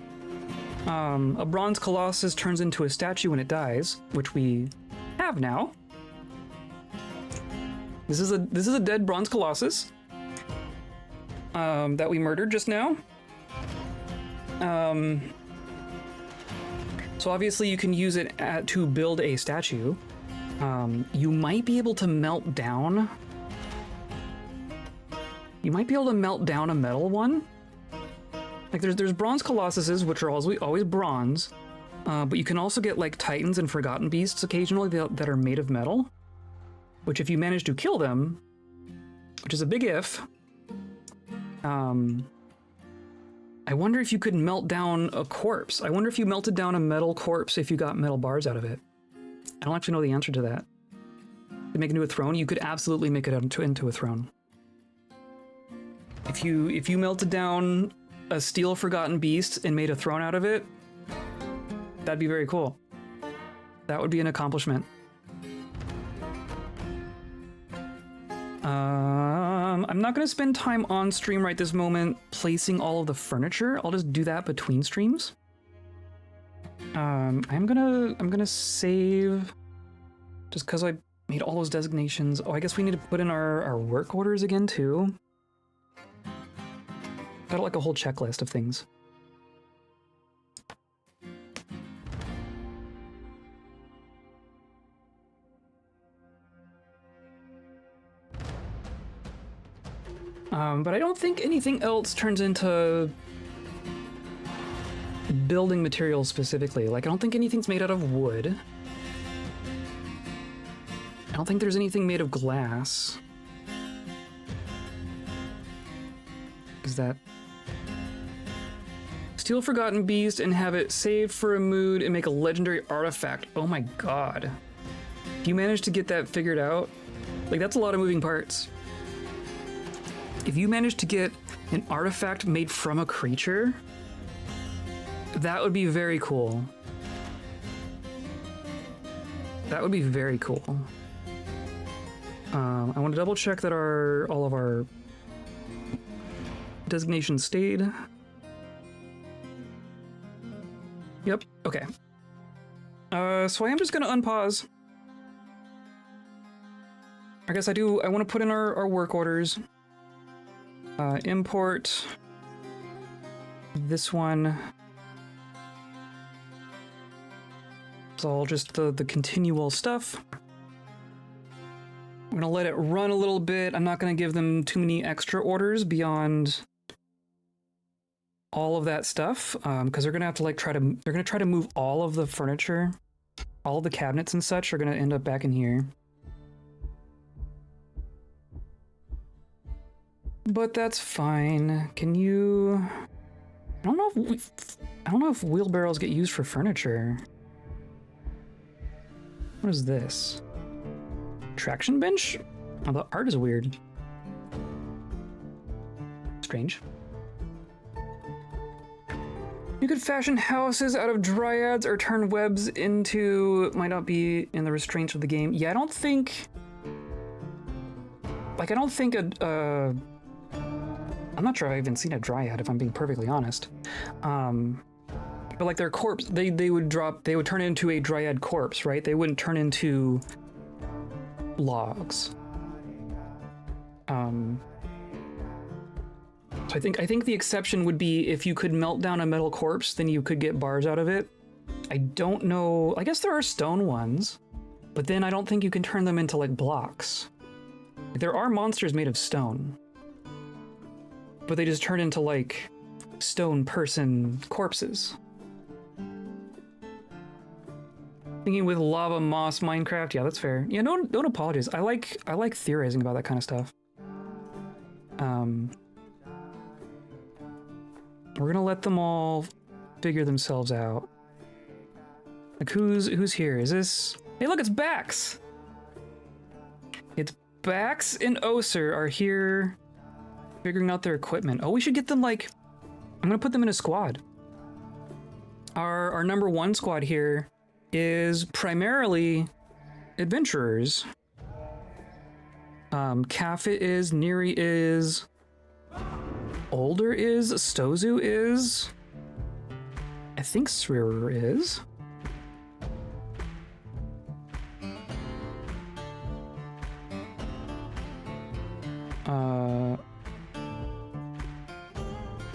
Speaker 1: A bronze colossus turns into a statue when it dies, which we have now. This is a dead bronze colossus that we murdered just now. So obviously you can use it to build a statue. You might be able to melt down. You might be able to melt down a metal one. Like there's bronze colossuses, which are always bronze, but you can also get like titans and forgotten beasts occasionally that are made of metal. Which if you manage to kill them, which is a big if, I wonder if you could melt down a corpse. I wonder if you melted down a metal corpse if you got metal bars out of it. I don't actually know the answer to that. To make it into a throne, you could absolutely make it into a throne. If you melted down a steel forgotten beast and made a throne out of it, that'd be very cool. That would be an accomplishment. I'm not going to spend time on stream right this moment placing all of the furniture. I'll just do that between streams. I'm gonna save just because I made all those designations. Oh, I guess we need to put in our work orders again too. Got like a whole checklist of things. But I don't think anything else turns into building materials specifically. Like, I don't think anything's made out of wood. I don't think there's anything made of glass. Is that... Steal Forgotten Beast and have it saved for a mood and make a legendary artifact. Oh my god. If you manage to get that figured out, like, that's a lot of moving parts. If you manage to get an artifact made from a creature, that would be very cool. That would be very cool. I want to double check that all of our designations stayed. Yep, okay. So I am just gonna unpause. I guess I want to put in our work orders. Import this one. It's all just the continual stuff. I'm gonna let it run a little bit. I'm not gonna give them too many extra orders beyond all of that stuff, because they're gonna have to like try to move all of the furniture, all of the cabinets and such are gonna end up back in here. But that's fine. Can you? I don't know if wheelbarrows get used for furniture. What is this? Traction bench? Oh, the art is weird. Strange. You could fashion houses out of dryads or turn webs into... Might not be in the restraints of the game. Yeah, I don't think... Like, I don't think I'm not sure I've even seen a dryad, if I'm being perfectly honest. But like their corpse, they would turn into a dryad corpse, right? They wouldn't turn into logs. So I think the exception would be if you could melt down a metal corpse, then you could get bars out of it. I don't know. I guess there are stone ones, but then I don't think you can turn them into like blocks. There are monsters made of stone, but they just turn into like stone person corpses. Thinking with lava moss Minecraft, yeah, that's fair. Yeah, don't apologize. I like theorizing about that kind of stuff. We're gonna let them all figure themselves out. Like who's here? Is this? Hey, look, it's Bax. It's Bax and Oser are here figuring out their equipment. Oh, we should get them like... I'm gonna put them in a squad. Our number one squad here is primarily adventurers. Kafit is, Neri is, Older is, Stozu is, I think Srirer is.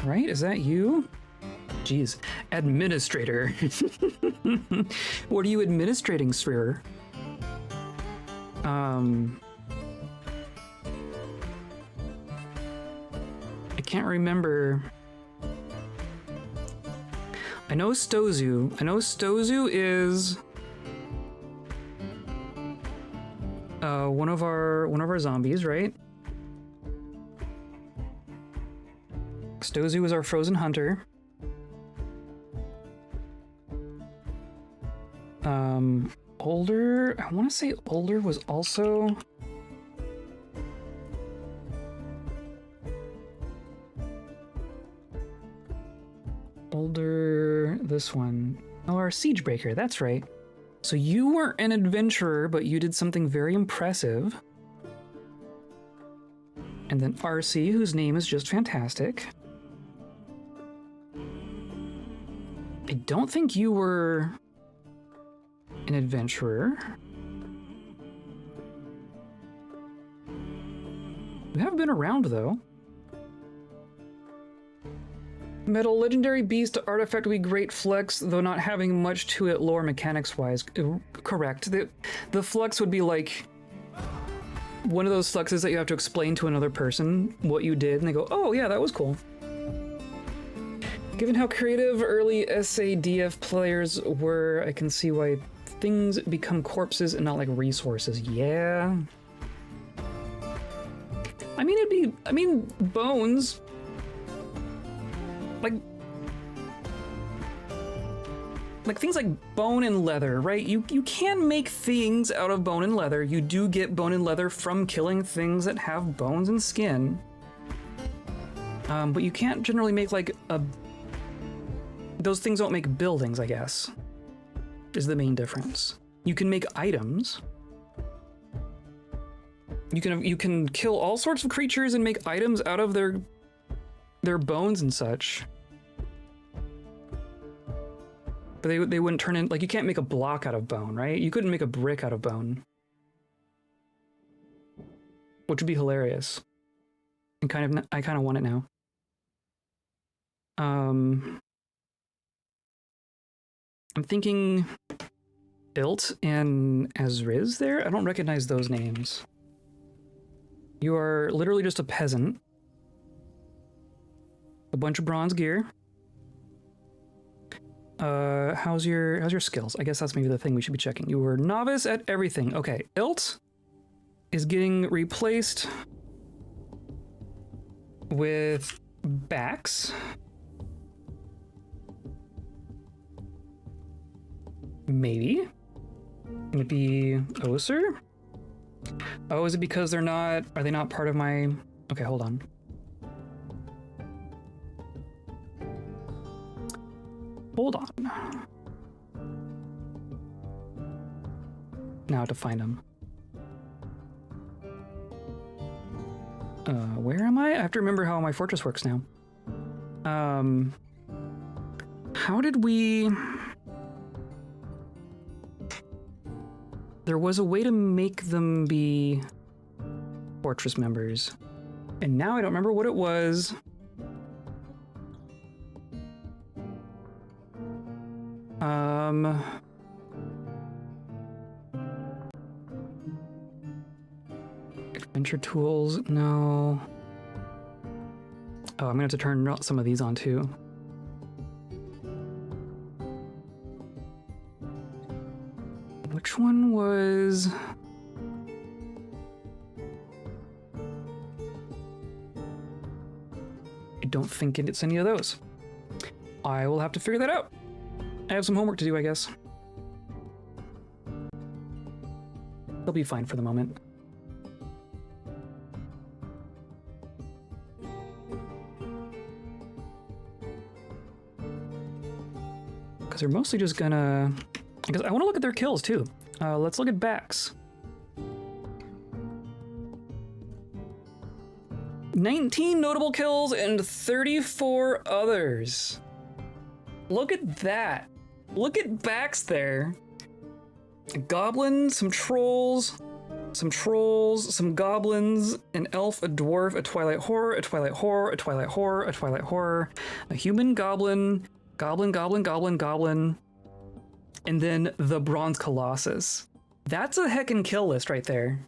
Speaker 1: Right? Is that you? Jeez. Administrator. What are you administrating, Srirer? I can't remember. I know Stozu. I know Stozu is one of our zombies, right? Stozu is our frozen hunter. Older, I want to say Older was also... Older, this one. Oh, our siege breaker, that's right. So you weren't an adventurer, but you did something very impressive. And then RC, whose name is just fantastic. I don't think you were an adventurer. You have been around, though. Metal legendary beast artifact would be great flex, though not having much to it lore mechanics wise. Correct. The flex would be like one of those flexes that you have to explain to another person what you did, and they go, oh yeah, that was cool. Given how creative early SADF players were, I can see why things become corpses and not like resources. Yeah. I mean, bones. Like things like bone and leather, right? You can make things out of bone and leather. You do get bone and leather from killing things that have bones and skin. But you can't generally make like those things don't make buildings, I guess, is the main difference. You can make items. You can kill all sorts of creatures and make items out of their bones and such. But they wouldn't turn in, like, you can't make a block out of bone, right? You couldn't make a brick out of bone. Which would be hilarious. And I kind of want it now. I'm thinking Ilt and Azriz there? I don't recognize those names. You are literally just a peasant. A bunch of bronze gear. How's your skills? I guess that's maybe the thing we should be checking. You were novice at everything. Okay, Ilt is getting replaced with Bax. Maybe. Can it be Oser? Oh, is it because are they not part of my... Okay, hold on. Hold on. Now to find them. Where am I? I have to remember how my fortress works now. How did we... There was a way to make them be fortress members. And now I don't remember what it was. Adventure tools, no. Oh, I'm gonna have to turn some of these on too. Which one was... I don't think it's any of those. I will have to figure that out. I have some homework to do, I guess. They'll be fine for the moment. Because they're mostly just gonna... I guess I want to look at their kills, too. Let's look at Bax. 19 notable kills and 34 others. Look at that. Look at Bax there. A goblin, some trolls, some goblins, an elf, a dwarf, a twilight horror, a twilight horror, a twilight horror, a twilight horror, a human goblin, goblin, and then the bronze colossus. That's a heckin' kill list right there.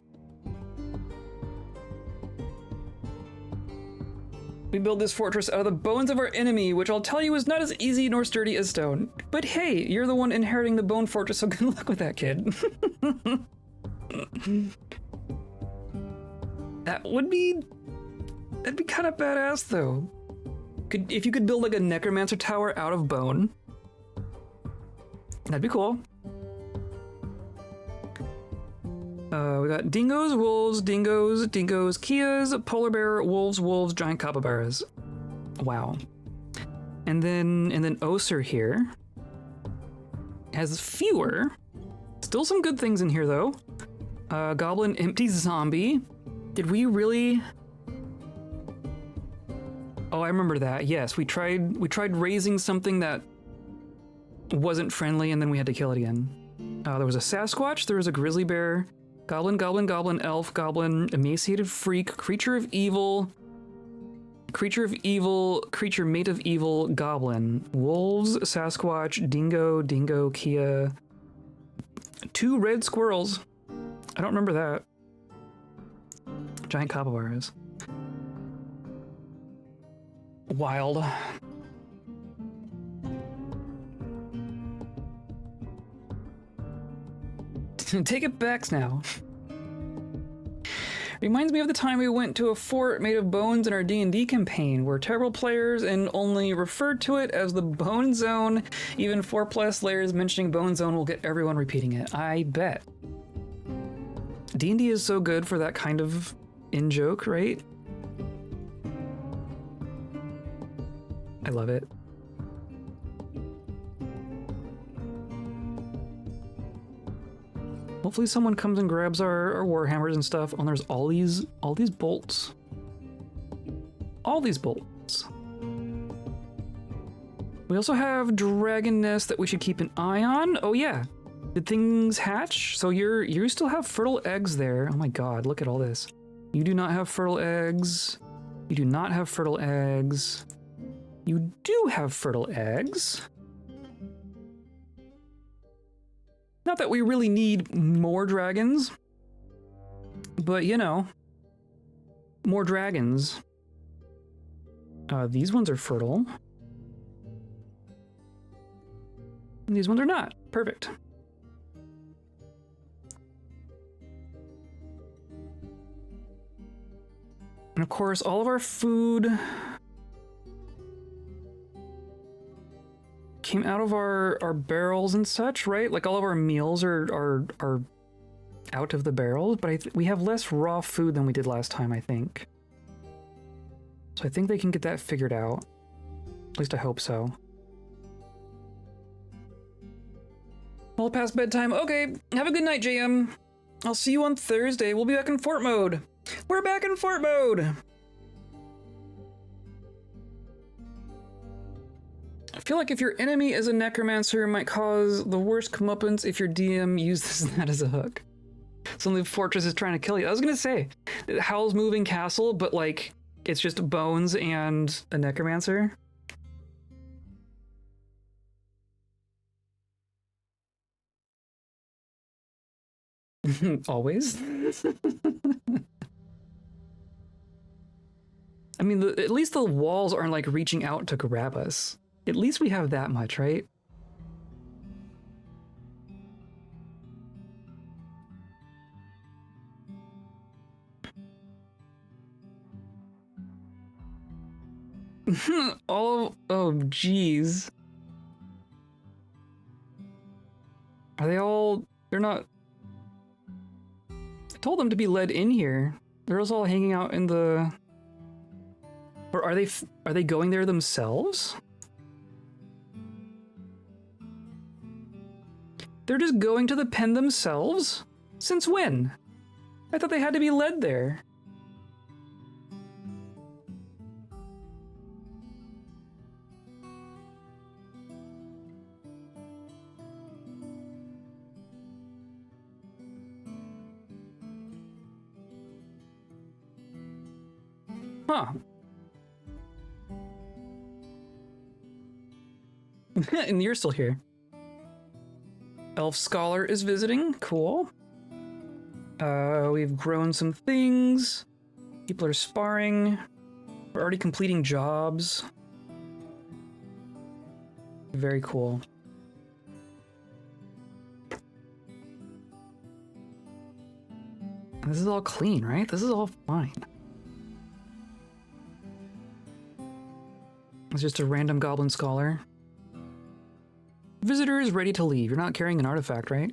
Speaker 1: We build this fortress out of the bones of our enemy, which I'll tell you is not as easy nor sturdy as stone. But hey, you're the one inheriting the bone fortress, so good luck with that, kid. That'd be kind of badass, though. If you could build like a necromancer tower out of bone, that'd be cool. We got dingoes, wolves, kias, polar bear, wolves, giant capybaras. Wow. And then Oser here has fewer. Still some good things in here though. Goblin, empty zombie. Did we really? Oh, I remember that. Yes, we tried raising something that wasn't friendly, and then we had to kill it again. There was a Sasquatch. There was a grizzly bear. Goblin, elf, goblin, emaciated freak, creature of evil, creature mate of evil, goblin. Wolves, Sasquatch, dingo, Kia. 2 red squirrels. I don't remember that. Giant capybaras. Wild. Take it back now. Reminds me of the time we went to a fort made of bones in our D&D campaign. We're terrible players and only referred to it as the Bone Zone. Even 4+ layers mentioning Bone Zone will get everyone repeating it. I bet. D&D is so good for that kind of in-joke, right? I love it. Hopefully someone comes and grabs our warhammers and stuff. Oh, there's all these bolts. All these bolts. We also have dragon nests that we should keep an eye on. Oh yeah. Did things hatch? So you still have fertile eggs there. Oh my god, look at all this. You do not have fertile eggs. You do not have fertile eggs. You do have fertile eggs. Not that we really need more dragons, but you know, more dragons. These ones are fertile. And these ones are not. Perfect. And of course, all of our food came out of our barrels and such, right? Like all of our meals are out of the barrels, but we have less raw food than we did last time, I think. So I think they can get that figured out. At least I hope so. Well past bedtime. Okay, have a good night, JM. I'll see you on Thursday. We'll be back in fort mode. We're back in fort mode. I feel like if your enemy is a necromancer, it might cause the worst comeuppance if your DM uses that as a hook. Suddenly the fortress is trying to kill you. I was gonna say, Howl's Moving Castle, but like, it's just bones and a necromancer. Always. I mean, at least the walls aren't like reaching out to grab us. At least we have that much, right? Oh geez. Are they all... They're not... I told them to be led in here. They're all hanging out in the... Or are they going there themselves? They're just going to the pen themselves? Since when? I thought they had to be led there. Huh. And you're still here. Elf Scholar is visiting. Cool. We've grown some things. People are sparring. We're already completing jobs. Very cool. This is all clean, right? This is all fine. It's just a random goblin scholar. Visitor is ready to leave. You're not carrying an artifact, right?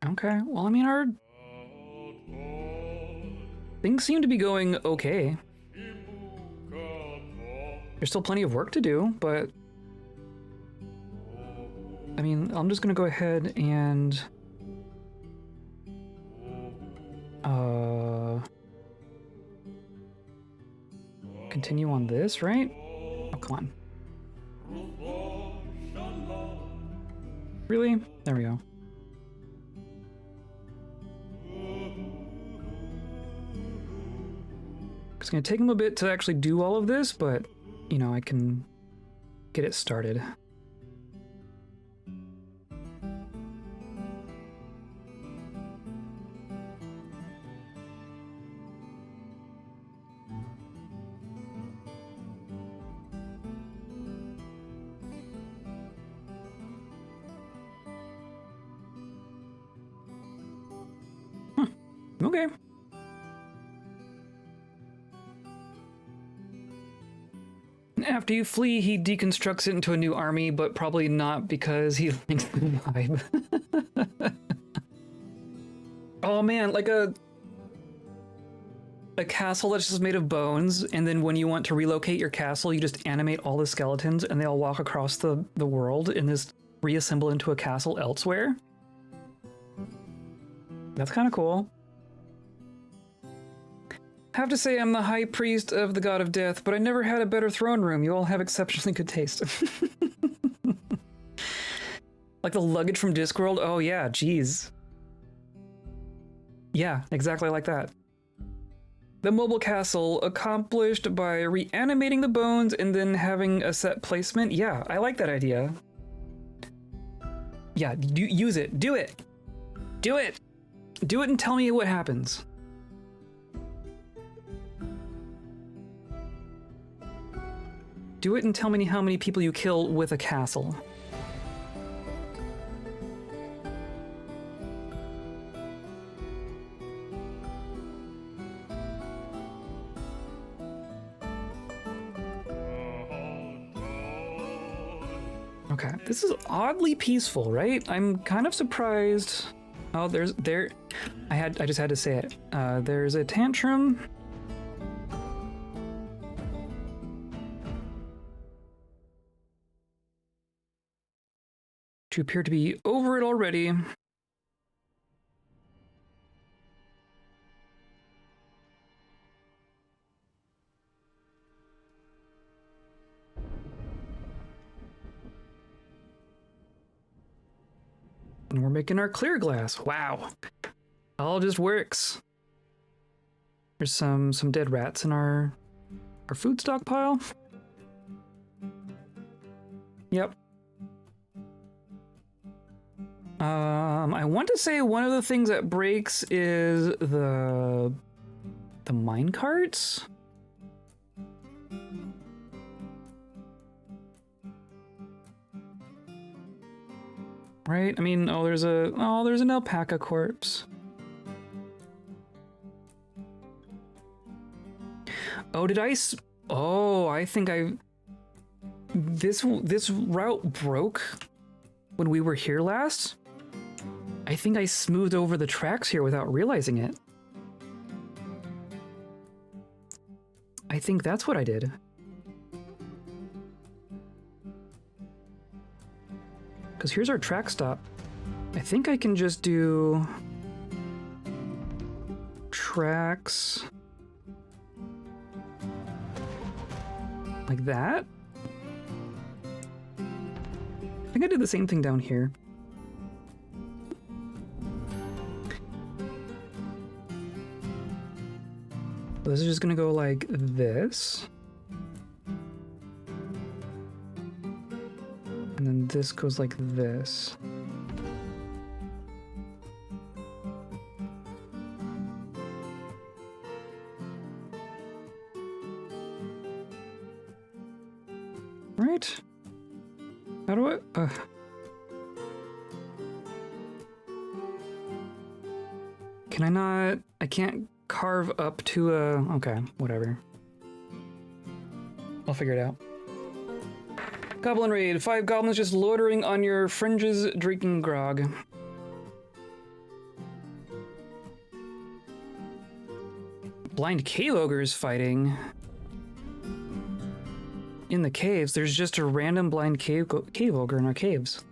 Speaker 1: Okay, well, I mean, our things seem to be going okay. There's still plenty of work to do, but I mean, I'm just gonna go ahead and continue on this, right? Oh, come on. Really? There we go. It's gonna take him a bit to actually do all of this, but, you know, I can get it started. Okay. After you flee, he deconstructs it into a new army, but probably not because he likes the vibe. Oh man, like a castle that's just made of bones, and then when you want to relocate your castle, you just animate all the skeletons and they all walk across the world and just reassemble into a castle elsewhere. That's kind of cool. Have to say I'm the high priest of the god of death, but I never had a better throne room. You all have exceptionally good taste. Like the luggage from Discworld? Oh yeah, geez. Yeah, exactly like that. The mobile castle, accomplished by reanimating the bones and then having a set placement. Yeah, I like that idea. Yeah, use it. Do it. Do it. Do it and tell me what happens. Do it and tell me how many people you kill with a castle. Okay, this is oddly peaceful, right? I'm kind of surprised. Oh, I just had to say it. There's a tantrum. To appear to be over it already. And we're making our clear glass. Wow. All just works. There's some dead rats in our food stockpile. Yep. I want to say one of the things that breaks is the mine carts. Right? I mean, there's an alpaca corpse. I think this route broke when we were here last. I think I smoothed over the tracks here without realizing it. I think that's what I did. Because here's our track stop. I think I can just do tracks like that. I think I did the same thing down here. So this is just gonna go like this. And then this goes like this. Right? How do I... Can I not... I can't carve up to a... Okay, whatever. I'll figure it out. Goblin raid. 5 goblins just loitering on your fringes drinking grog. Blind cave ogres fighting. In the caves, there's just a random blind cave ogre in our caves.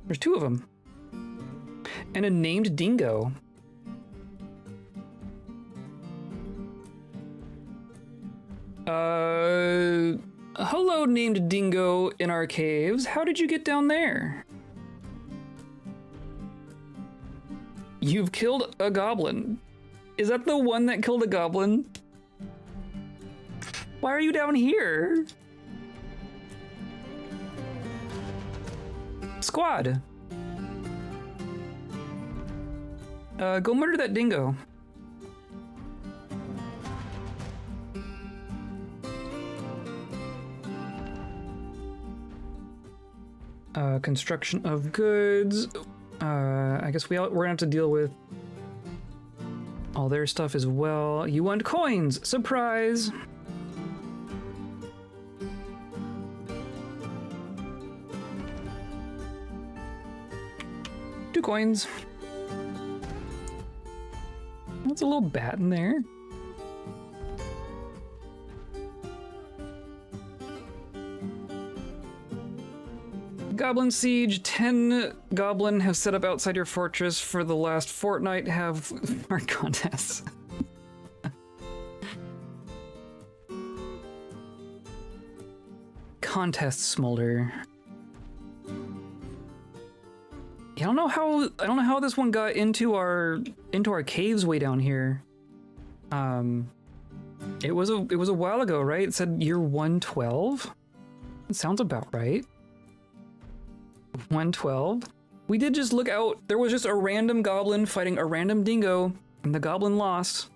Speaker 1: There's 2 of them. And a named dingo. Hello, named dingo in our caves. How did you get down there? You've killed a goblin. Is that the one that killed a goblin? Why are you down here? Squad. Go murder that dingo. Construction of goods. I guess we're gonna have to deal with all their stuff as well. You want coins? Surprise! 2 coins. That's a little bat in there. Goblin siege. 10 goblin have set up outside your fortress for the last fortnight. Have art contests. Contest smolder. Yeah, I don't know how this one got into our caves way down here. It was a while ago, right? It said year 112. It sounds about right. 112. We did just look out. There was just a random goblin fighting a random dingo, and the goblin lost.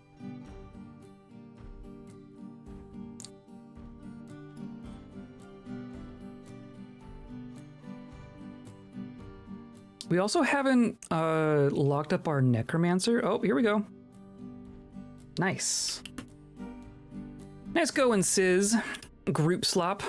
Speaker 1: We also haven't locked up our necromancer. Oh, here we go. Nice. Nice going, Sizz. Group slop.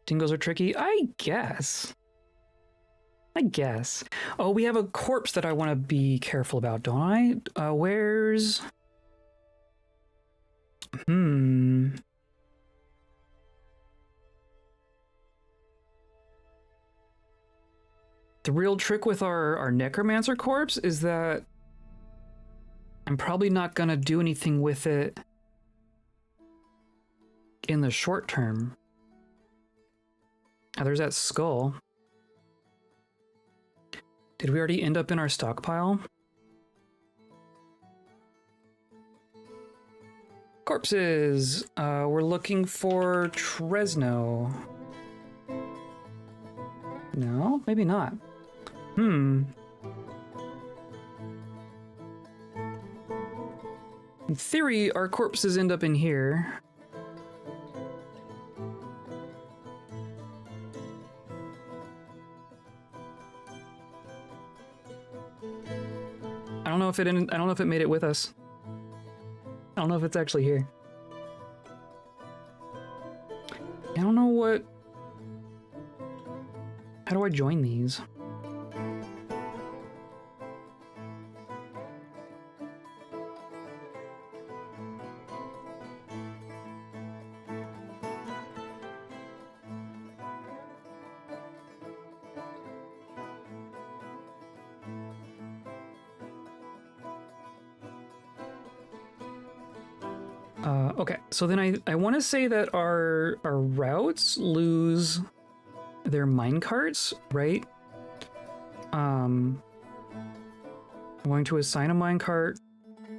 Speaker 1: Dingoes are tricky? I guess. Oh, we have a corpse that I want to be careful about, don't I? Where's... The real trick with our necromancer corpse is that I'm probably not gonna do anything with it in the short term. Oh, there's that skull. Did we already end up in our stockpile? Corpses! We're looking for Tresno. No, maybe not. In theory, our corpses end up in here. I don't know if it made it with us. I don't know if it's actually here. I don't know what... How do I join these? Okay, so then I want to say that our routes lose their minecarts, right? I'm going to assign a minecart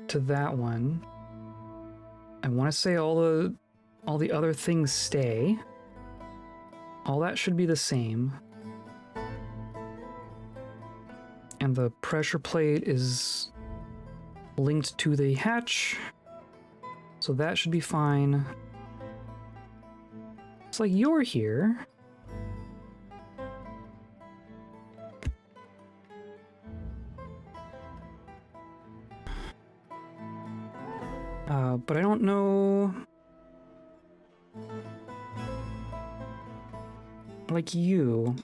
Speaker 1: to that one. I want to say all the other things stay. All that should be the same. And the pressure plate is linked to the hatch. So that should be fine. It's like you're here. But I don't know... Like you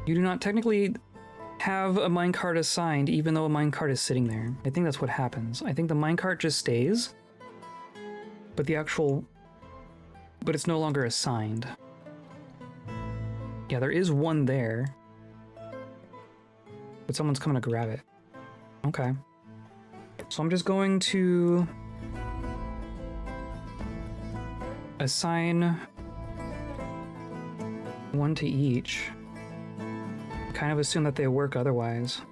Speaker 1: do not technically have a minecart assigned, even though a minecart is sitting there. I think that's what happens. I think the minecart just stays, but it's no longer assigned. Yeah, there is one there, but someone's coming to grab it. Okay. So I'm just going to assign one to each. Kind of assume that they work otherwise.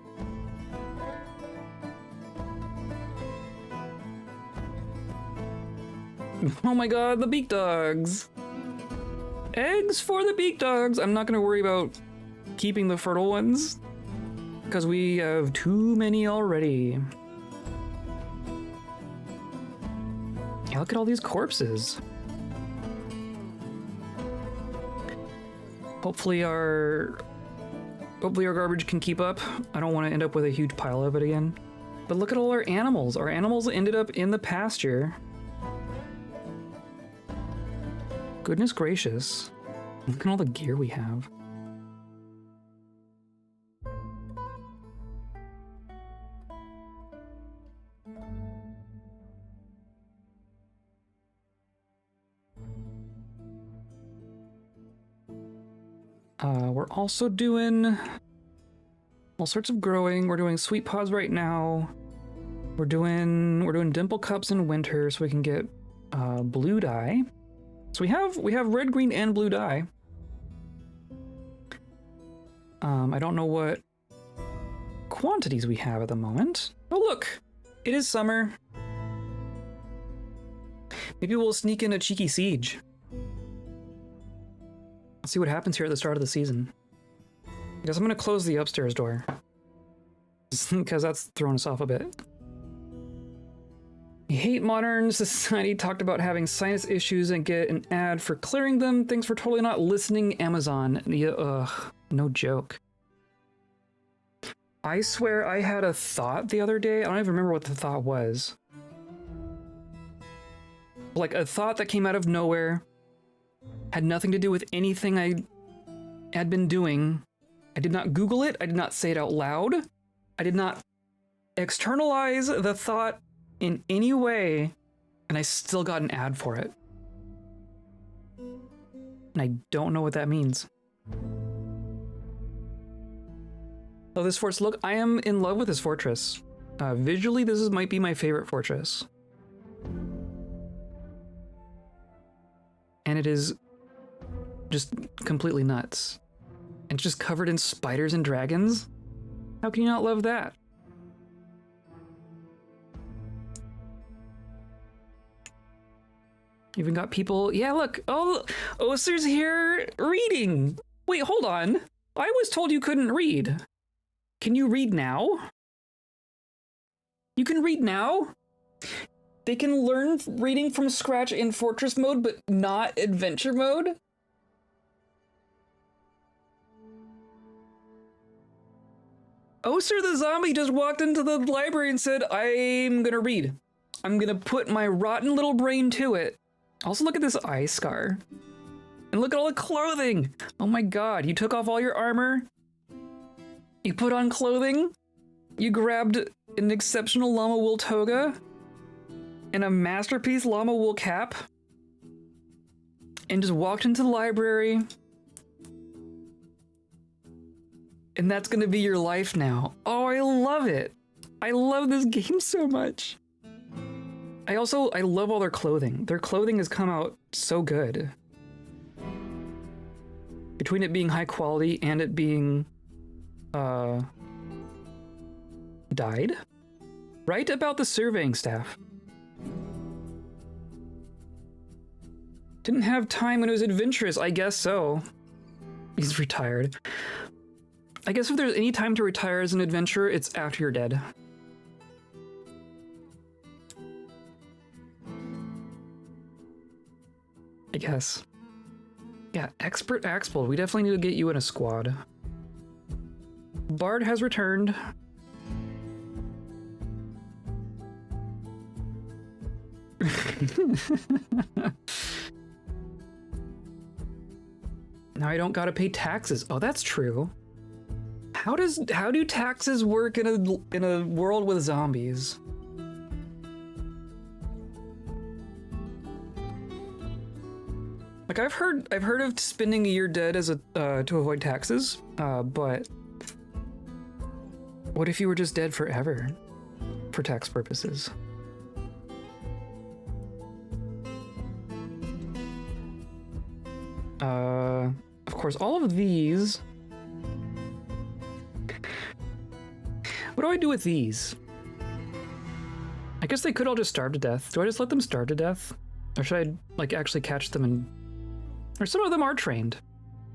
Speaker 1: Oh my god, the beak dogs! Eggs for the beak dogs! I'm not gonna worry about keeping the fertile ones, because we have too many already. Yeah, look at all these corpses. Hopefully our garbage can keep up. I don't want to end up with a huge pile of it again. But look at all our animals. Our animals ended up in the pasture. Goodness gracious. Look at all the gear we have. We're also doing all sorts of growing. We're doing sweet pods right now. We're doing dimple cups in winter so we can get blue dye. So we have red, green, and blue dye. I don't know what quantities we have at the moment. Oh look, it is summer. Maybe we'll sneak in a cheeky siege. Let's see what happens here at the start of the season. I guess I'm gonna close the upstairs door, because that's throwing us off a bit. You hate modern society, talked about having sinus issues and get an ad for clearing them. Thanks for totally not listening, Amazon. Yeah, ugh, no joke. I swear I had a thought the other day. I don't even remember what the thought was. Like a thought that came out of nowhere. Had nothing to do with anything I had been doing. I did not Google it. I did not say it out loud. I did not externalize the thought in any way, and I still got an ad for it. And I don't know what that means. Oh, this fortress. Look, I am in love with this fortress. Visually, might be my favorite fortress. And it is just completely nuts. And it's just covered in spiders and dragons. How can you not love that? Even got people, yeah, look, oh, Oser's here reading. Wait, hold on. I was told you couldn't read. Can you read now? You can read now? They can learn reading from scratch in fortress mode, but not adventure mode? Oser the zombie just walked into the library and said, I'm gonna read. I'm gonna put my rotten little brain to it. Also, look at this eye scar. And look at all the clothing. Oh my god, you took off all your armor. You put on clothing. You grabbed an exceptional llama wool toga. And a masterpiece llama wool cap. And just walked into the library. And that's gonna be your life now. Oh, I love it. I love this game so much. I love all their clothing. Their clothing has come out so good. Between it being high quality and it being, dyed? Right about the surveying staff. Didn't have time when it was adventurous, I guess so. He's retired. I guess if there's any time to retire as an adventurer, it's after you're dead. I guess. Yeah, expert Axbold. We definitely need to get you in a squad. Bard has returned. Now I don't gotta pay taxes. Oh, that's true. How do taxes work in a world with zombies? Like I've heard of spending a year dead as a to avoid taxes, but what if you were just dead forever for tax purposes? Of course, all of these... What do I do with these? I guess they could all just starve to death. Do I just let them starve to death? Or should I, like, actually catch them and... Or some of them are trained.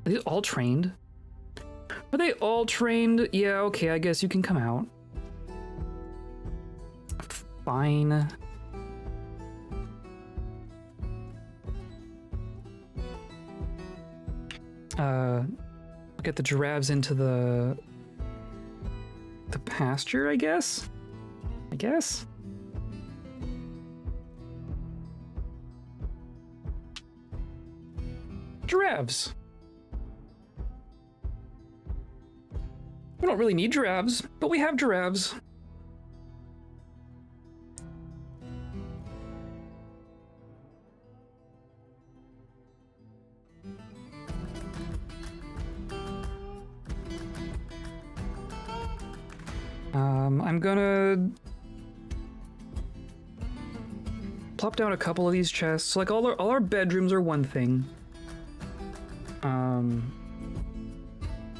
Speaker 1: Are these all trained? Are they all trained? Yeah, okay, I guess you can come out. Fine. Get the giraffes into the pasture, I guess? Giraffes. We don't really need giraffes, but we have giraffes. I'm gonna plop down a couple of these chests. Like all our bedrooms are one thing.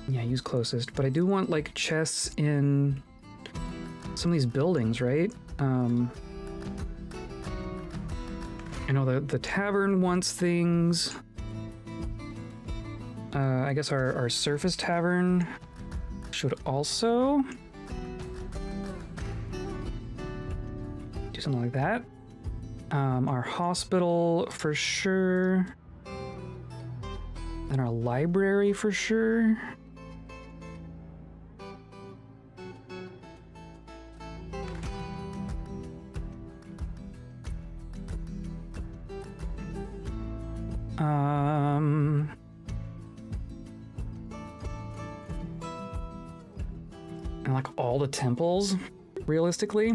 Speaker 1: Yeah, use closest, but I do want like chests in some of these buildings, right? I know the tavern wants things. I guess our surface tavern should also do something like that. Our hospital for sure. And our library for sure. And like all the temples, realistically.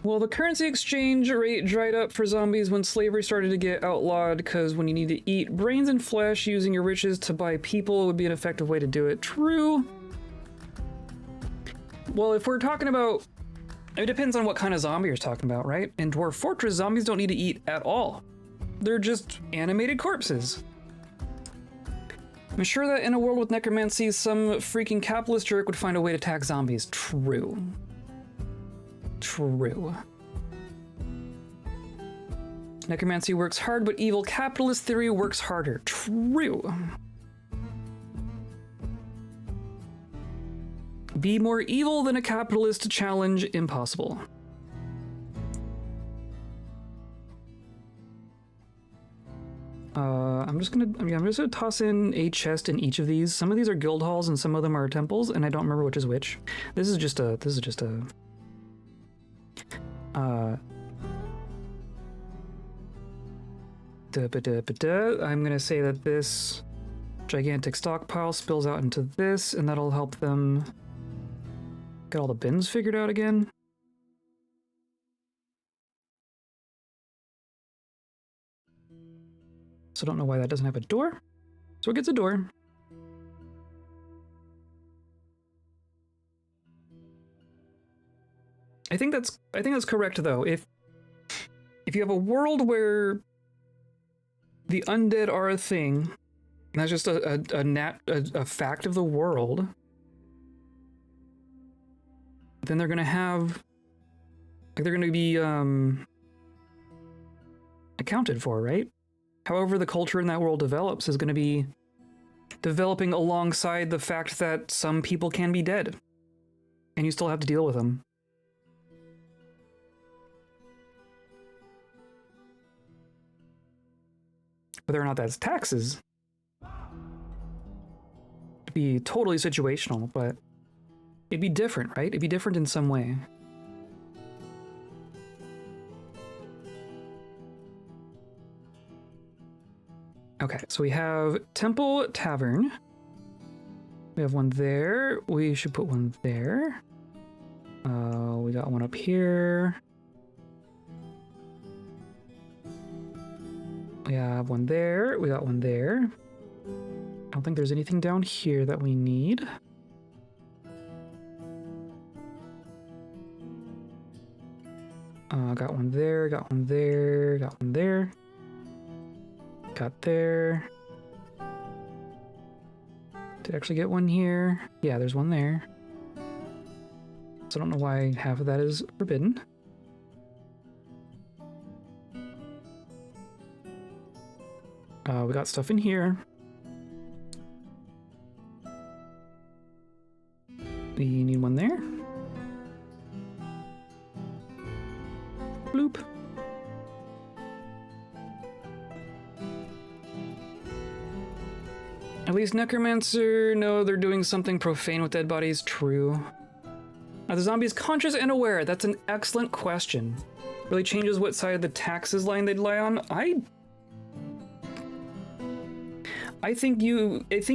Speaker 1: Well, the currency exchange rate dried up for zombies when slavery started to get outlawed, because when you need to eat brains and flesh, using your riches to buy people would be an effective way to do it. True. Well, if we're talking about... It depends on what kind of zombie you're talking about, right? In Dwarf Fortress, zombies don't need to eat at all. They're just animated corpses. I'm sure that in a world with necromancy, some freaking capitalist jerk would find a way to attack zombies. True. True. Necromancy works hard, but evil capitalist theory works harder. True. Be more evil than a capitalist challenge impossible. I'm just gonna toss in a chest in each of these. Some of these are guild halls and some of them are temples, and I don't remember which is which. This is just a I'm gonna say that this gigantic stockpile spills out into this, and that'll help them get all the bins figured out again. So I don't know why that doesn't have a door. So it gets a door. I think that's correct though. If you have a world where the undead are a thing, and that's just a fact of the world, then they're gonna have, like, they're gonna be accounted for, right? However the culture in that world develops is gonna be developing alongside the fact that some people can be dead, and you still have to deal with them. Whether or not that's taxes, it'd be totally situational, but it'd be different, right? It'd be different in some way. Okay, so we have Temple Tavern. We have one there. We should put one there. We got one up here. We have one there. We got one there. I don't think there's anything down here that we need. Got one there, got one there, got one there. Got there. Did I actually get one here? Yeah, there's one there. So I don't know why half of that is forbidden. We got stuff in here. We need one there. Bloop. At least necromancer, no, they're doing something profane with dead bodies. True. Are the zombies conscious and aware? That's an excellent question. Really changes what side of the taxes line they'd lie on. I think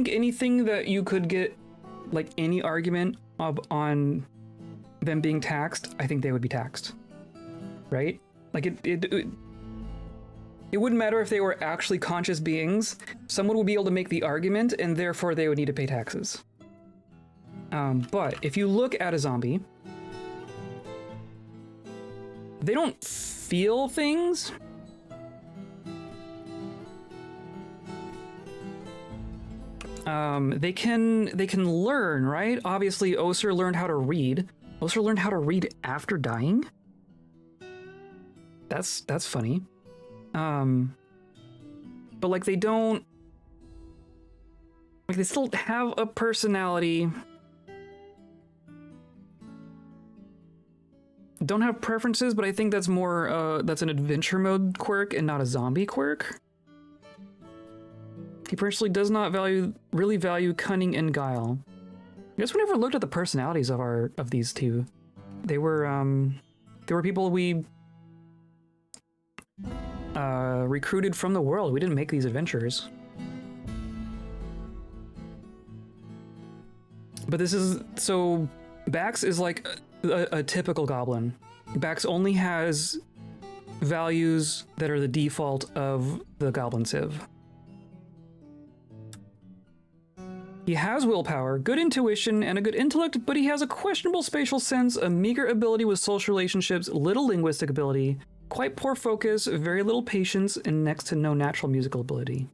Speaker 1: anything that you could get, like any argument on them being taxed, I think they would be taxed, right? Like it wouldn't matter if they were actually conscious beings. Someone would be able to make the argument, and therefore they would need to pay taxes. But if you look at a zombie, they don't feel things. They can learn, right? Obviously, Oser learned how to read. Oser learned how to read after dying. That's funny. But like they don't, like they still have a personality. Don't have preferences, but I think that's more that's an adventure mode quirk and not a zombie quirk. He personally does not really value cunning and guile. I guess we never looked at the personalities of these two. They were people we recruited from the world. We didn't make these adventures. But this is, so Bax is like a typical goblin. Bax only has values that are the default of the goblin civ. He has willpower, good intuition, and a good intellect, but he has a questionable spatial sense, a meager ability with social relationships, little linguistic ability, quite poor focus, very little patience, and next to no natural musical ability.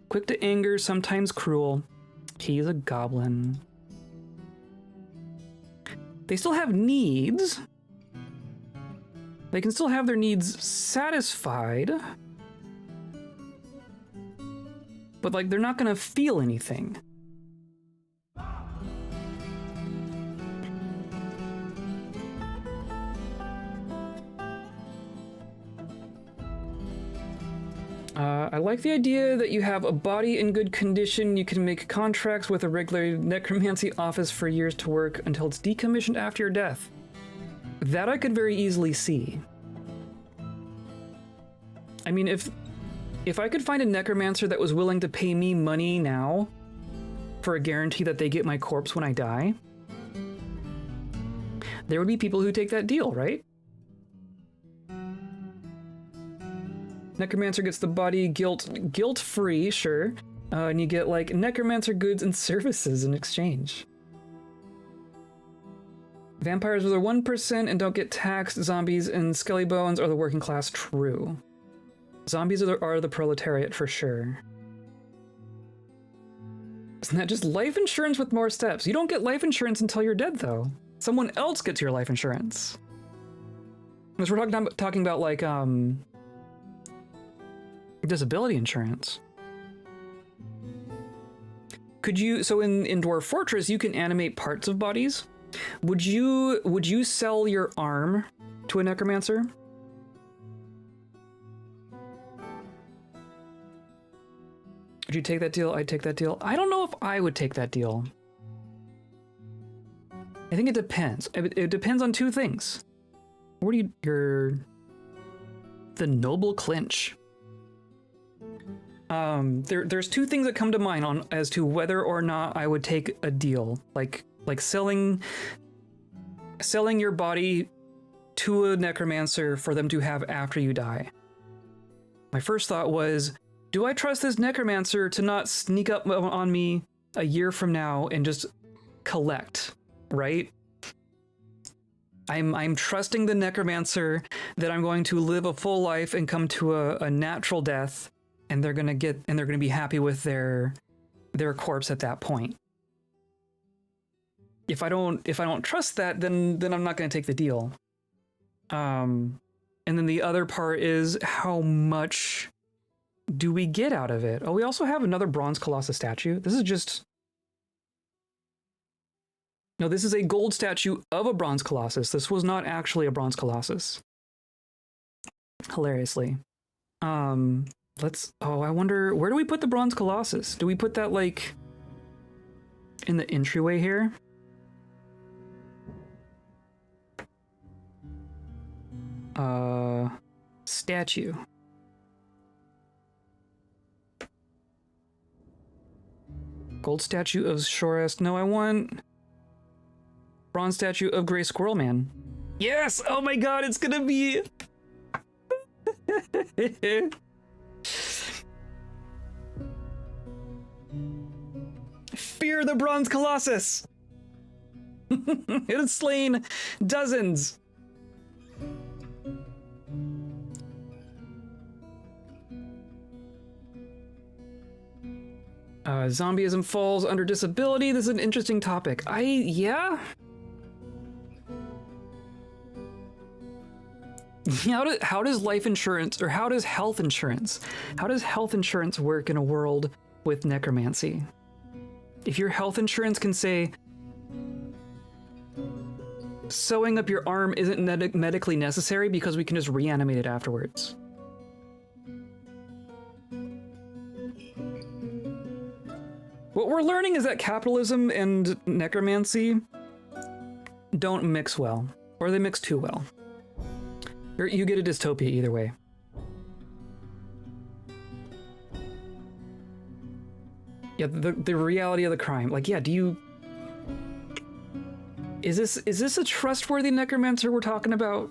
Speaker 1: Quick to anger, sometimes cruel. He's a goblin. They still have needs. They can still have their needs satisfied. But like, they're not gonna feel anything. I like the idea that you have a body in good condition. You can make contracts with a regular necromancy office for years to work until it's decommissioned after your death. That I could very easily see. I mean, if I could find a necromancer that was willing to pay me money now for a guarantee that they get my corpse when I die, there would be people who take that deal, right? Necromancer gets the body guilt-free, sure. And you get like necromancer goods and services in exchange. Vampires are the 1% and don't get taxed. Zombies and skelly bones are the working class, true. Zombies are the proletariat for sure. Isn't that just life insurance with more steps? You don't get life insurance until you're dead, though. Someone else gets your life insurance. Because we're talking about like, disability insurance. Could you, so in Dwarf Fortress, you can animate parts of bodies. Would you sell your arm to a necromancer? Would you take that deal? I'd take that deal. I don't know if I would take that deal. I think it depends. It depends on two things. What are you, the noble clinch. There's two things that come to mind as to whether or not I would take a deal, like selling your body to a necromancer for them to have after you die. My first thought was, do I trust this necromancer to not sneak up on me a year from now and just collect, right? I'm trusting the necromancer that I'm going to live a full life and come to a natural death, and they're gonna be happy with their corpse at that point. If I don't trust that, then I'm not gonna take the deal. And then the other part is, how much do we get out of it? Oh, we also have another bronze colossus statue. This is just... No, this is a gold statue of a bronze colossus. This was not actually a bronze colossus. Hilariously. Let's... Oh, I wonder... Where do we put the bronze colossus? Do we put that, like, in the entryway here? Statue. Gold statue of chores. No, I want bronze statue of Gray Squirrel Man. Yes! Oh my god, it's gonna be... Fear the bronze colossus! It has slain dozens. Zombieism falls under disability. This is an interesting topic. Yeah? How does life insurance, or how does health insurance work in a world with necromancy? If your health insurance can say, sewing up your arm isn't medically necessary because we can just reanimate it afterwards. What we're learning is that capitalism and necromancy don't mix well, or they mix too well. You get a dystopia either way. Yeah, the reality of the crime. Like, yeah, is this a trustworthy necromancer we're talking about?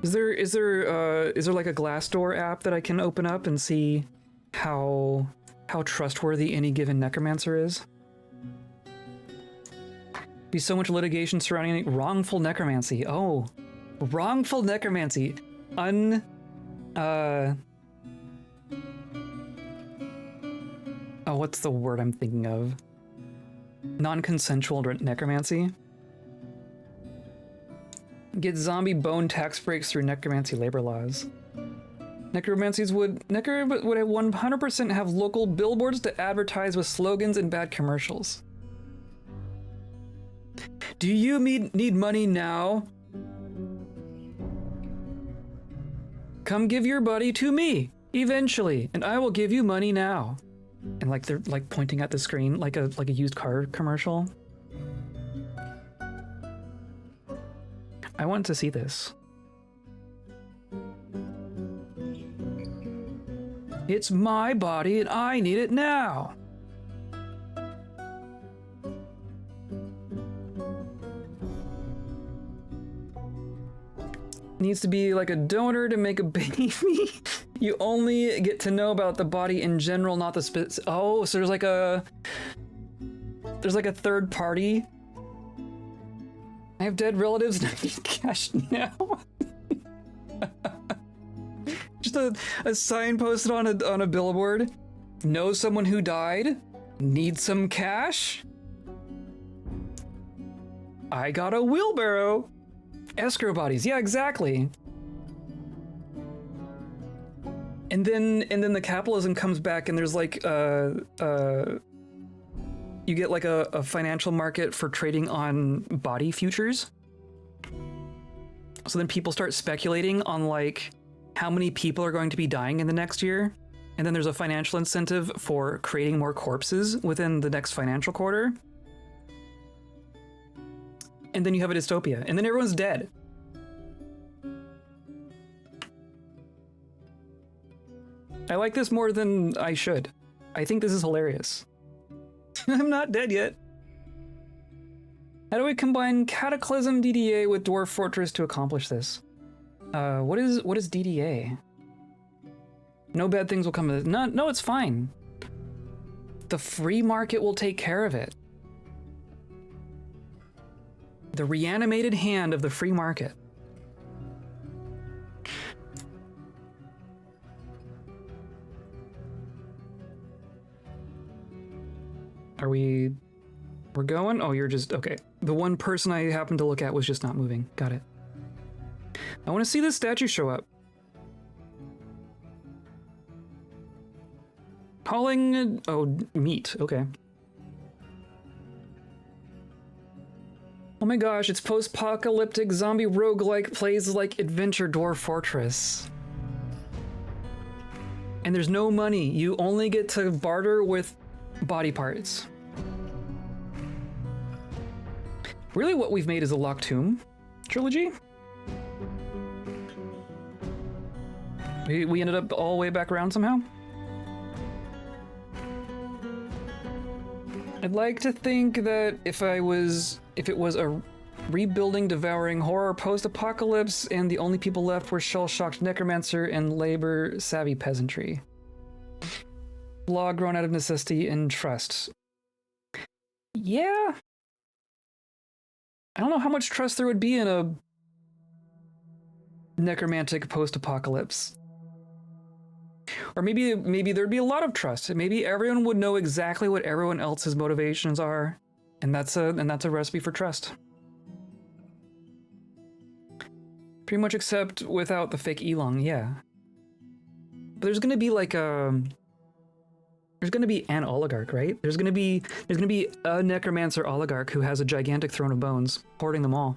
Speaker 1: Is there like a Glassdoor app that I can open up and see how trustworthy any given necromancer is? Be so much litigation surrounding wrongful necromancy. Oh, wrongful necromancy. Oh, what's the word I'm thinking of? Non-consensual necromancy. Get zombie bone tax breaks through necromancy labor laws. Necromancies would 100% have local billboards to advertise with slogans and bad commercials. Do you need money now? Come give your buddy to me, eventually, and I will give you money now. And like they're like pointing at the screen like a used car commercial. I want to see this. It's my body and I need it now. Needs to be like a donor to make a baby. You only get to know about the body in general, not the oh, so there's like a third party. I have dead relatives and I need cash now. Just a sign posted on a billboard. Know someone who died? Need some cash? I got a wheelbarrow. Escrow bodies, yeah, exactly. And then the capitalism comes back and there's like you get like a financial market for trading on body futures. So then people start speculating on like how many people are going to be dying in the next year. And then there's a financial incentive for creating more corpses within the next financial quarter. And then you have a dystopia, and then everyone's dead. I like this more than I should. I think this is hilarious. I'm not dead yet. How do we combine Cataclysm DDA with Dwarf Fortress to accomplish this? What is DDA? No bad things will come of it. No, it's fine. The free market will take care of it. The reanimated hand of the free market. We're going? Oh, you're just, okay. The one person I happened to look at was just not moving. Got it. I want to see this statue show up. Calling, oh, meat, okay. Oh my gosh, it's post-apocalyptic zombie roguelike plays like adventure Dwarf Fortress. And there's no money. You only get to barter with body parts. Really what we've made is a Locked Tomb trilogy. We ended up all the way back around somehow. I'd like to think that if it was a rebuilding, devouring horror post-apocalypse and the only people left were shell-shocked necromancer and labor-savvy peasantry. Law grown out of necessity and trust. Yeah. I don't know how much trust there would be in a necromantic post-apocalypse. Or maybe there'd be a lot of trust. Maybe everyone would know exactly what everyone else's motivations are, and that's a recipe for trust. Pretty much except without the fake Elong, yeah. But there's gonna be like there's gonna be an oligarch, right? There's gonna be a necromancer oligarch who has a gigantic throne of bones, hoarding them all.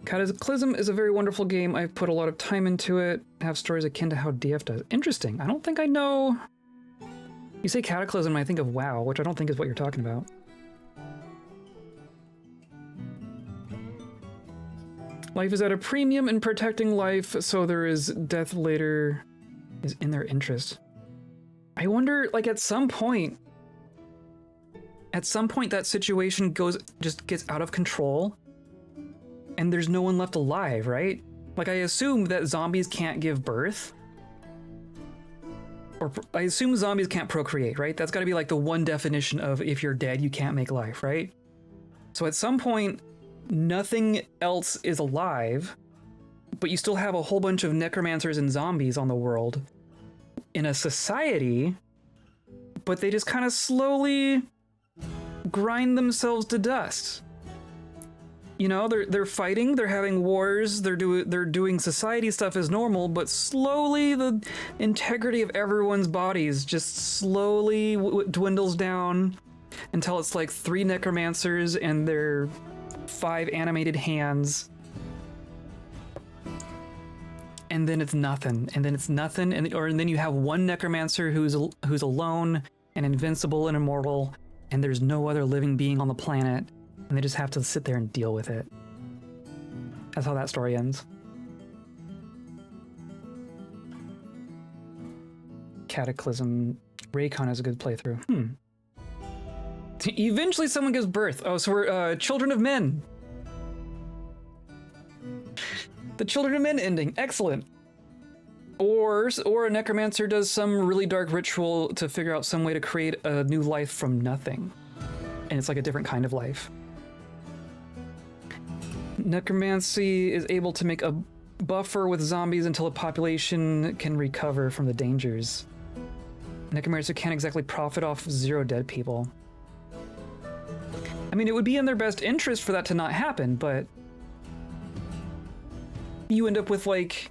Speaker 1: Cataclysm is a very wonderful game. I've put a lot of time into it. Have stories akin to how DF does. Interesting. I don't think I know. You say Cataclysm, I think of WoW, which I don't think is what you're talking about. Life is at a premium in protecting life, so there is death later is in their interest. I wonder, like, at some point that situation just gets out of control and there's no one left alive, right? Like, I assume that zombies can't give birth. Or I assume zombies can't procreate, right? That's gotta be like the one definition of if you're dead, you can't make life, right? So at some point, nothing else is alive, but you still have a whole bunch of necromancers and zombies on the world in a society, but they just kind of slowly grind themselves to dust. You know, they're fighting, they're having wars, they're doing society stuff as normal, but slowly the integrity of everyone's bodies just slowly dwindles down until it's like 3 necromancers and their 5 animated hands. And then it's nothing, and then it's nothing, and then you have one necromancer who's alone and invincible and immortal, and there's no other living being on the planet, and they just have to sit there and deal with it. That's how that story ends. Cataclysm. Raycon is a good playthrough. Eventually someone gives birth. Oh, so we're Children of Men. The Children of Men ending. Excellent. Or a necromancer does some really dark ritual to figure out some way to create a new life from nothing. And it's like a different kind of life. Necromancy is able to make a buffer with zombies until a population can recover from the dangers. Necromancer can't exactly profit off 0 dead people. I mean, it would be in their best interest for that to not happen, but you end up with, like,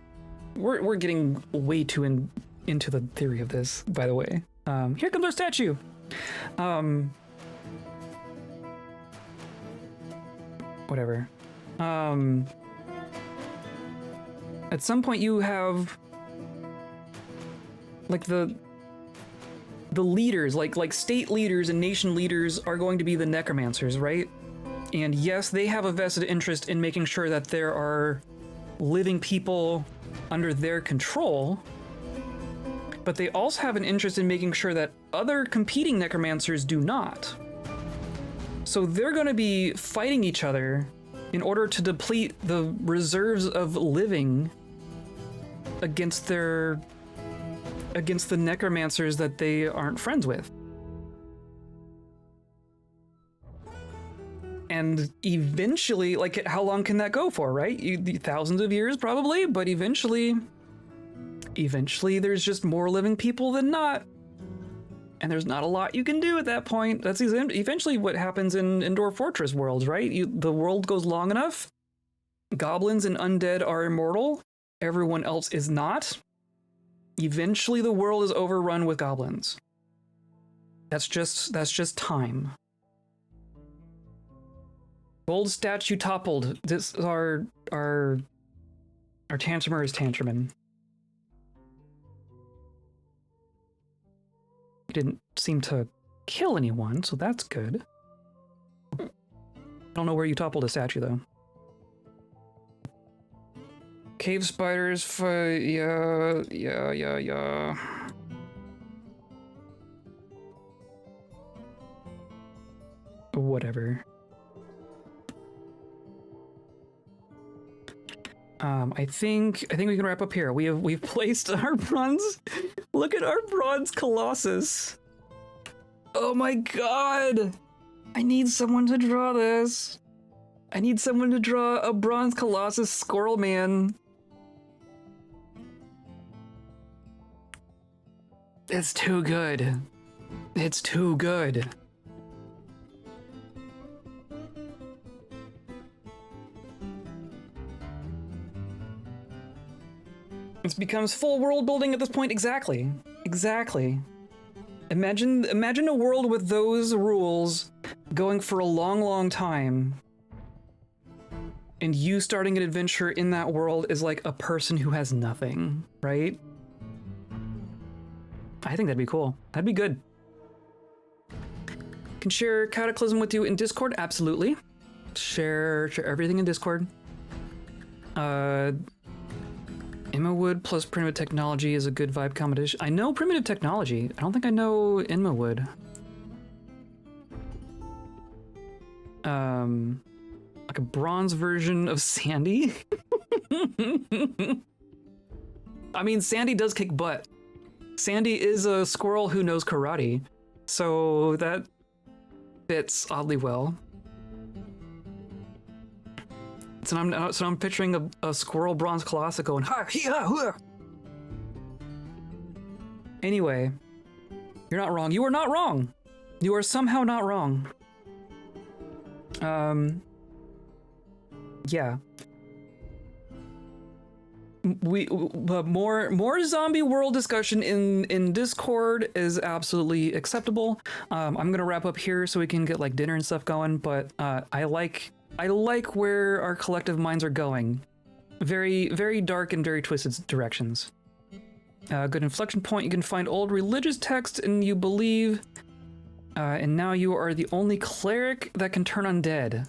Speaker 1: we're getting way too into the theory of this, by the way. Here comes our statue. Whatever. At some point you have like the leaders, like state leaders and nation leaders are going to be the necromancers, right? And yes, they have a vested interest in making sure that there are living people under their control, but they also have an interest in making sure that other competing necromancers do not. So they're going to be fighting each other in order to deplete the reserves of living against the necromancers that they aren't friends with. And eventually, like, how long can that go for, right? Thousands of years, probably, but eventually there's just more living people than not. And there's not a lot you can do at that point. That's eventually what happens in Dwarf Fortress worlds, right? The world goes long enough. Goblins and undead are immortal. Everyone else is not. Eventually the world is overrun with goblins. That's just time. Gold statue toppled. This is our Tantrumer is Tantruman. He didn't seem to kill anyone, so that's good. I don't know where you toppled a statue, though. Cave spiders, yeah. Whatever. I think we can wrap up here. We've placed our bronze. Look at our bronze colossus. Oh my god! I need someone to draw this. I need someone to draw a bronze colossus squirrel man. It's too good. It's too good. It becomes full world building at this point. Exactly. Imagine a world with those rules going for a long time. And you starting an adventure in that world is like a person who has nothing, right? I think that'd be cool. That'd be good. Can share Cataclysm with you in Discord? Absolutely. Share everything in Discord. Immawood plus primitive technology is a good vibe combination. I know primitive technology. I don't think I know Immawood. Like a bronze version of Sandy? I mean, Sandy does kick butt. Sandy is a squirrel who knows karate, so that fits oddly well. So I'm picturing a squirrel bronze colossus going ha hee-ha hoo. Anyway, you're not wrong. You are not wrong. You are somehow not wrong. Yeah. More zombie world discussion in Discord is absolutely acceptable. I'm gonna wrap up here so we can get like dinner and stuff going, but I like where our collective minds are going. Very, very dark and very twisted directions. Good inflection point. You can find old religious texts and you believe, and now you are the only cleric that can turn undead.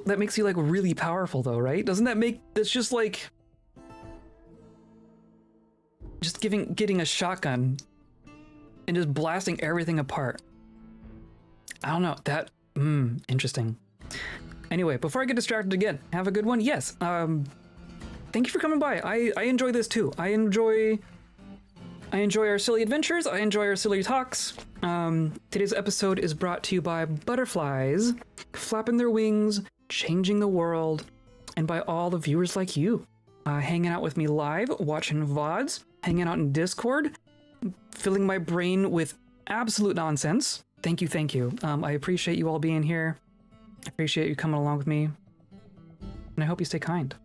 Speaker 1: That makes you like really powerful though, right? Doesn't that make, that's just like just getting a shotgun and just blasting everything apart. I don't know, that interesting. Anyway, before I get distracted again, have a good one. Yes, thank you for coming by. I enjoy this too. I enjoy our silly adventures. I enjoy our silly talks. Today's episode is brought to you by butterflies flapping their wings, changing the world, and by all the viewers like you, hanging out with me live, watching VODs, hanging out in Discord, filling my brain with absolute nonsense. Thank you, thank you. I appreciate you all being here. I appreciate you coming along with me, and I hope you stay kind.